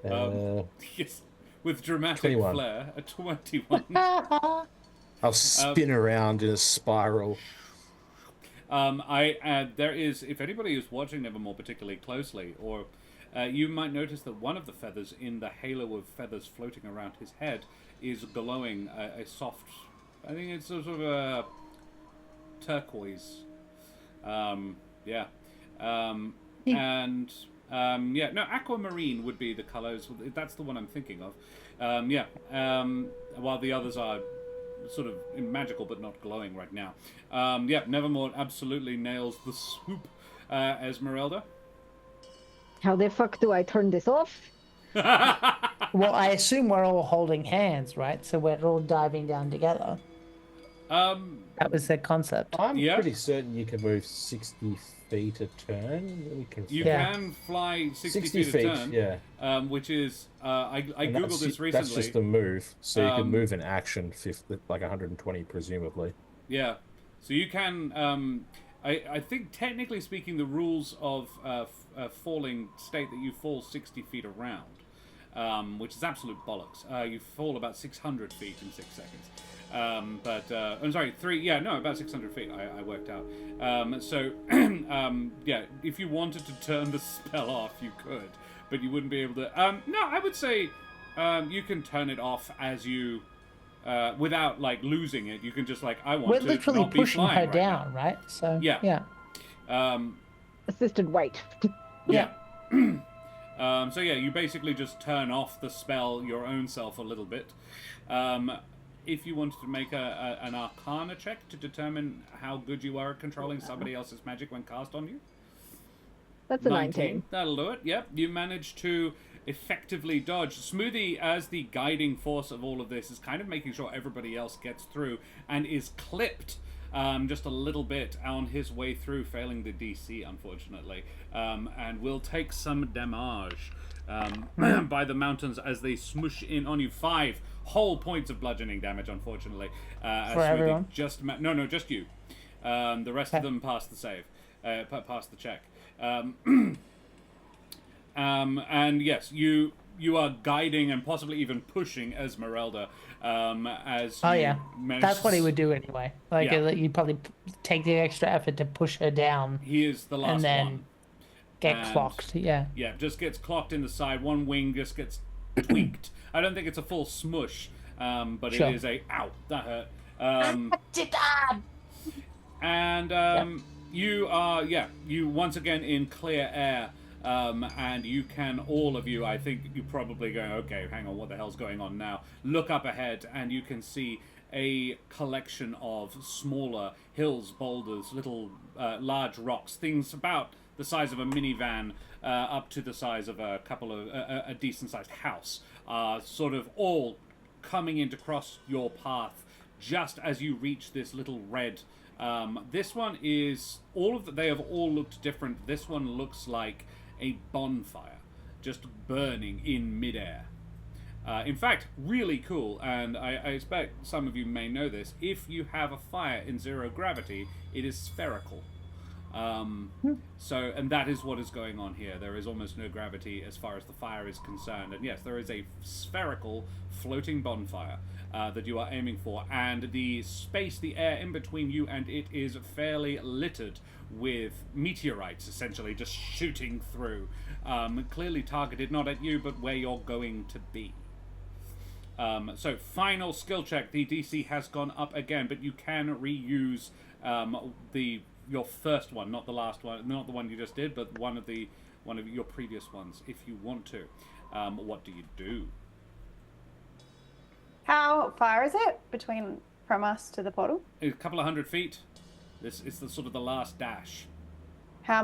Yes, with dramatic 21. flair, a 21. I'll spin around in a spiral. There is, if anybody is watching Nevermore particularly closely, or you might notice that one of the feathers in the halo of feathers floating around his head is glowing a soft, I think it's sort of a turquoise. Aquamarine would be the colors. That's the one I'm thinking of. While the others are sort of magical but not glowing right now. Nevermore absolutely nails the swoop. Esmeralda? How the fuck do I turn this off? Well, I assume we're all holding hands, right? So we're all diving down together. That was the concept. I'm pretty certain you can move 60 feet a turn. You can fly 60 feet a turn. Yeah. Which is, I googled this recently. That's just a move. So you can move in action, like 120 presumably. Yeah. So you can, I think technically speaking, the rules of falling state that you fall 60 feet around, which is absolute bollocks. You fall about 600 feet in 6 seconds. I'm sorry, about 600 feet, I worked out. If you wanted to turn the spell off, you could, but you wouldn't be able to. No, I would say you can turn it off as you, without, like, losing it. You can just, like, I want We're to literally not be pushing flying her right down, now. right? So, yeah. Assisted weight. Yeah. You basically just turn off the spell your own self a little bit. If you wanted to make an Arcana check to determine how good you are at controlling somebody else's magic when cast on you. That's a 19. That'll do it. Yep, you managed to effectively dodge. Smoothie, as the guiding force of all of this, is kind of making sure everybody else gets through and is clipped just a little bit on his way through, failing the DC, unfortunately, and will take some damage by the mountains as they smush in on you. 5 whole points of bludgeoning damage, unfortunately. For everyone? Just you. The rest of them passed the save, passed the check. And yes, you are guiding and possibly even pushing Esmeralda as that's what he would do anyway. Like you'd probably take the extra effort to push her down. He is the last and then one. Get clocked. Yeah, just gets clocked in the side. One wing just gets tweaked. I don't think it's a full smush, but it is a ow, that hurt. You are you once again in clear air. And you can, all of you, I think you probably go, okay, hang on, what the hell's going on now? Look up ahead, and you can see a collection of smaller hills, boulders, little large rocks, things about the size of a minivan up to the size of a decent-sized house, sort of all coming in to cross your path just as you reach this little red. This one is, they have all looked different. This one looks like a bonfire just burning in midair. In fact, really cool, and I expect some of you may know this. If you have a fire in zero gravity, it is spherical. And that is what is going on here. There is almost no gravity as far as the fire is concerned. And yes, there is a spherical floating bonfire that you are aiming for. And the space, the air in between you and it is fairly littered with meteorites, essentially, just shooting through. Clearly targeted not at you, but where you're going to be. So final skill check. The DC has gone up again, but you can reuse your first one, not the last one, not the one you just did, but one of your previous ones, if you want to. What do you do? How far is it from us to the portal? A couple of 100 feet. This is the sort of the last dash. Are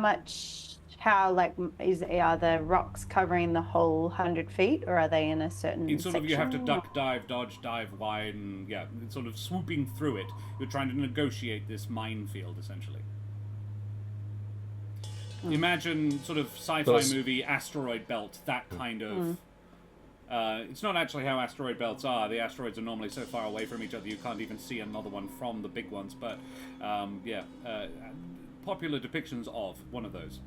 the rocks covering the whole 100 feet, or are they in a certain It's sort of, you have to section? duck, dive, dodge, dive, wide, and it's sort of swooping through it. You're trying to negotiate this minefield, essentially. Imagine sort of sci-fi movie asteroid belt, that kind of... it's not actually how asteroid belts are. The asteroids are normally so far away from each other you can't even see another one from the big ones. But, popular depictions of one of those.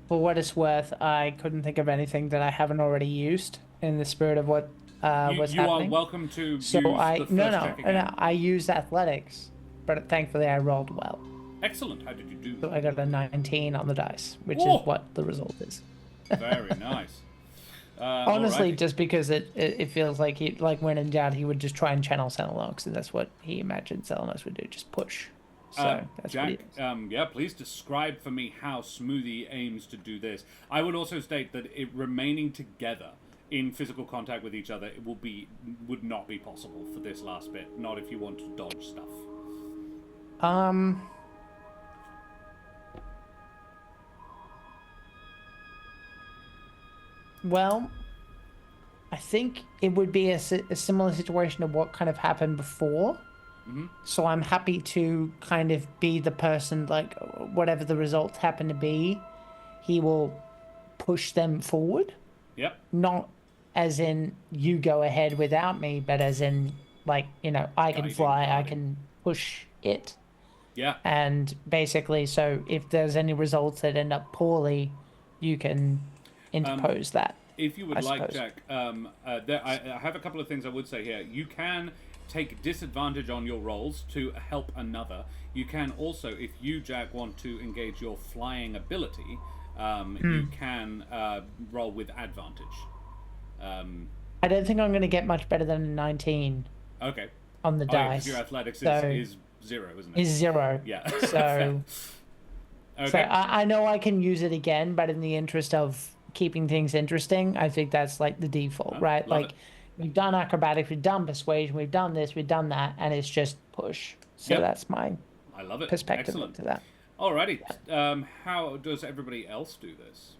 For what it's worth, I couldn't think of anything that I haven't already used in the spirit of what was you happening. are welcome to So use I the first check again. no, I used athletics, but thankfully I rolled well. Excellent. How did you do? So I got a 19 on the dice, which Oh! is what the result is. Very nice. Honestly, alrighty. just because it feels like when in doubt, he would just try and channel Xenolox, and that's what he imagined Xenolox would do, just push. So that's what he Jack, does. yeah, please describe for me how Smoothie aims to do this. I would also state that remaining together in physical contact with each other would not be possible for this last bit. Not if you want to dodge stuff. Well, I think it would be a similar situation to what kind of happened before. Mm-hmm. So I'm happy to kind of be the person, like, whatever the results happen to be, he will push them forward. Yep. Not as in you go ahead without me, but as in, like, you know, I can fly, I can push it. Yeah. And basically, so if there's any results that end up poorly, you can interpose that. If you would like, suppose. Jack, I have a couple of things I would say here. You can take disadvantage on your rolls to help another. You can also, if you, Jack, want to engage your flying ability, you can roll with advantage. I don't think I'm going to get much better than a 19 Okay. on the dice. Because your athletics So- is 0, isn't it? Is 0. Yeah. So, Okay. so I know I can use it again, but in the interest of keeping things interesting, I think that's like the default, right? love Like, it. we've done acrobatics, we've done persuasion, we've done this, we've done that, and it's just push. So Yep. that's my I love it. perspective Excellent. into that. Alrighty. How does everybody else do this?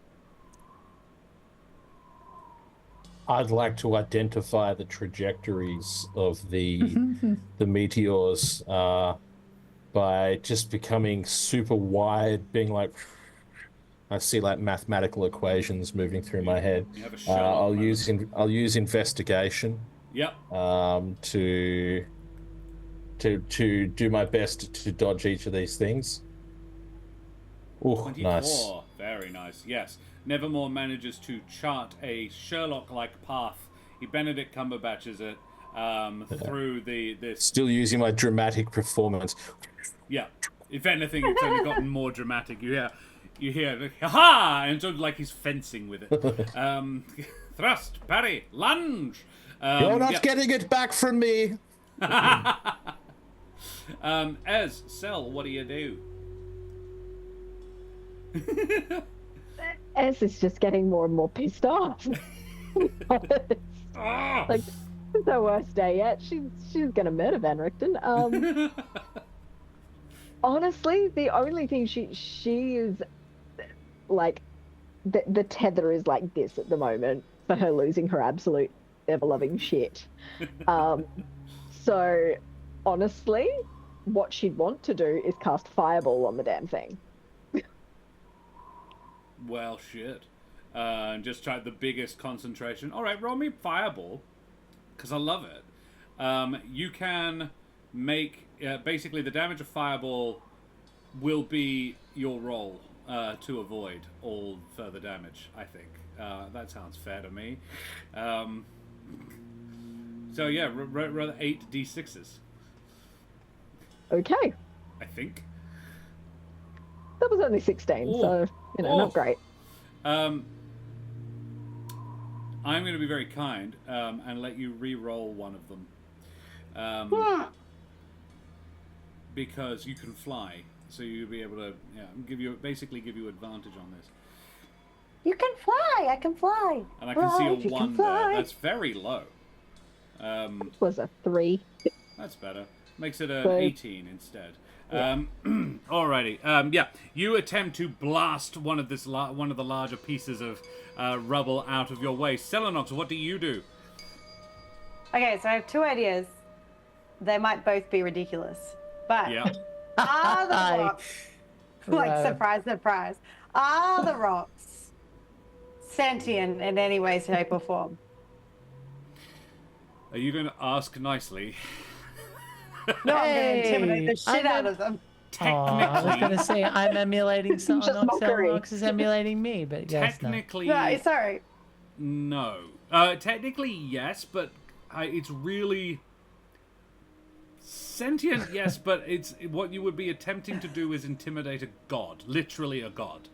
I'd like to identify the trajectories of the meteors by just becoming super wide, being like, I see like mathematical equations moving through my head. You have a Sherlock I'll moment. use investigation Yep. to do my best to dodge each of these things. Oh, 24. nice. Very nice. Yes. Nevermore manages to chart a Sherlock-like path. He Benedict Cumberbatches it through this. Still using my dramatic performance. Yeah. If anything, it's only gotten more dramatic. You hear, like, ha! And sort of like he's fencing with it. Thrust, parry, lunge. You're not yeah. getting it back from me. Cell, what do you do? Ez is just getting more and more pissed off. Ah! Like, this is her worst day yet. She's gonna murder Van Richten. Honestly, the only thing she is like, the tether is like this at the moment for her losing her absolute ever-loving shit. So honestly, what she'd want to do is cast Fireball on the damn thing. Well, shit. And just try the biggest concentration. All right, roll me Fireball, because I love it. You can make... basically, the damage of Fireball will be your roll to avoid all further damage, I think. That sounds fair to me. So, yeah, roll 8 d6s, Okay, I think. that was only 16, Ooh. so not great. I'm going to be very kind and let you re-roll one of them. Because you can fly, so you'll be able to give you advantage on this. You can fly. I can fly. And I can Fly, see you a can 1 fly. there. That's very low. Was a 3. That's better. Makes it an So- 18 instead. Alrighty. Yeah, you attempt to blast one of the larger pieces of rubble out of your way. Selenox, what do you do? Okay, so I have 2 ideas. They might both be ridiculous, but Yeah. are the rocks like Bro. surprise, surprise? Are the rocks sentient in any way, shape, or form? Are you going to ask nicely? No, I'm going to intimidate the shit I'm out a- of them. I was going to say I'm emulating Selenox. mockery. Selenox is emulating me, but yes, no. Technically, No, sorry. no. Technically, yes, but it's really sentient. Yes, but it's what you would be attempting to do is intimidate a god, literally a god.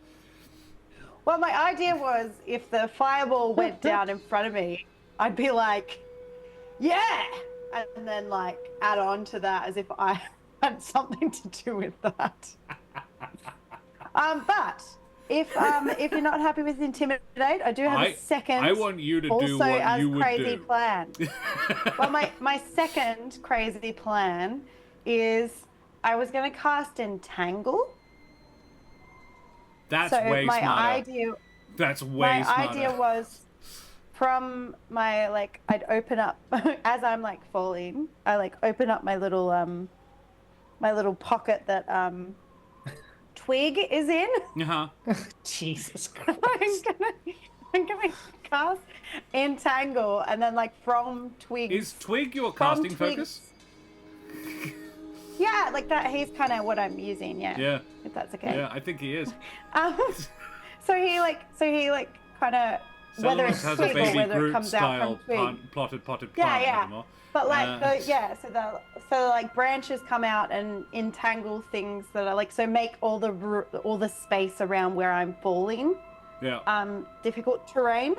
Well, my idea was if the fireball went down in front of me, I'd be like, yeah! And then, like, add on to that as if I had something to do with that. But if you're not happy with intimidate, I do have a second. I want you to do also what as you would crazy do. plan. Well, my second crazy plan is I was going to cast Entangle. That's So way my smarter. idea. That's way My smarter. idea was from my I'd open up as I'm falling. I open up my little pocket that Twig is in. Uh-huh. Jesus Christ. I'm gonna cast Entangle, and then from Twig. Is Twig your from casting Twig's- focus? Yeah, like that. He's kind of what I'm using. Yeah. Yeah. If that's okay. Yeah, I think he is. So he kind of whether it's Selenox has a Twig or baby whether it Groot comes out style from Twig. potted plant Yeah. anymore. But Uh, branches come out and entangle things that are so make all the space around where I'm falling Yeah. difficult terrain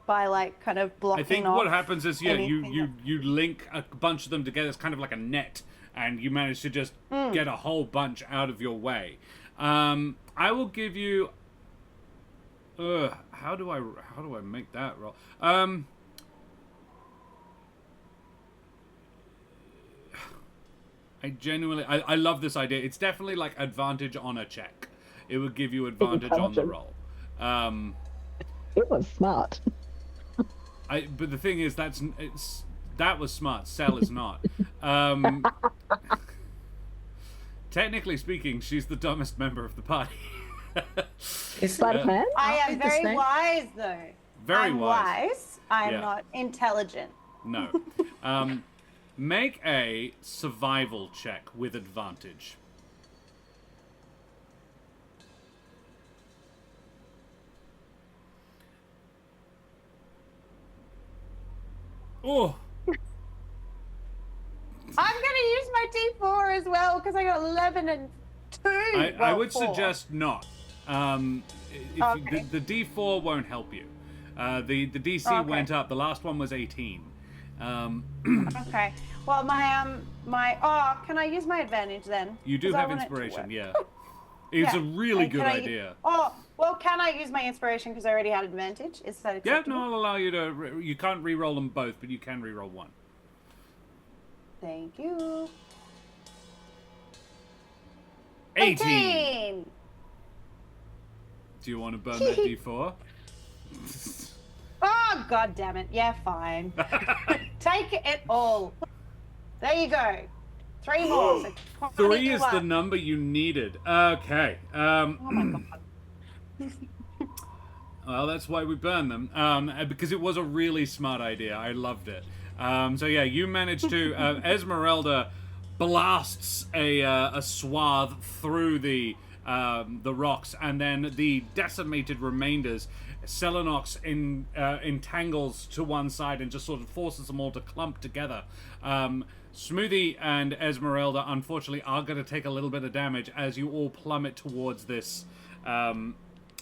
by kind of blocking I think off what happens is anything you link a bunch of them together. It's kind of like a net, and you manage to just get a whole bunch out of your way. I will give you. How do I make that roll? I love this idea. It's definitely advantage on a check. It would give you advantage on the roll. It was smart. But the thing is, that was smart. Cell is not. Technically speaking, she's the dumbest member of the party. Is That a plan? I Aren't am they the very same? wise though. Very I'm wise. I'm Yeah. not intelligent. No. Make a survival check with advantage. Oh, I'm gonna use my D4 as well because I got 11 and 2. I would 4. suggest not. Okay. The D4 won't help you. The DC Okay. went up. The last one was 18. Okay. Well, can I use my advantage then? You do 'Cause I have want it to inspiration, work. yeah. It's a really And good can I- idea. Can I use my inspiration because I already had advantage? Is that Yeah, acceptable? no, I'll allow you to. You can't re-roll them both, but you can re-roll one. Thank you. 18. Do you want to burn that D4? Oh, god damn it. Yeah, fine. Take it all. There you go. 3 more. So 3 is the 21. number you needed. Okay. Oh my god. Well, that's why we burned them. Because it was a really smart idea. I loved it. So yeah, you managed to. Esmeralda blasts a swath through the rocks, and then the decimated remainders. Selenox entangles to one side and just sort of forces them all to clump together. Smoothie and Esmeralda, unfortunately, are going to take a little bit of damage as you all plummet towards this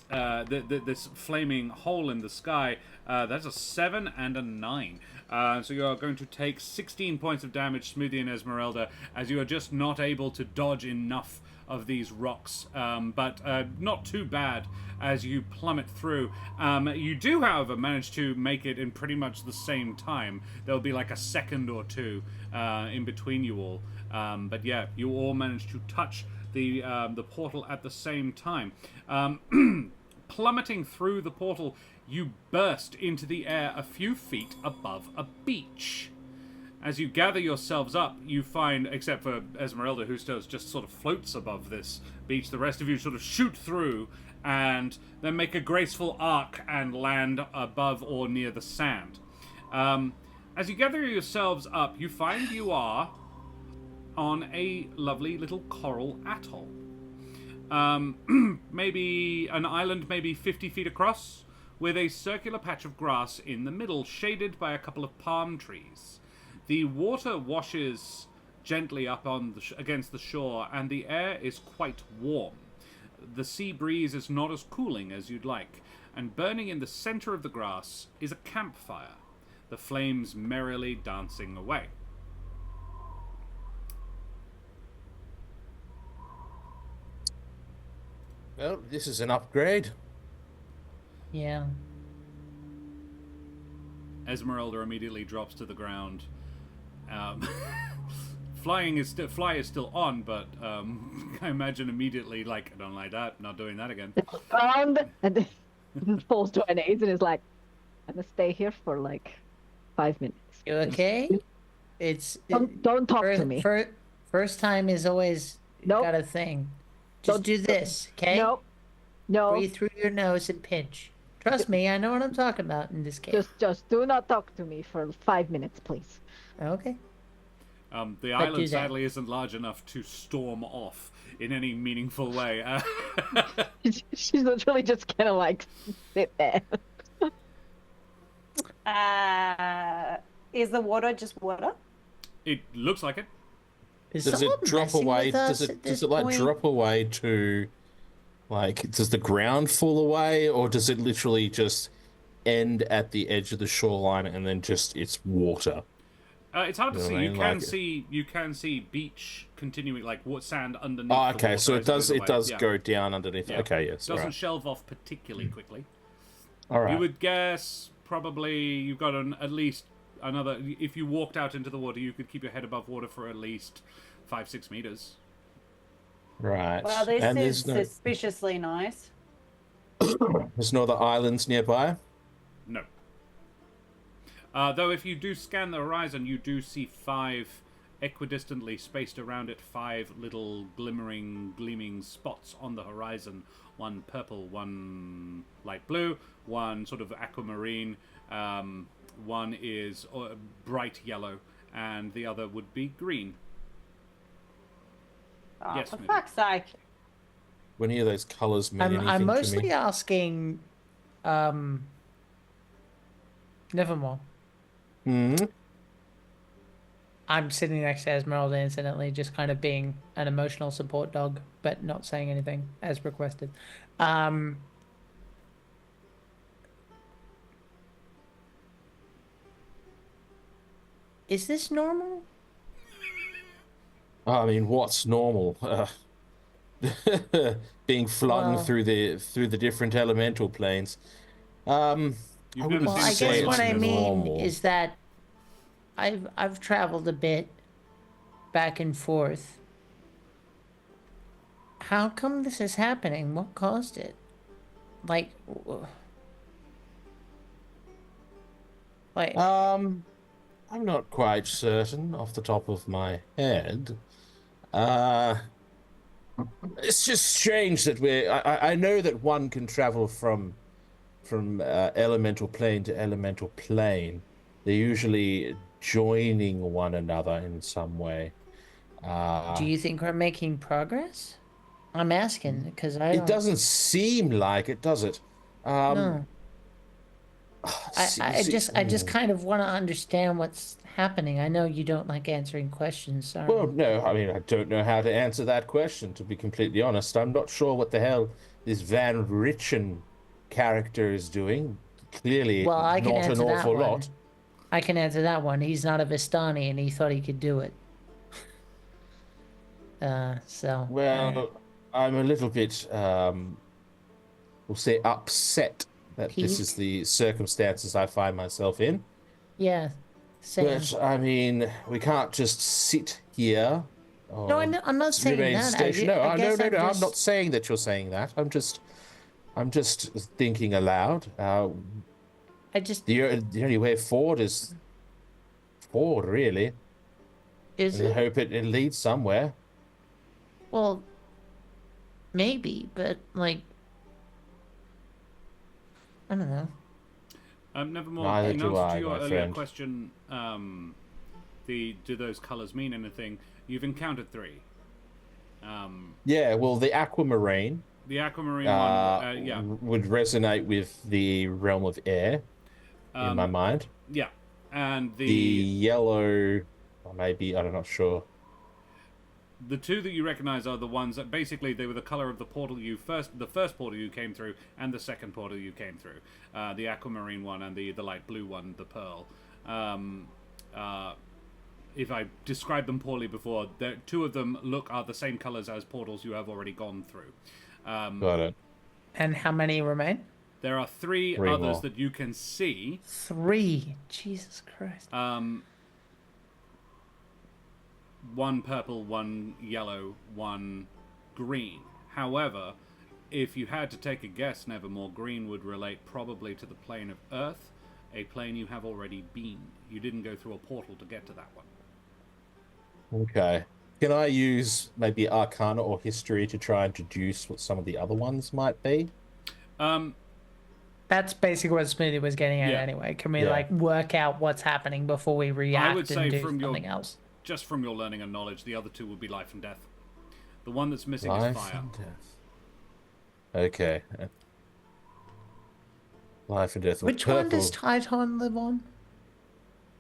this flaming hole in the sky. That's a 7 and a 9. So you are going to take 16 points of damage, Smoothie and Esmeralda, as you are just not able to dodge enough of these rocks, but not too bad as you plummet through. You do, however, manage to make it in pretty much the same time. There'll be like a second or two in between you all. But yeah, you all managed to touch the portal at the same time. Plummeting through the portal, you burst into the air a few feet above a beach. As you gather yourselves up, you find, except for Esmeralda, who still just sort of floats above this beach, the rest of you sort of shoot through and then make a graceful arc and land above or near the sand. As you gather yourselves up, you find you are on a lovely little coral atoll. Maybe an island, maybe 50 feet across, with a circular patch of grass in the middle, shaded by a couple of palm trees. The water washes gently up on against the shore, and the air is quite warm. The sea breeze is not as cooling as you'd like, and burning in the center of the grass is a campfire, the flames merrily dancing away. Well, this is an upgrade. Yeah. Esmeralda immediately drops to the ground. Fly is still on, but I imagine immediately, like, I don't like that, not doing that again. Ground, and then falls to her knees and is like, I'm gonna stay here for like 5 minutes. You okay? Don't talk to me. First time is always got a thing. Just do this, okay? No. Breathe through your nose and pinch. Trust me, I know what I'm talking about in this case. Just do not talk to me for 5 minutes, please. Okay. The island sadly isn't large enough to storm off in any meaningful way. She's literally just kind of like sit there. Is the water just water? It looks like it. Does it drop away? Does it like drop away to, like, does the ground fall away, or does it literally just end at the edge of the shoreline and then just it's water? It's hard to see. You can see beach continuing, like sand underneath. Oh, okay. The so water it does go down underneath. Yeah. Okay, yes. It doesn't shelve off particularly quickly. All right. You would guess probably you've got at least another. If you walked out into the water, you could keep your head above water for at least 5-6 meters. Right. Well, this is suspiciously nice. There's no other islands nearby? No. Though if you do scan the horizon, you do see 5 equidistantly spaced around it, 5 little gleaming spots on the horizon. One purple, one light blue, one sort of aquamarine, one is bright yellow, and the other would be green. Oh, yes, for fuck's sake. When any of those colours mean anything I'm to mostly me? asking, Nevermore. Hmm? I'm sitting next to Esmeralda incidentally, just kind of being an emotional support dog, but not saying anything as requested. Is this normal? I mean, what's normal? Being flung through the different elemental planes. Well, I guess what I mean is that I've traveled a bit back and forth. How come this is happening? What caused it? Like I'm not quite certain off the top of my head. It's just strange that I know that one can travel from elemental plane to elemental plane. They're usually joining one another in some way. do you think we're making progress? I'm asking because It doesn't seem like it, does it? No. I just kind of want to understand what's happening. I know you don't like answering questions. Sorry. Well, no, I mean, I don't know how to answer that question, to be completely honest. I'm not sure what the hell this Van Richen character is doing. Clearly, I can not an answer that awful one. lot. I can answer that one. He's not a Vistani, and he thought he could do it. So. Well, I'm a little bit, we'll say, upset that this is the circumstances I find myself in. Yeah, same. But, I mean, we can't just sit here. No, I'm not saying that. No, I'm not saying that you're saying that. I'm just thinking aloud. The only way forward is forward, really. Is and it? I hope it leads somewhere. Well, maybe, but like, I don't know. Nevermore. Neither In do answer I, to your my earlier friend. question, do those colors mean anything? You've encountered 3. Yeah, well, the aquamarine. The aquamarine one, yeah, would resonate with the realm of air in my mind. Yeah, and the yellow, or maybe I'm not sure. The 2 that you recognize are the ones that basically they were the color of the portal the first portal you came through, and the second portal you came through. The aquamarine one and the light blue one, the pearl. If I described them poorly before, 2 of them are the same colors as portals you have already gone through. Got it. And how many remain? There are 3 others more that you can see. 3. Jesus Christ. 1 purple, 1 yellow, 1 green. However, if you had to take a guess, Nevermore, green would relate probably to the plane of Earth, a plane you have already been. You didn't go through a portal to get to that one. Okay. Can I use maybe Arcana or History to try and deduce what some of the other ones might be? That's basically what Smithy was getting at anyway. Can we like work out what's happening before we react and do something else? Just from your learning and knowledge, the other 2 would be life and death. The one that's missing life is fire. And death. Okay. Life and death. Which one does Titan live on?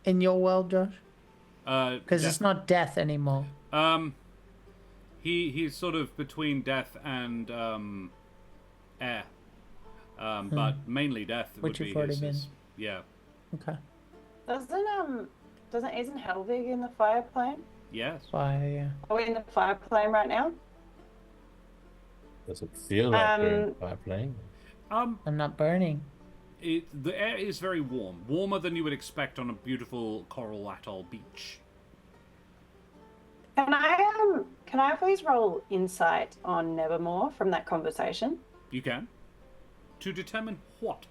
In your world, Josh? Because it's not death anymore. He's sort of between death and air. But mainly death which would you've be already been. Yeah. Okay. Isn't Helvig in the fire plane? Yes. Fire, yeah. Are we in the fire plane right now? Does it feel like we're in a fire plane? I'm not burning. The air is very warm. Warmer than you would expect on a beautiful coral atoll beach. Can I please roll insight on Nevermore from that conversation? You can. To determine what?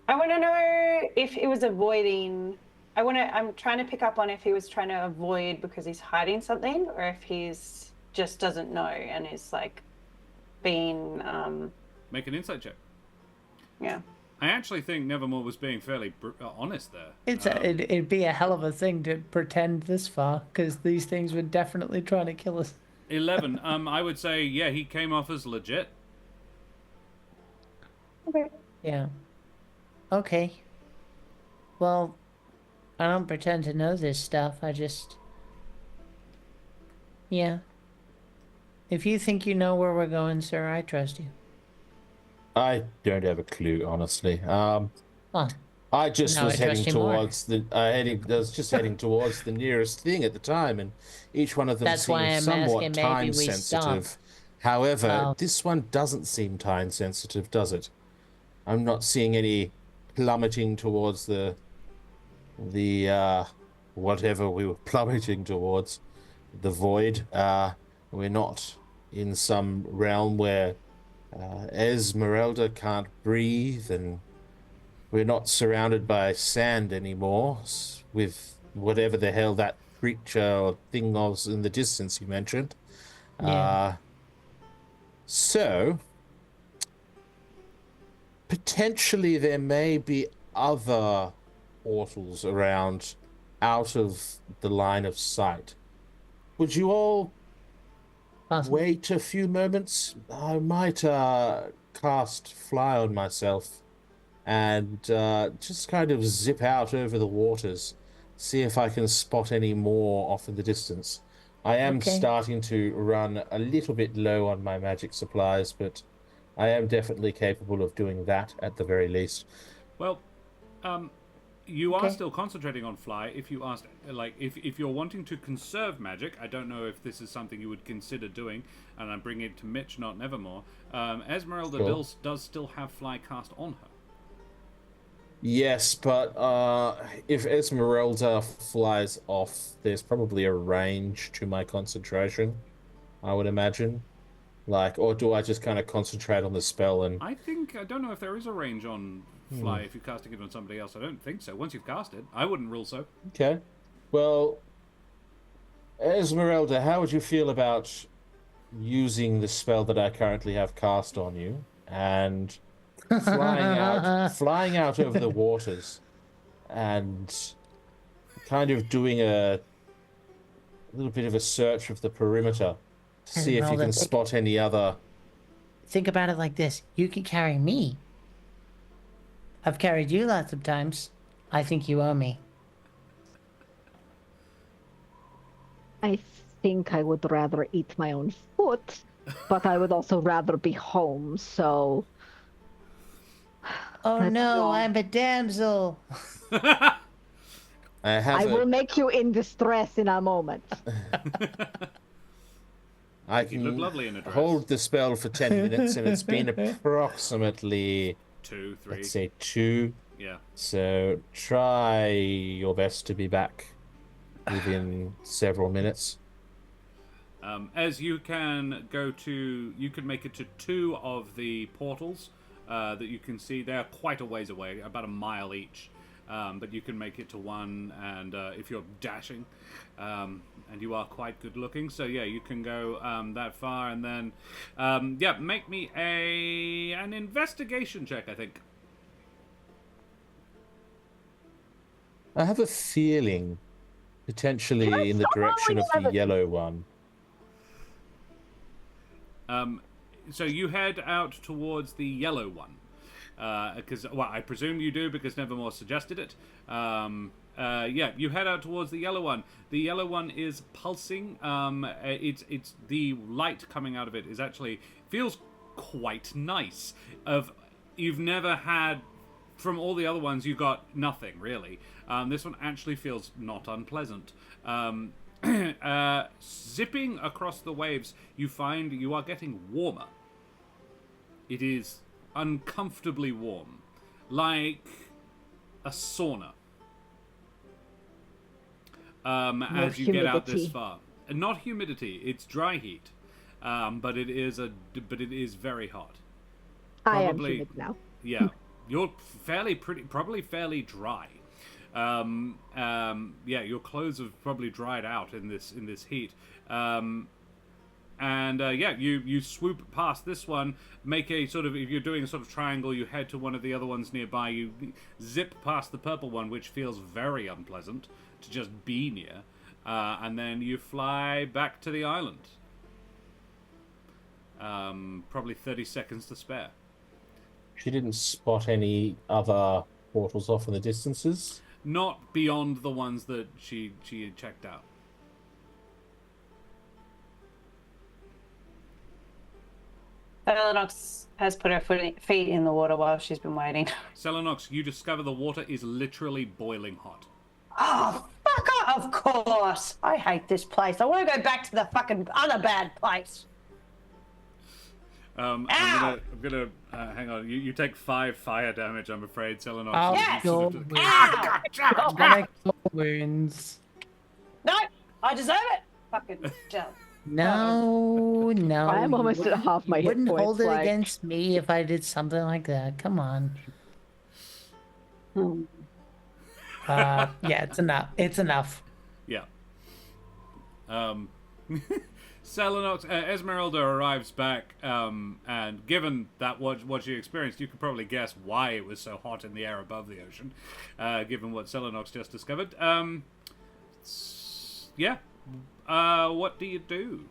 I want to know if he was avoiding. I'm trying to pick up on if he was trying to avoid because he's hiding something, or if he's just doesn't know and is like being. Make an insight check. Yeah. I actually think Nevermore was being fairly honest there. It'd be a hell of a thing to pretend this far, because these things were definitely trying to kill us. 11. I would say, yeah, he came off as legit. Okay. Yeah. Okay. Well, I don't pretend to know this stuff. I just... Yeah. If you think you know where we're going, sir, I trust you. I don't have a clue, honestly. Well, I just now was I heading trust you towards I was just heading towards the nearest thing at the time, and each one of them That's why seems I'm somewhat asking, maybe time we sensitive. stop. However, this one doesn't seem time sensitive, does it? I'm not seeing any plummeting towards the whatever we were plummeting towards, the void. We're not in some realm where Esmeralda can't breathe, and we're not surrounded by sand anymore with whatever the hell that creature or thing was in the distance you mentioned. Yeah. So potentially there may be other portals around out of the line of sight. Would you all wait a few moments? I might cast Fly on myself and just kind of zip out over the waters, see if I can spot any more off in the distance. I am starting to run a little bit low on my magic supplies, but I am definitely capable of doing that at the very least. Well, you are still concentrating on Fly. If you asked, like, if you're wanting to conserve magic, I don't know if this is something you would consider doing, and I'm bringing it to Mitch, not Nevermore. Esmeralda does still have Fly cast on her. Yes, but if Esmeralda flies off, there's probably a range to my concentration, I would imagine. Like, or do I just kind of concentrate on the spell and... I don't know if there is a range on Fly if you're casting it on somebody else. I don't think so. Once you've cast it, I wouldn't rule so. Okay. Well, Esmeralda, how would you feel about using the spell that I currently have cast on you and flying out over the waters and kind of doing a little bit of a search of the perimeter to see if you can spot any other... Think about it like this. You can carry me. I've carried you lots of times. I think you owe me. I think I would rather eat my own foot, but I would also rather be home, so... Oh no, I'm a damsel. I will make you in distress in a moment. I can look lovely in a dress. hold the spell for 10 minutes, and it's been approximately... 2, 3. Let's say 2. Yeah. So try your best to be back within several minutes. As you can go to... You can make it to 2 of the portals that you can see. They're quite a ways away, about a mile each. But you can make it to 1, and if you're dashing, and you are quite good looking, so yeah, you can go that far, and then yeah, make me an investigation check, I think. I have a feeling, potentially in the direction of the yellow one. So you head out towards the yellow one. Because, well, I presume you do because Nevermore suggested it. Yeah, you head out towards the yellow one. The yellow one is pulsing. It's the light coming out of it is actually feels quite nice. You've never had, from all the other ones, you got nothing really. This one actually feels not unpleasant. Zipping across the waves, you find you are getting warmer. It is uncomfortably warm, like a sauna. As you get out this far, not humidity, it's dry heat, but it is very hot. I am humid now. Yeah, you're probably fairly dry. Yeah, your clothes have probably dried out in this heat. And yeah, you swoop past this one, make a sort of, if you're doing a sort of triangle, you head to one of the other ones nearby, you zip past the purple one, which feels very unpleasant to just be near, and then you fly back to the island. Probably 30 seconds to spare. She didn't spot any other portals off in the distances? Not beyond the ones that she had checked out. Selenox has put her feet in the water while she's been waiting. Selenox, you discover the water is literally boiling hot. Oh, fuck off! Of course! I hate this place. I want to go back to the fucking other bad place. I'm gonna hang on. You take 5 fire damage, I'm afraid, Selenox. I'm gonna kill wounds. No, I deserve it. Fucking gel. No. I'm almost at half my hit wouldn't points. Hold it against me if I did something like that. Come on. Yeah, it's enough. It's enough. Yeah. Selenox, Esmeralda arrives back, and given that what she experienced, you could probably guess why it was so hot in the air above the ocean, given what Selenox just discovered. Yeah. What do you do?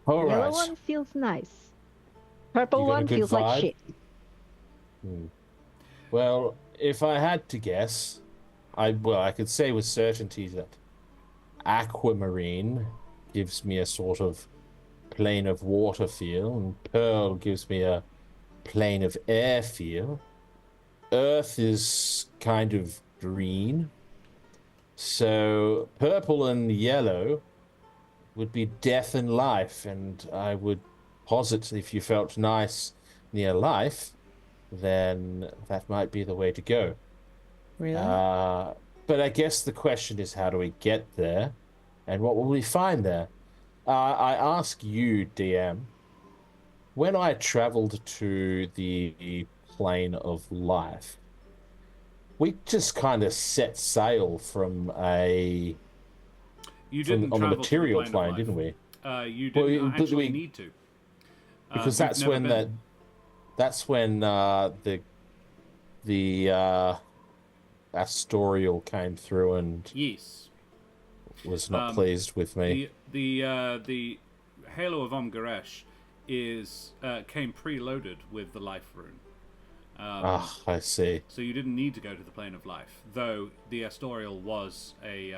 All right. Yellow one feels nice. Purple one feels vibe? like shit. Well, if I had to guess, I could say with certainty that aquamarine gives me a sort of plane of water feel, and pearl gives me a plane of air feel. Earth is kind of green. So purple and yellow would be death and life, and I would posit if you felt nice near life, then that might be the way to go. Really? But I guess the question is, how do we get there, and what will we find there? I ask you, DM, when I traveled to the plane of life, we just kind of set sail from a... You didn't on the travel material to the plane, didn't we? You didn't actually need to. Because that's when the Astorial came through and Yes. was not pleased with me. The Halo of Omgaresh came preloaded with the life rune. I see. So you didn't need to go to the plane of life, though the Astorial was I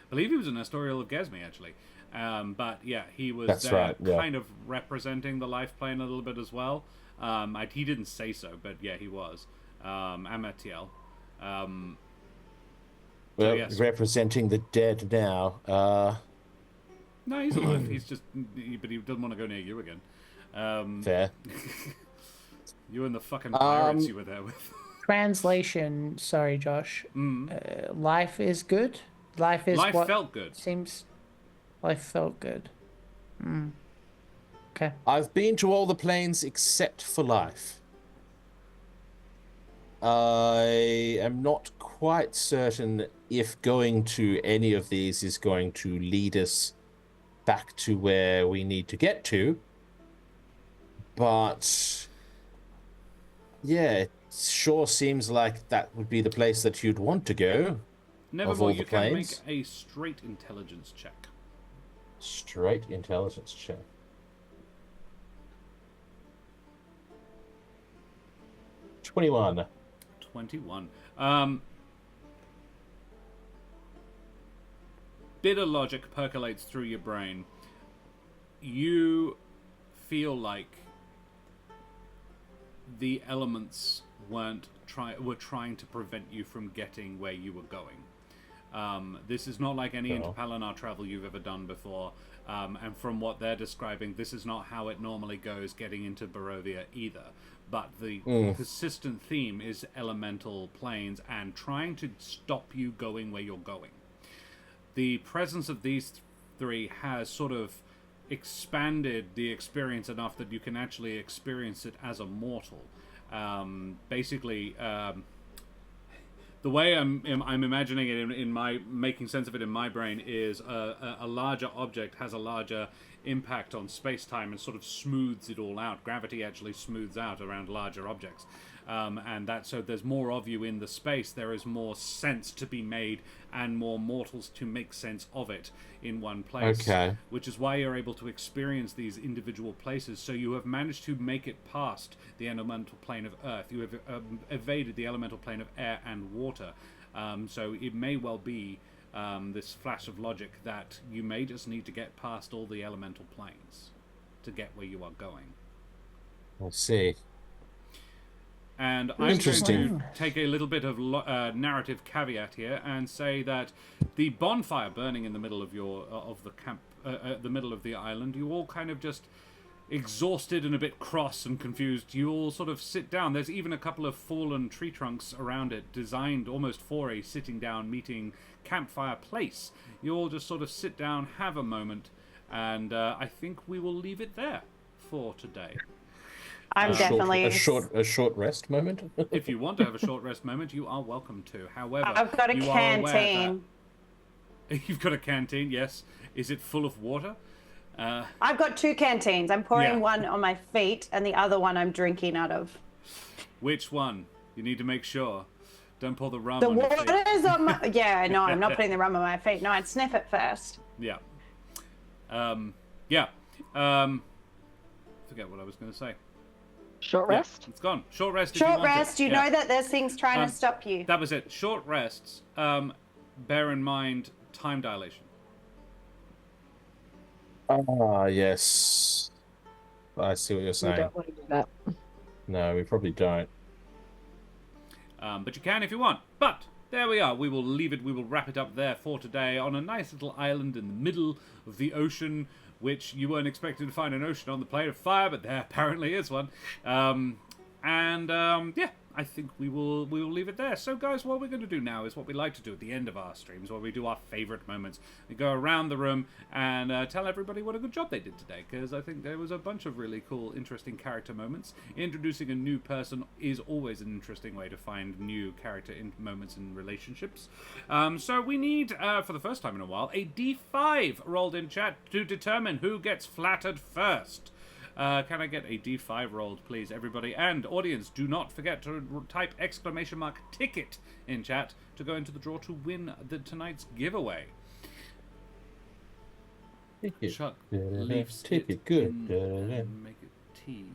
believe he was an Astorial of Gesmi, actually. But yeah, he was kind of representing the life plane a little bit as well. He didn't say so, but yeah, he was. Amatiel. Representing the dead now. No, he's alive. But he doesn't want to go near you again. Fair. You and the fucking pirates you were there with. Translation. Sorry, Josh. Life is good. Life felt good. Life felt good. Okay. I've been to all the planes except for life. I am not quite certain if going to any of these is going to lead us back to where we need to get to. But yeah, it sure seems like that would be the place that you'd want to go. Nevermore, you can make a straight intelligence check. Straight intelligence check. 21. 21. Bit of logic percolates through your brain. You feel like the elements were trying to prevent you from getting where you were going. This is not like any interpalanar travel you've ever done before, and from what they're describing, this is not how it normally goes getting into Barovia either. But the persistent theme is elemental planes and trying to stop you going where you're going. The presence of these three has sort of expanded the experience enough that you can actually experience it as a mortal. Basically, the way I'm imagining it in my making sense of it in my brain is a larger object has a larger impact on space-time and sort of smooths it all out. Gravity actually smooths out around larger objects. And that so there's more of you in the space, there is more sense to be made and more mortals to make sense of it in one place. Okay. Which is why you're able to experience these individual places. So you have managed to make it past the elemental plane of earth. You have evaded the elemental plane of air and water. So it may well be this flash of logic that you may just need to get past all the elemental planes to get where you are going. We'll see. And I'm going to take a little bit of narrative caveat here and say that the bonfire burning in the middle of the camp, the middle of the island, you all kind of just exhausted and a bit cross and confused. You all sort of sit down. There's even a couple of fallen tree trunks around it, designed almost for a sitting down meeting campfire place. You all just sort of sit down, have a moment, and I think we will leave it there for today. I'm definitely a short rest moment. If you want to have a short rest moment, you are welcome to. However, I've got a canteen. You've got a canteen, yes. Is it full of water? I've got two canteens. I'm pouring one on my feet, and the other one I'm drinking out of. Which one? You need to make sure. Don't pour the rum on your feet. The water is on my... Yeah, no, I'm not putting the rum on my feet. No, I'd sniff it first. Yeah. Forget what I was going to say. Short rest? It's gone. Short rest. Short rest. You know that there's things trying to stop you. That was it. Short rests. Bear in mind time dilation. Ah, yes. I see what you're saying. We don't want to do that. No, we probably don't. But you can if you want. But there we are. We will leave it. We will wrap it up there for today on a nice little island in the middle of the ocean, which you weren't expecting to find an ocean on the plane of fire, but there apparently is one. I think we will leave it there. So, guys, what we're going to do now is what we like to do at the end of our streams, where we do our favorite moments. We go around the room and tell everybody what a good job they did today, because I think there was a bunch of really cool, interesting character moments. Introducing a new person is always an interesting way to find new character moments in relationships. So we need, for the first time in a while, a D5 rolled in chat to determine who gets flattered first. Can I get a D5 rolled, please, everybody? And audience, do not forget to type !ticket in chat to go into the draw to win tonight's giveaway. Chuck leaves it good. and make it tea.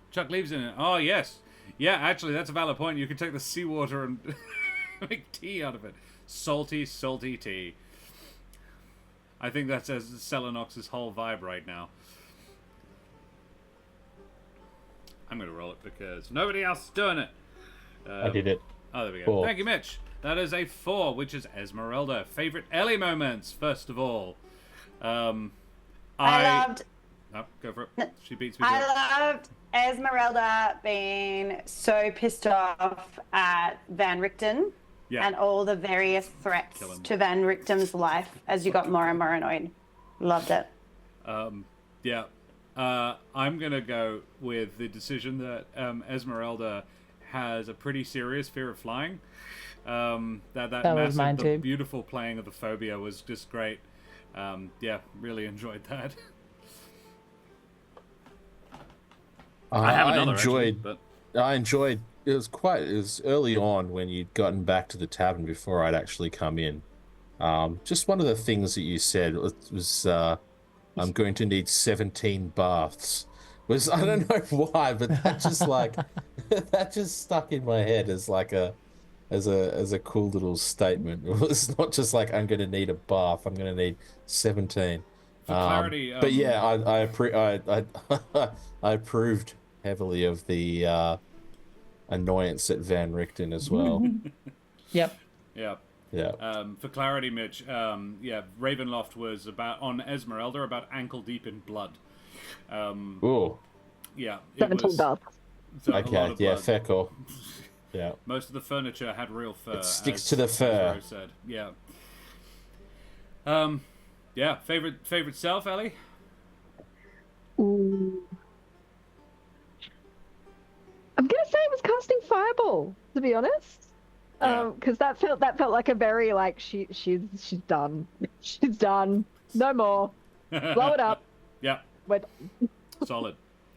Chuck leaves in it. Oh, yes. Yeah, actually, that's a valid point. You can take the seawater and make tea out of it. Salty, salty tea. I think that's Selenox's whole vibe right now. I'm going to roll it because nobody else is doing it. I did it. Oh, there we go. 4. Thank you, Mitch. That is a 4, which is Esmeralda. Favorite Ellie moments, first of all. I loved. Oh, go for it. She beats me. I loved Esmeralda being so pissed off at Van Richten and all the various threats to Van Richten's life as you got more and more annoyed. Loved it. Yeah. I'm going to go with the decision that Esmeralda has a pretty serious fear of flying. That was mine too. Beautiful playing of the phobia was just great. Yeah, really enjoyed that. I enjoyed. It was early on when you'd gotten back to the tavern before I'd actually come in. Just one of the things that you said was I'm going to need 17 baths. I don't know why, but that just that just stuck in my head as a cool little statement. It was not just like I'm going to need a bath. I'm going to need 17. For clarity, but yeah, I approved heavily of the annoyance at Van Richten as well. Yep. Yeah. Yeah. For clarity, Mitch, Ravenloft was on Esmeralda about ankle deep in blood. Ooh. Yeah. 17 baths. Okay, yeah, fair call. Yeah. Most of the furniture had real fur. It sticks to the fur. Said. Yeah. Yeah. Favorite self, Ellie? Ooh. I'm gonna say it was casting Fireball, to be honest. Because that felt like a very she's done. She's done. No more. Blow it up. Yeah. We're done. Solid.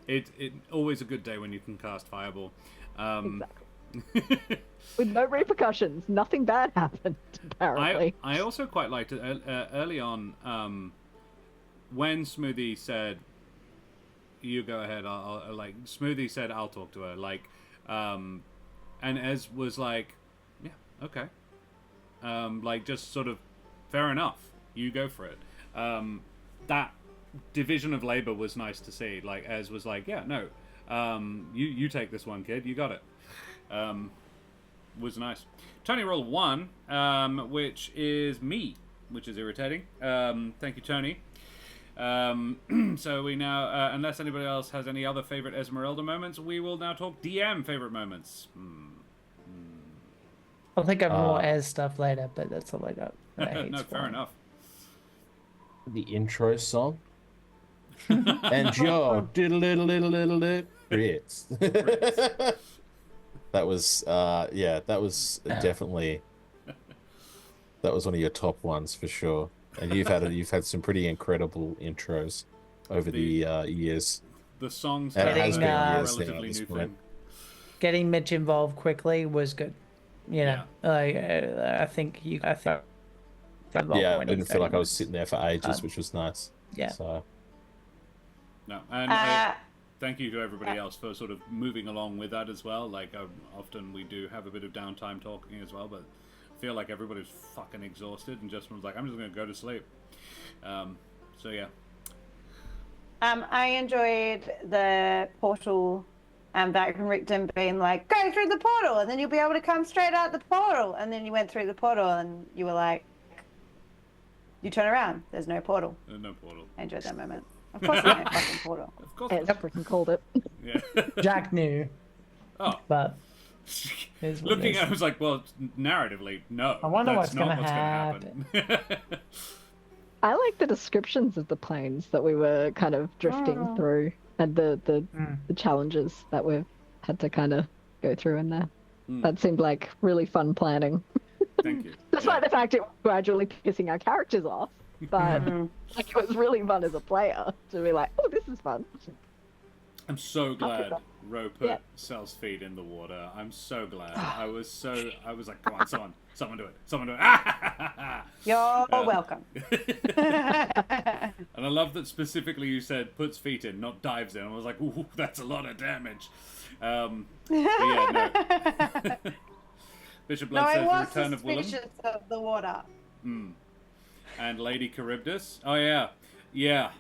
It always a good day when you can cast Fireball. Exactly. With no repercussions. Nothing bad happened, apparently. I also quite liked it early on when Smoothie said, you go ahead, I'll Smoothie said I'll talk to her, and Ez was like, yeah, okay, just sort of fair enough, you go for it. That division of labor was nice to see. Ez was like, yeah, no, you take this one, kid, you got it. Was nice. Tony rolled 1, which is me, which is irritating. Thank you, Tony. So we now, unless anybody else has any other favorite Esmeralda moments, we will now talk DM favorite moments. I'll think of more Ez stuff later, but that's all I got. No, fair enough. The intro song. And Joe, diddle Brits. That was definitely that was one of your top ones for sure. And you've had some pretty incredible intros over the years. The songs and are it has been years relatively new thing. Getting Mitch involved quickly was good. I think. Yeah, I didn't feel like I was sitting there for ages, which was nice. Yeah. So. No, and thank you to everybody else for sort of moving along with that as well. Often we do have a bit of downtime talking as well, but I feel like everybody's fucking exhausted and just was like, I'm just going to go to sleep. So yeah. I enjoyed the portal and Van Richten being like, go through the portal and then you'll be able to come straight out the portal. And then you went through the portal and you were like, you turn around, there's no portal. There's no portal. I enjoyed that moment. Of course there's no fucking portal. Of course. I freaking called it. Yeah. Jack knew. Oh. But looking at it, I was like, well, narratively, no. I wonder that's what's not gonna what's going to happen. I like the descriptions of the planes that we were kind of drifting through, and the challenges that we've had to kind of go through in there. That seemed like really fun planning. Thank you. Despite the fact it was gradually pissing our characters off, but it was really fun as a player to be like, oh, this is fun. I'm so glad Ro put Cell's feet in the water. I'm so glad. I was like, come on, someone do it. Someone do it. You're welcome. And I love that specifically you said puts feet in, not dives in. I was like, ooh, that's a lot of damage. No. Bishop Blood says the return of Willem. Of the water. And Lady Charybdis. Oh yeah. Yeah.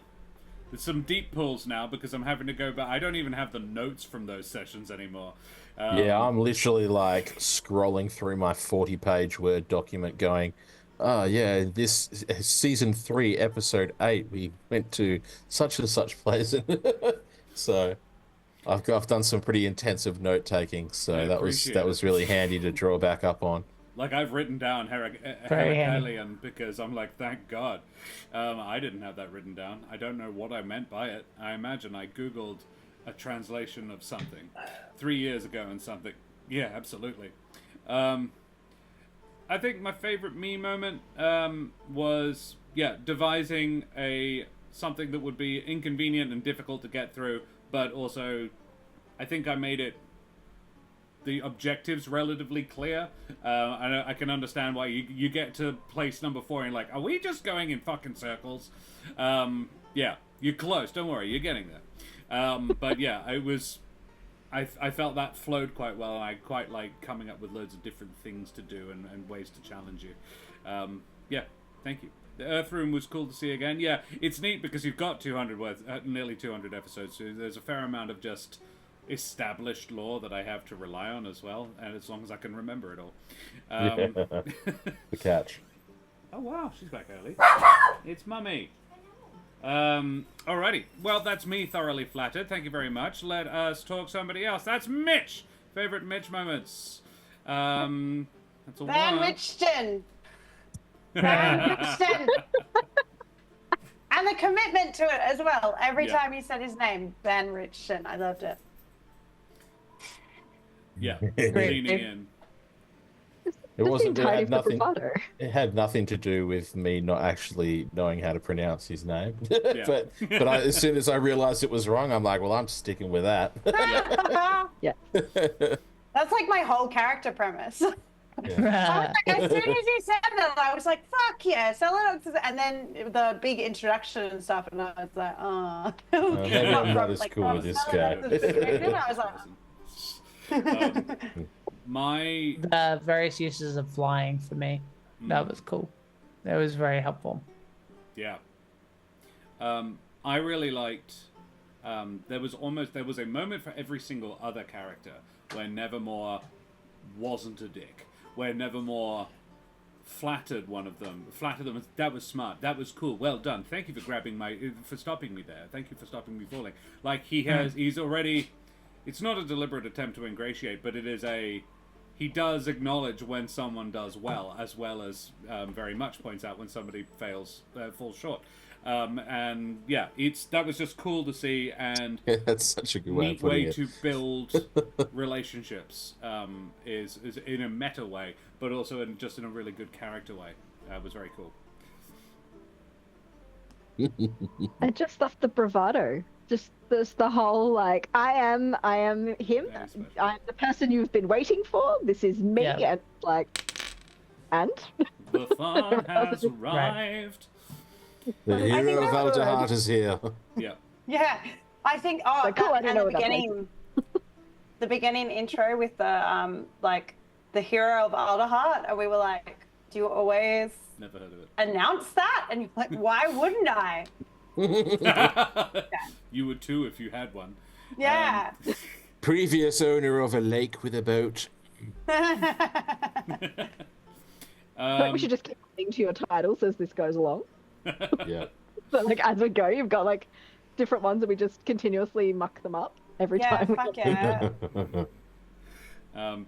There's some deep pulls now because I'm having to go back. I don't even have the notes from those sessions anymore. Yeah, I'm literally like scrolling through my 40-page Word document going, oh yeah, this season 3, episode 8, we went to such and such place. So I've done some pretty intensive note taking, so that was really handy to draw back up on. Like, I've written down Heraclean because I'm like, thank God. I didn't have that written down. I don't know what I meant by it. I imagine I Googled a translation of something 3 years ago and something. Yeah, absolutely. I think my favorite me moment was, devising something that would be inconvenient and difficult to get through, but also I think I made it the objectives relatively clear. I can understand why you get to place number 4 and you're like, are we just going in fucking circles? Yeah, you're close. Don't worry, you're getting there. But yeah, I felt that flowed quite well. I quite like coming up with loads of different things to do and ways to challenge you. Yeah, thank you. The Earth Room was cool to see again. Yeah, it's neat because you've got nearly 200 episodes, so there's a fair amount of just established lore that I have to rely on as well, and as long as I can remember it all. The catch. Oh wow, she's back early. It's Mummy. Alrighty. Well, that's me thoroughly flattered. Thank you very much. Let us talk somebody else. That's Mitch. Favorite Mitch moments. That's a Van one. Richten. Van Richten. And the commitment to it as well. Every time he said his name, Van Richten. I loved it. Yeah, leaning in. It had nothing to do with me not actually knowing how to pronounce his name. but as soon as I realized it was wrong, I'm like, well, I'm sticking with that. Yeah. That's like my whole character premise. Yeah. As soon as you said that, I was like, fuck yeah, and then the big introduction and stuff, and I was like, oh. Maybe I'm not as cool as this guy. I was like, the various uses of flying for me, that was cool. That was very helpful. Yeah. I really liked there was a moment for every single other character where Nevermore wasn't a dick, where Nevermore flattered them. That was smart. That was cool. Well done. Thank you for stopping me there. Thank you for stopping me falling. Like he's already. It's not a deliberate attempt to ingratiate, but he does acknowledge when someone does well as very much points out when somebody falls short. And yeah, that was just cool to see, and that's such a good way to build relationships. Is in a meta way, but also in a really good character way. It was very cool. I just love the bravado. Just the whole like, I am him. I'm the person you've been waiting for. This is me, and the fun has arrived. The hero of Alderheart is here. Yeah. Yeah, I think. Oh, cool. The beginning intro with the the hero of Alderheart, and we were like, "Do you always never heard of it announce that?" And you're like, "Why wouldn't I?" You would too if you had one. Yeah. Previous owner of a lake with a boat. We should just keep adding to your titles as this goes along. Yeah. So as we go, you've got different ones, and we just continuously muck them up every time. Fuck yeah.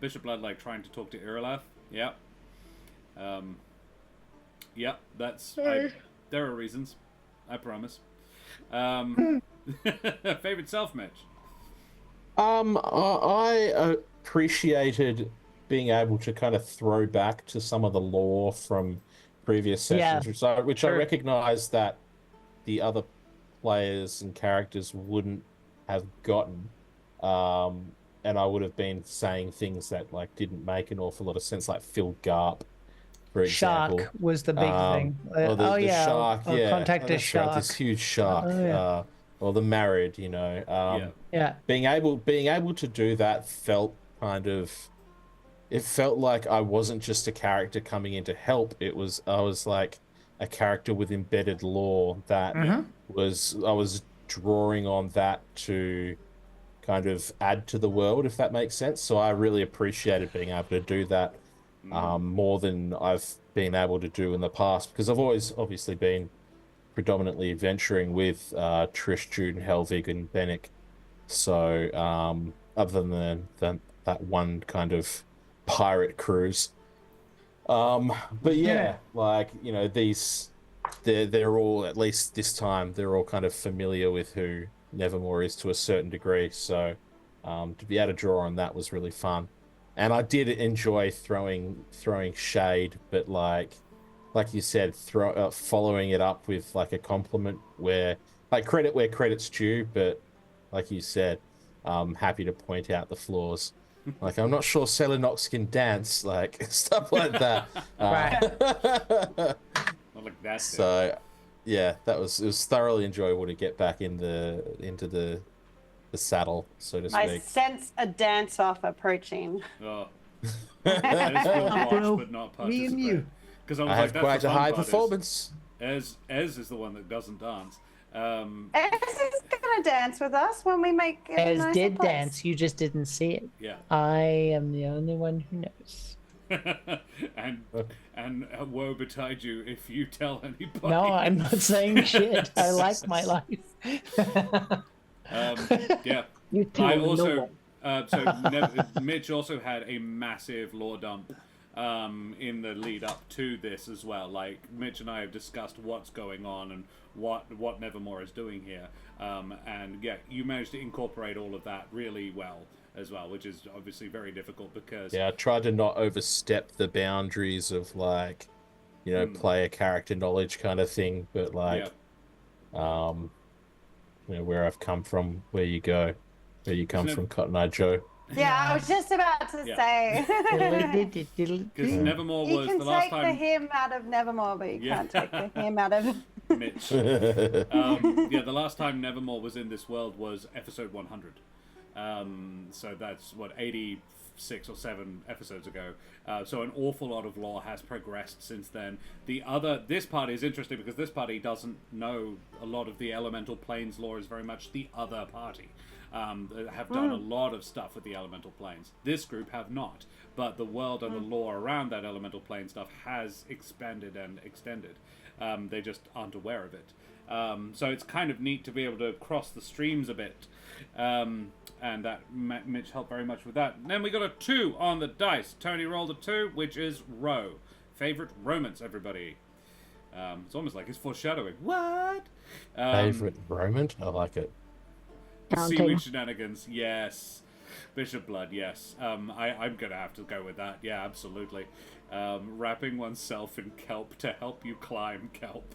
Bishop Blood trying to talk to Irilaf. Yeah. Yeah, that's. There are reasons. I promise. Favorite self-match? I appreciated being able to kind of throw back to some of the lore from previous sessions, which I recognize that the other players and characters wouldn't have gotten. And I would have been saying things that like didn't make an awful lot of sense, like Phil Garp, for example. Shark was the big thing. Or the shark, or yeah. contact a That's right, shark. this huge shark. Or the married, you know. Yeah. Being able to do that felt it felt like I wasn't just a character coming in to help. I was like a character with embedded lore that I was drawing on that to kind of add to the world, if that makes sense. So I really appreciated being able to do that more than I've been able to do in the past, because I've always obviously been predominantly adventuring with Trish, Jude, Helvig, and Bennick. So other than that one kind of pirate cruise. But yeah, like, you know, they're all, at least this time, they're all kind of familiar with who Nevermore is to a certain degree. So to be able to draw on that was really fun. And I did enjoy throwing shade, but like you said, following it up with like a compliment, where like credit where credit's due, but like you said, happy to point out the flaws. Like, I'm not sure Selenox can dance, like stuff like that. Right. Not like that. So, yeah, it was thoroughly enjoyable to get back into the saddle, so to speak. I sense a dance-off approaching. Oh. That is good to watch, but not Me and you. participate. Because I have quite a high performance. Ez is the one that doesn't dance. Ez is gonna dance with us when we make it a Ez nicer did place. dance, you just didn't see it. Yeah. I am the only one who knows. and woe betide you if you tell anybody. No, I'm not saying shit. I like my life. Yeah. You two I know also what? Mitch also had a massive lore dump in the lead up to this as well. Like, Mitch and I have discussed what's going on and what Nevermore is doing here, and yeah, you managed to incorporate all of that really well as well, which is obviously very difficult because I tried to not overstep the boundaries of, like, you know, player character knowledge kind of thing, but like you know, where I've come from, where you come from, Cotton Eye Joe. Yeah, I was just about to say. because Nevermore You was can the last take the time him out of Nevermore, but you Yeah. can't take the him out of... Mitch. Yeah, the last time Nevermore was in this world was episode 100. So that's, 86 or 7 episodes ago. So an awful lot of lore has progressed since then. This party is interesting because this party doesn't know a lot of the elemental planes lore, is very much the other party. Have done a lot of stuff with the elemental planes. This group have not, but the world and the lore around that elemental plane stuff has expanded and extended. They just aren't aware of it. So it's kind of neat to be able to cross the streams a bit. And that Mitch helped very much with that. And then we got a 2 on the dice. Tony rolled a 2, which is Ro. Favorite romance, everybody. It's almost like it's foreshadowing. What? Favorite romance? I like it. Seaweed shenanigans, yes. Bishop blood, yes. I'm gonna have to go with that. Yeah, absolutely. Wrapping oneself in kelp to help you climb kelp.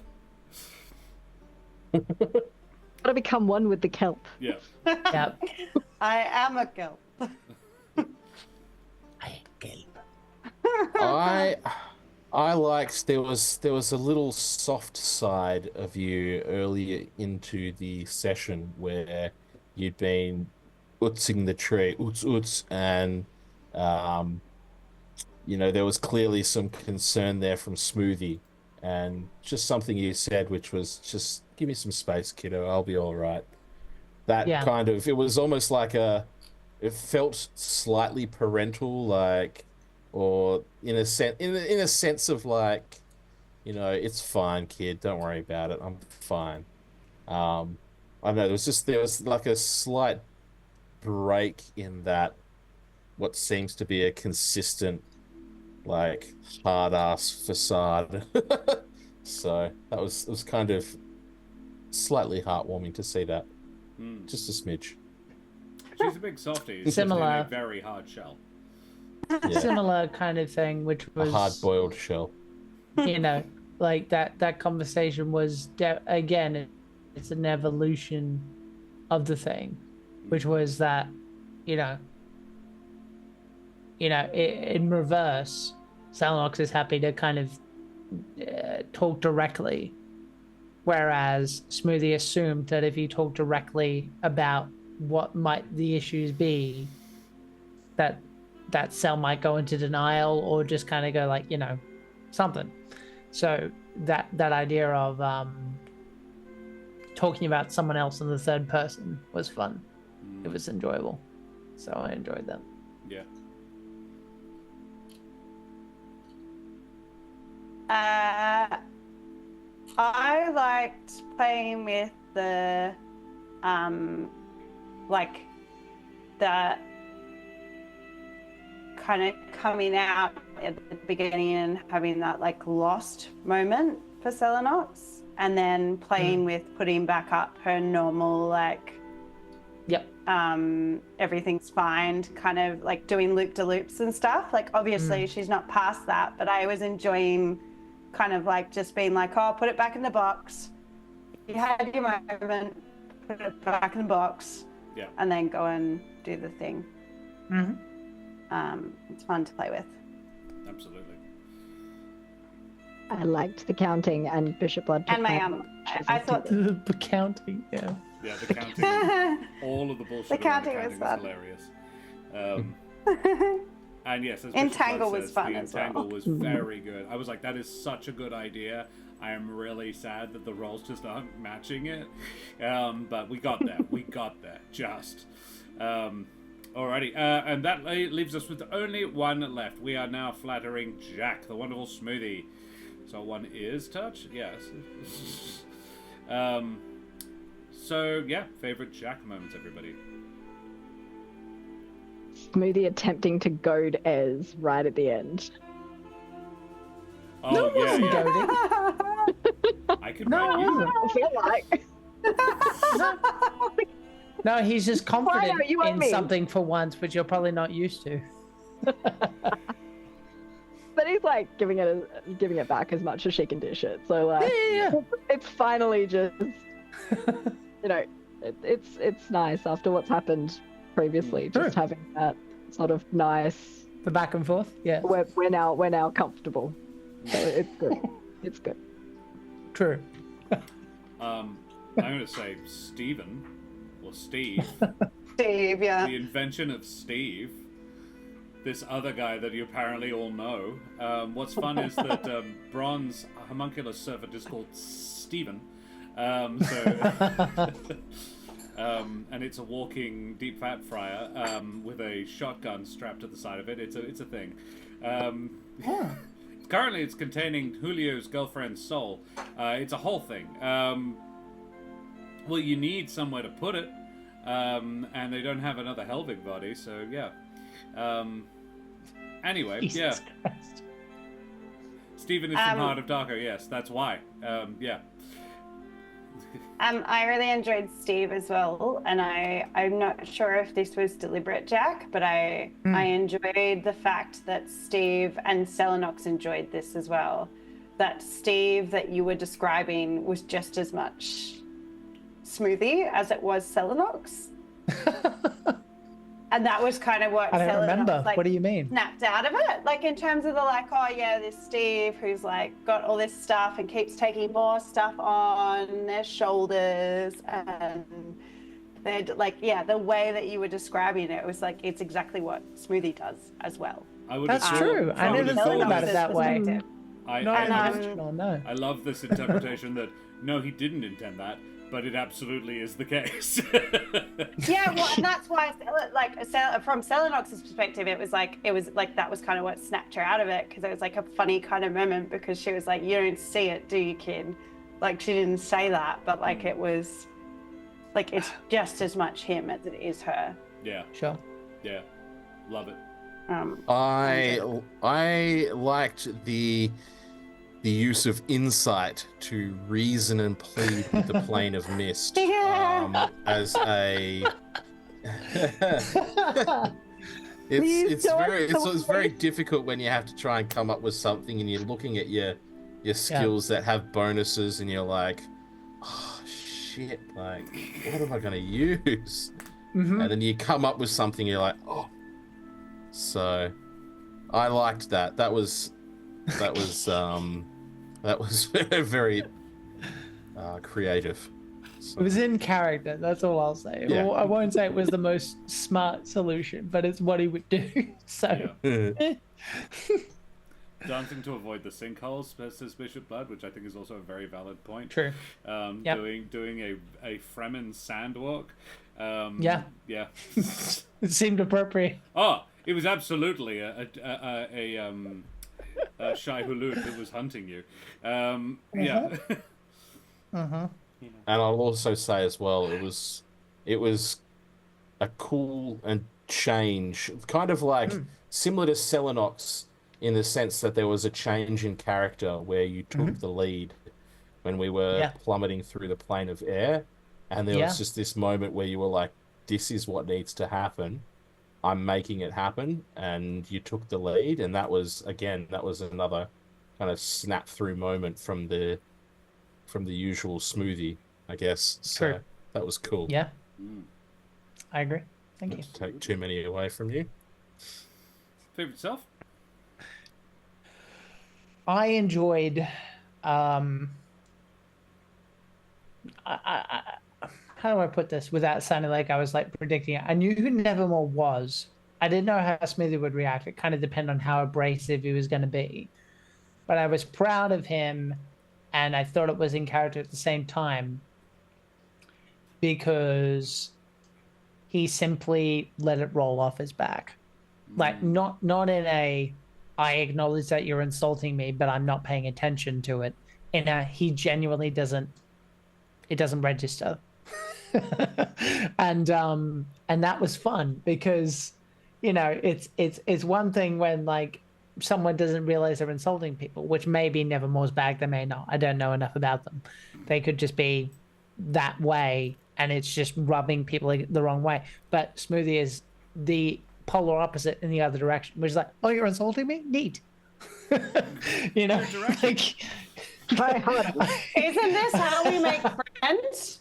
Gotta become one with the kelp. Yeah. Yep. I am a girl. I gave. I liked there was a little soft side of you earlier into the session where you'd been utzing the tree, uts, and you know, there was clearly some concern there from Smoothie, and just something you said, which was just give me some space, kiddo, I'll be all right. That kind of, it was almost like it felt slightly parental, like, or in a sense of like, you know, it's fine, kid, don't worry about it, I'm fine. I don't know, there was like a slight break in that what seems to be a consistent, like, hard-ass facade. So it was kind of slightly heartwarming to see that. Just a smidge. She's a big softie. It's Similar. just in a very hard shell. Yeah. Similar kind of thing, which was A hard-boiled shell. you know, like that conversation was again, it's an evolution of the thing. which was that, you know, in reverse, Salnox is happy to kind of talk directly, whereas Smoothie assumed that if you talk directly about what might the issues be, that Cell might go into denial or just kind of go like, you know, something. So that idea of talking about someone else in the third person was fun. It was enjoyable, so I enjoyed them. Yeah. I liked playing with the like the kind of coming out at the beginning and having that like lost moment for Selenox, and then playing with putting back up her normal like everything's fine, kind of like doing loop-de-loops and stuff. Like obviously she's not past that, but I was enjoying kind of like just being like, oh, put it back in the box. You had your moment, put it back in the box, and then go and do the thing. It's fun to play with. Absolutely. I liked the counting and Bishop Blood. And my I thought the counting, yeah, the counting, all of the bullshit. The counting was fun. Hilarious. And yes, as Entangle Bishop was Blood fun says, as the well. Entangle was very good. I was like, that is such a good idea. I am really sad that the rolls just aren't matching it. But we got there. Just. Alrighty. And that leaves us with only one left. We are now flattering Jack, the wonderful Smoothie. So one is touch? Yes. So, yeah, favorite Jack moments, everybody. Smoothie attempting to goad Ez right at the end. Oh, yeah. goading. I could write you. I feel like. No, he's just confident are you on in me? something for once, which you're probably not used to. But he's like giving it back as much as she can dish it. So like, it's finally just, you know, it's nice after what's happened previously. Just having that sort of nice. The back and forth, yeah. We're now comfortable. So it's good. It's good. True. I'm going to say Stephen, or Steve. Steve, yeah. The invention of Steve. This other guy that you apparently all know. What's fun is that Bronze homunculus servant is called Stephen. And it's a walking deep fat fryer with a shotgun strapped to the side of it. It's a thing. Currently, it's containing Julio's girlfriend's soul. It's a whole thing. Well, you need somewhere to put it, and they don't have another Helvig body, so yeah. Anyway, Jesus Christ. Stephen is from Heart of Darko, yes, that's why. Yeah. I really enjoyed Steve as well, and I'm not sure if this was deliberate, Jack, but I enjoyed the fact that Steve and Selenox enjoyed this as well. That Steve that you were describing was just as much Smoothie as it was Selenox. And that was kind of what I don't remember. Like, what do you mean? Snapped out of it. Like in terms of the like, oh yeah, this Steve who's like got all this stuff and keeps taking more stuff on their shoulders, and they're like, yeah, the way that you were describing it was like it's exactly what Smoothie does as well. That's true. I never thought about it that way. I love this interpretation that no, he didn't intend that. But it absolutely is the case. Yeah, well, and that's why, like, from Selenox's perspective, it was like that was kind of what snapped her out of it, because it was like a funny kind of moment, because she was like, "You don't see it, do you, kid?" Like she didn't say that, but like it was, like it's just as much him as it is her. Yeah. Sure. Yeah. Love it. I liked the use of insight to reason and plead with the plane of mist as a it's very difficult when you have to try and come up with something and you're looking at your skills that have bonuses and you're like, oh shit, like what am I gonna use? Mm-hmm. and then you come up with something. You're like, oh. So, I liked that. That was very creative. So, It was in character. That's all I'll say. Yeah. Well, I won't say it was the most smart solution, but it's what he would do. So. Yeah. Dancing to avoid the sinkholes, says Bishop Blood, which I think is also a very valid point. True. Yep. Doing a Fremen sandwalk. Yeah. Yeah. It seemed appropriate. Oh, it was absolutely a Shai Hulud that was hunting you. Yeah. Uh-huh. and I'll also say as well, it was a cool and change, kind of like similar to Selenox, in the sense that there was a change in character where you took the lead when we were plummeting through the plane of air, and there was just this moment where you were like, this is what needs to happen. I'm making it happen, and you took the lead, and that was another kind of snap through moment from the usual smoothie, I guess. So True. that was cool. Yeah. I agree. Thank you. Not to take too many away from you. Favorite self? I enjoyed how do I put this without sounding like I was like predicting it? I knew who Nevermore was. I didn't know how Smithy would react. It kind of depended on how abrasive he was going to be. But I was proud of him, and I thought it was in character at the same time because he simply let it roll off his back. Like, not in a, I acknowledge that you're insulting me, but I'm not paying attention to it. In a, he genuinely doesn't, it doesn't register. and that was fun because, you know, it's one thing when like someone doesn't realize they're insulting people, which may be Nevermore's bag, they may not. I don't know enough about them. They could just be that way, and it's just rubbing people the wrong way. But Smoothie is the polar opposite in the other direction, which is like, oh, you're insulting me? Neat. You know, like, isn't this how we make friends?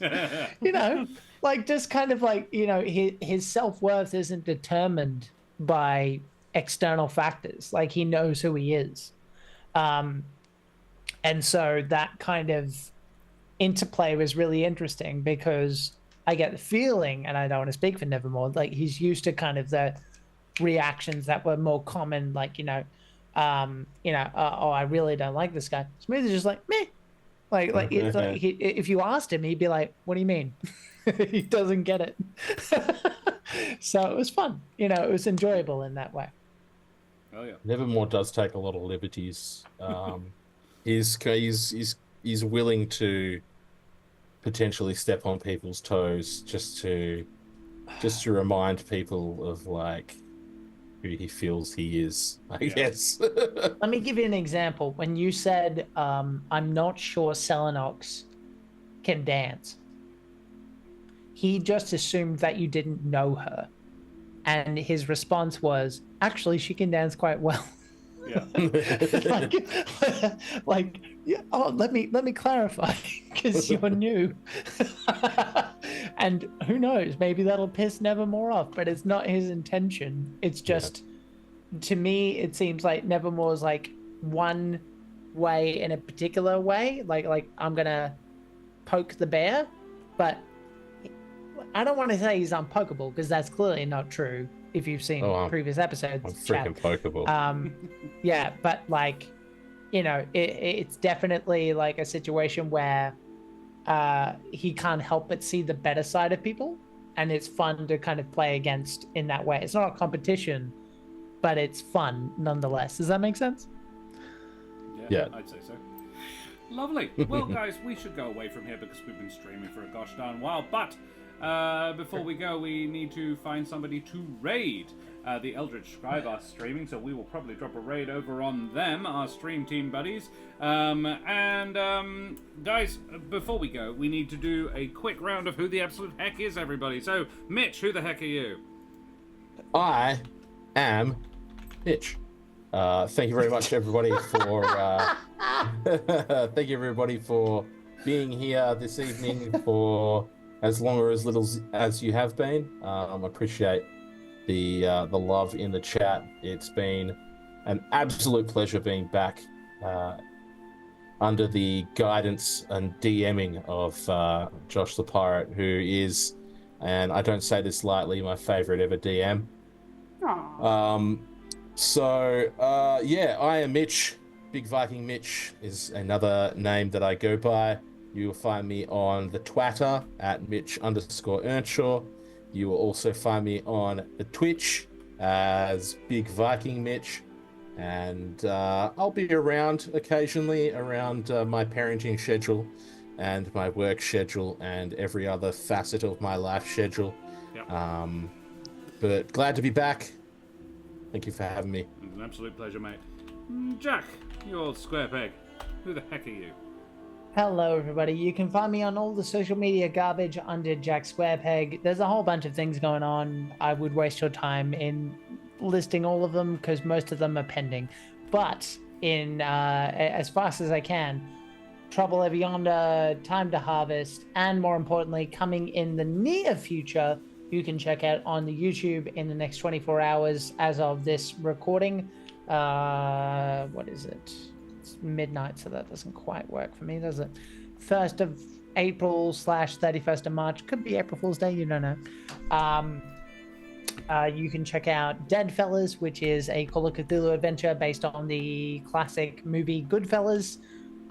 You know, like just kind of like, you know, his self-worth isn't determined by external factors. Like he knows who he is. And so that kind of interplay was really interesting because I get the feeling, and I don't want to speak for Nevermore, like he's used to kind of the reactions that were more common, like, oh, I really don't like this guy. Smooth is just like, meh. Like it's like if you asked him, he'd be like, what do you mean? He doesn't get it. So it was fun. You know, it was enjoyable in that way. Oh yeah. Nevermore does take a lot of liberties. He's willing to potentially step on people's toes just to remind people of like who he feels he is, I guess. Let me give you an example. When you said, I'm not sure Selenox can dance, he just assumed that you didn't know her. And his response was, actually, she can dance quite well. Yeah. like, oh, let me clarify, because you're new. And who knows, maybe that'll piss Nevermore off, but it's not his intention. It's just, to me, it seems like Nevermore's like one way in a particular way. Like I'm gonna poke the bear, but I don't want to say he's unpokeable because that's clearly not true. If you've seen previous episodes, I'm freaking pokeable. Yeah, but like, you know, it's definitely like a situation where he can't help but see the better side of people, and it's fun to kind of play against in that way. It's not a competition, but it's fun nonetheless. Does that make sense? Yeah. I'd say so. Lovely. Well, guys, we should go away from here because we've been streaming for a gosh darn while, but before we go, we need to find somebody to raid. The Eldritch Scribe are streaming, so we will probably drop a raid over on them, our stream team buddies. Guys, before we go, we need to do a quick round of who the absolute heck is everybody. So, Mitch, who the heck are you? I am Mitch. Thank you very much, everybody, for thank you everybody for being here this evening, for as long or as little as you have been. Appreciate the love in the chat. It's been an absolute pleasure being back under the guidance and DMing of Josh the Pirate, who is, and I don't say this lightly, my favorite ever DM. Aww. I am Mitch. Big Viking Mitch is another name that I go by. You will find me on the Twitter at Mitch_Earnshaw. You will also find me on the Twitch as Big Viking Mitch. And I'll be around occasionally around my parenting schedule and my work schedule and every other facet of my life schedule. Yep. But glad to be back. Thank you for having me. It's an absolute pleasure, mate. Jack, you old square peg. Who the heck are you? Hello, everybody. You can find me on all the social media garbage under Jack Squarepeg. There's a whole bunch of things going on. I would waste your time in listing all of them because most of them are pending. But in as fast as I can, Trouble Over Yonder, Time to Harvest, and more importantly, coming in the near future, you can check out on the YouTube in the next 24 hours as of this recording. What is it? It's midnight, so that doesn't quite work for me, does it? 1st of April / 31st of March. Could be April Fool's Day, you don't know. You can check out Deadfellas, which is a Call of Cthulhu adventure based on the classic movie Goodfellas.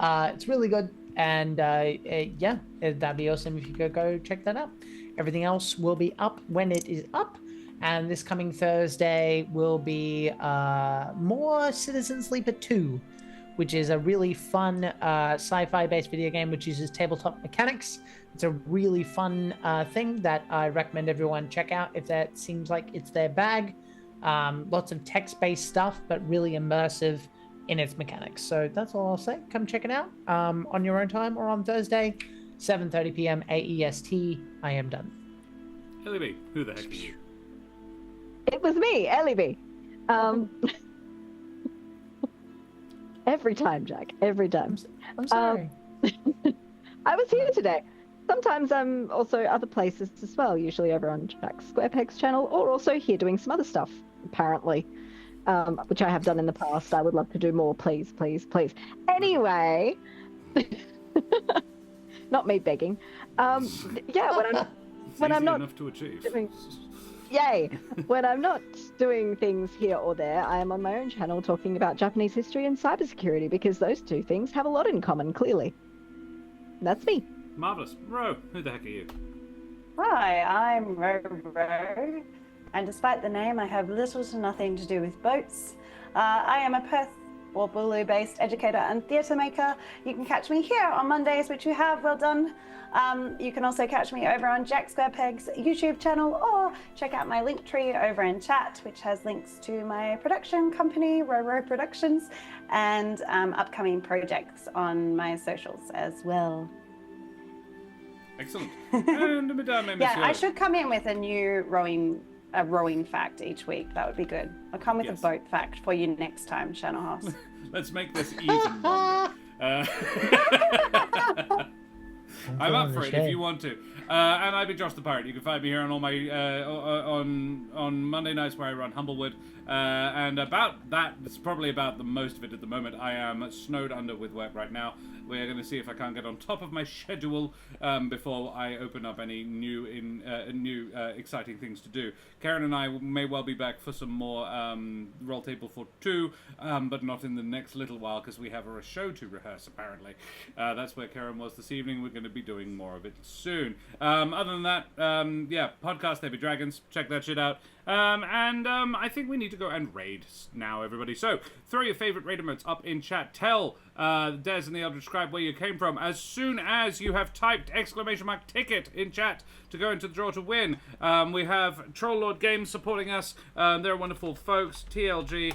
It's really good, and that'd be awesome if you could go check that out. Everything else will be up when it is up, and this coming Thursday will be more Citizen Sleeper 2, which is a really fun sci-fi based video game which uses tabletop mechanics. It's a really fun thing that I recommend everyone check out if that seems like it's their bag. Lots of text-based stuff, but really immersive in its mechanics. So that's all I'll say. Come check it out on your own time or on Thursday, 7:30 p.m. AEST. I am done. Ellie B, who the heck are you? It was me, Ellie B. Every time, Jack. Every time. I'm sorry. I was here today. Sometimes I'm also other places as well, usually over on Jack Squarepeg's channel, or also here doing some other stuff, apparently, which I have done in the past. I would love to do more, please, please, please. Anyway, not me begging. When I'm not enough to achieve. Yay! When I'm not doing things here or there, I am on my own channel talking about Japanese history and cybersecurity because those two things have a lot in common, clearly. That's me. Marvellous. Ro, who the heck are you? Hi, I'm Ro, and despite the name, I have little to nothing to do with boats. I am a Perth or Bulu-based educator and theatre maker. You can catch me here on Mondays, which you have, well done. You can also catch me over on Jack Squarepeg's YouTube channel, or check out my link tree over in chat, which has links to my production company, Ro Productions, and upcoming projects on my socials as well. Excellent. And Madame et Yeah, I Monsieur. should come in with a new rowing fact each week. That would be good. I'll come with Yes. a boat fact for you next time, Channel House. Let's make this even longer. I'm up for it if you want to. And I've been Josh the Pirate. You can find me here on all my on Monday nights where I run Humblewood. And about that, it's probably about the most of it at the moment. I am snowed under with work right now. We're going to see if I can't get on top of my schedule before I open up any new exciting things to do. Karen and I may well be back for some more Roll Table for 2, but not in the next little while because we have a show to rehearse, apparently. That's where Karen was this evening. We're going to be doing more of it soon. Other than that, podcast There Be Dragons. Check that shit out. I think we need to go and raid now, everybody. So, throw your favorite raid emotes up in chat. Tell Des and the Eldritch Scribe where you came from as soon as you have typed !ticket in chat to go into the draw to win. We have Troll Lord Games supporting us. They're wonderful folks. TLG.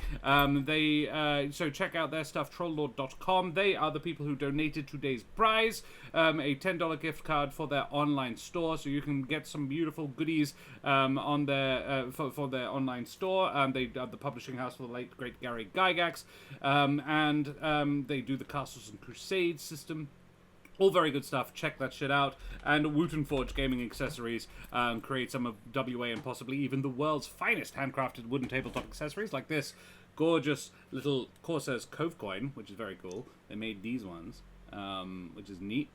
So check out their stuff, trolllord.com. They are the people who donated today's prize, a $10 gift card for their online store, so you can get some beautiful goodies on their for their online store. They are the publishing house for the late great Gary Gygax, and they do the Castles and Crusades system. All very good stuff. Check that shit out. And Wooten Forge Gaming Accessories create some of WA and possibly even the world's finest handcrafted wooden tabletop accessories like this gorgeous little Corsair's Cove coin, which is very cool. They made these ones, which is neat.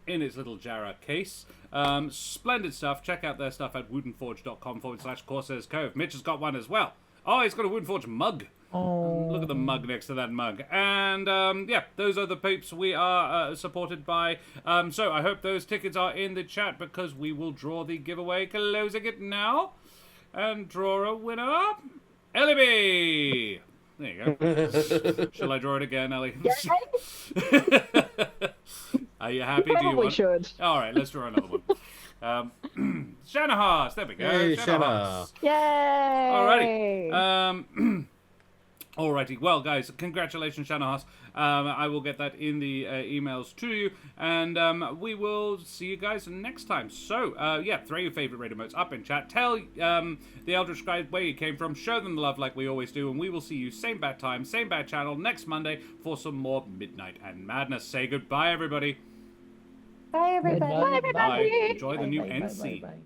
In its little Jarrah case. Splendid stuff. Check out their stuff at woodenforge.com/Corsair's Cove. Mitch has got one as well. Oh, he's got a Wooden Forge mug. Oh. Look at the mug next to that mug. And, yeah, those are the peeps we are supported by. So I hope those tickets are in the chat because we will draw the giveaway, closing it now. And draw a winner. Ellie B! There you go. Shall I draw it again, Ellie? Are you happy? You probably should. All right, let's draw another one. Shanahas, there we go. Hey, Shanahas. Yay! Alrighty. Alrighty. Well, guys, congratulations, Shanahas. I will get that in the emails to you, and we will see you guys next time. So, yeah, throw your favorite raid emotes up in chat. Tell the Eldritch guys where you came from. Show them the love like we always do, and we will see you same bad time, same bad channel next Monday for some more Midnight and Madness. Say goodbye, everybody. Bye, everybody. Bye, Bye. Enjoy the new bye, NC. bye.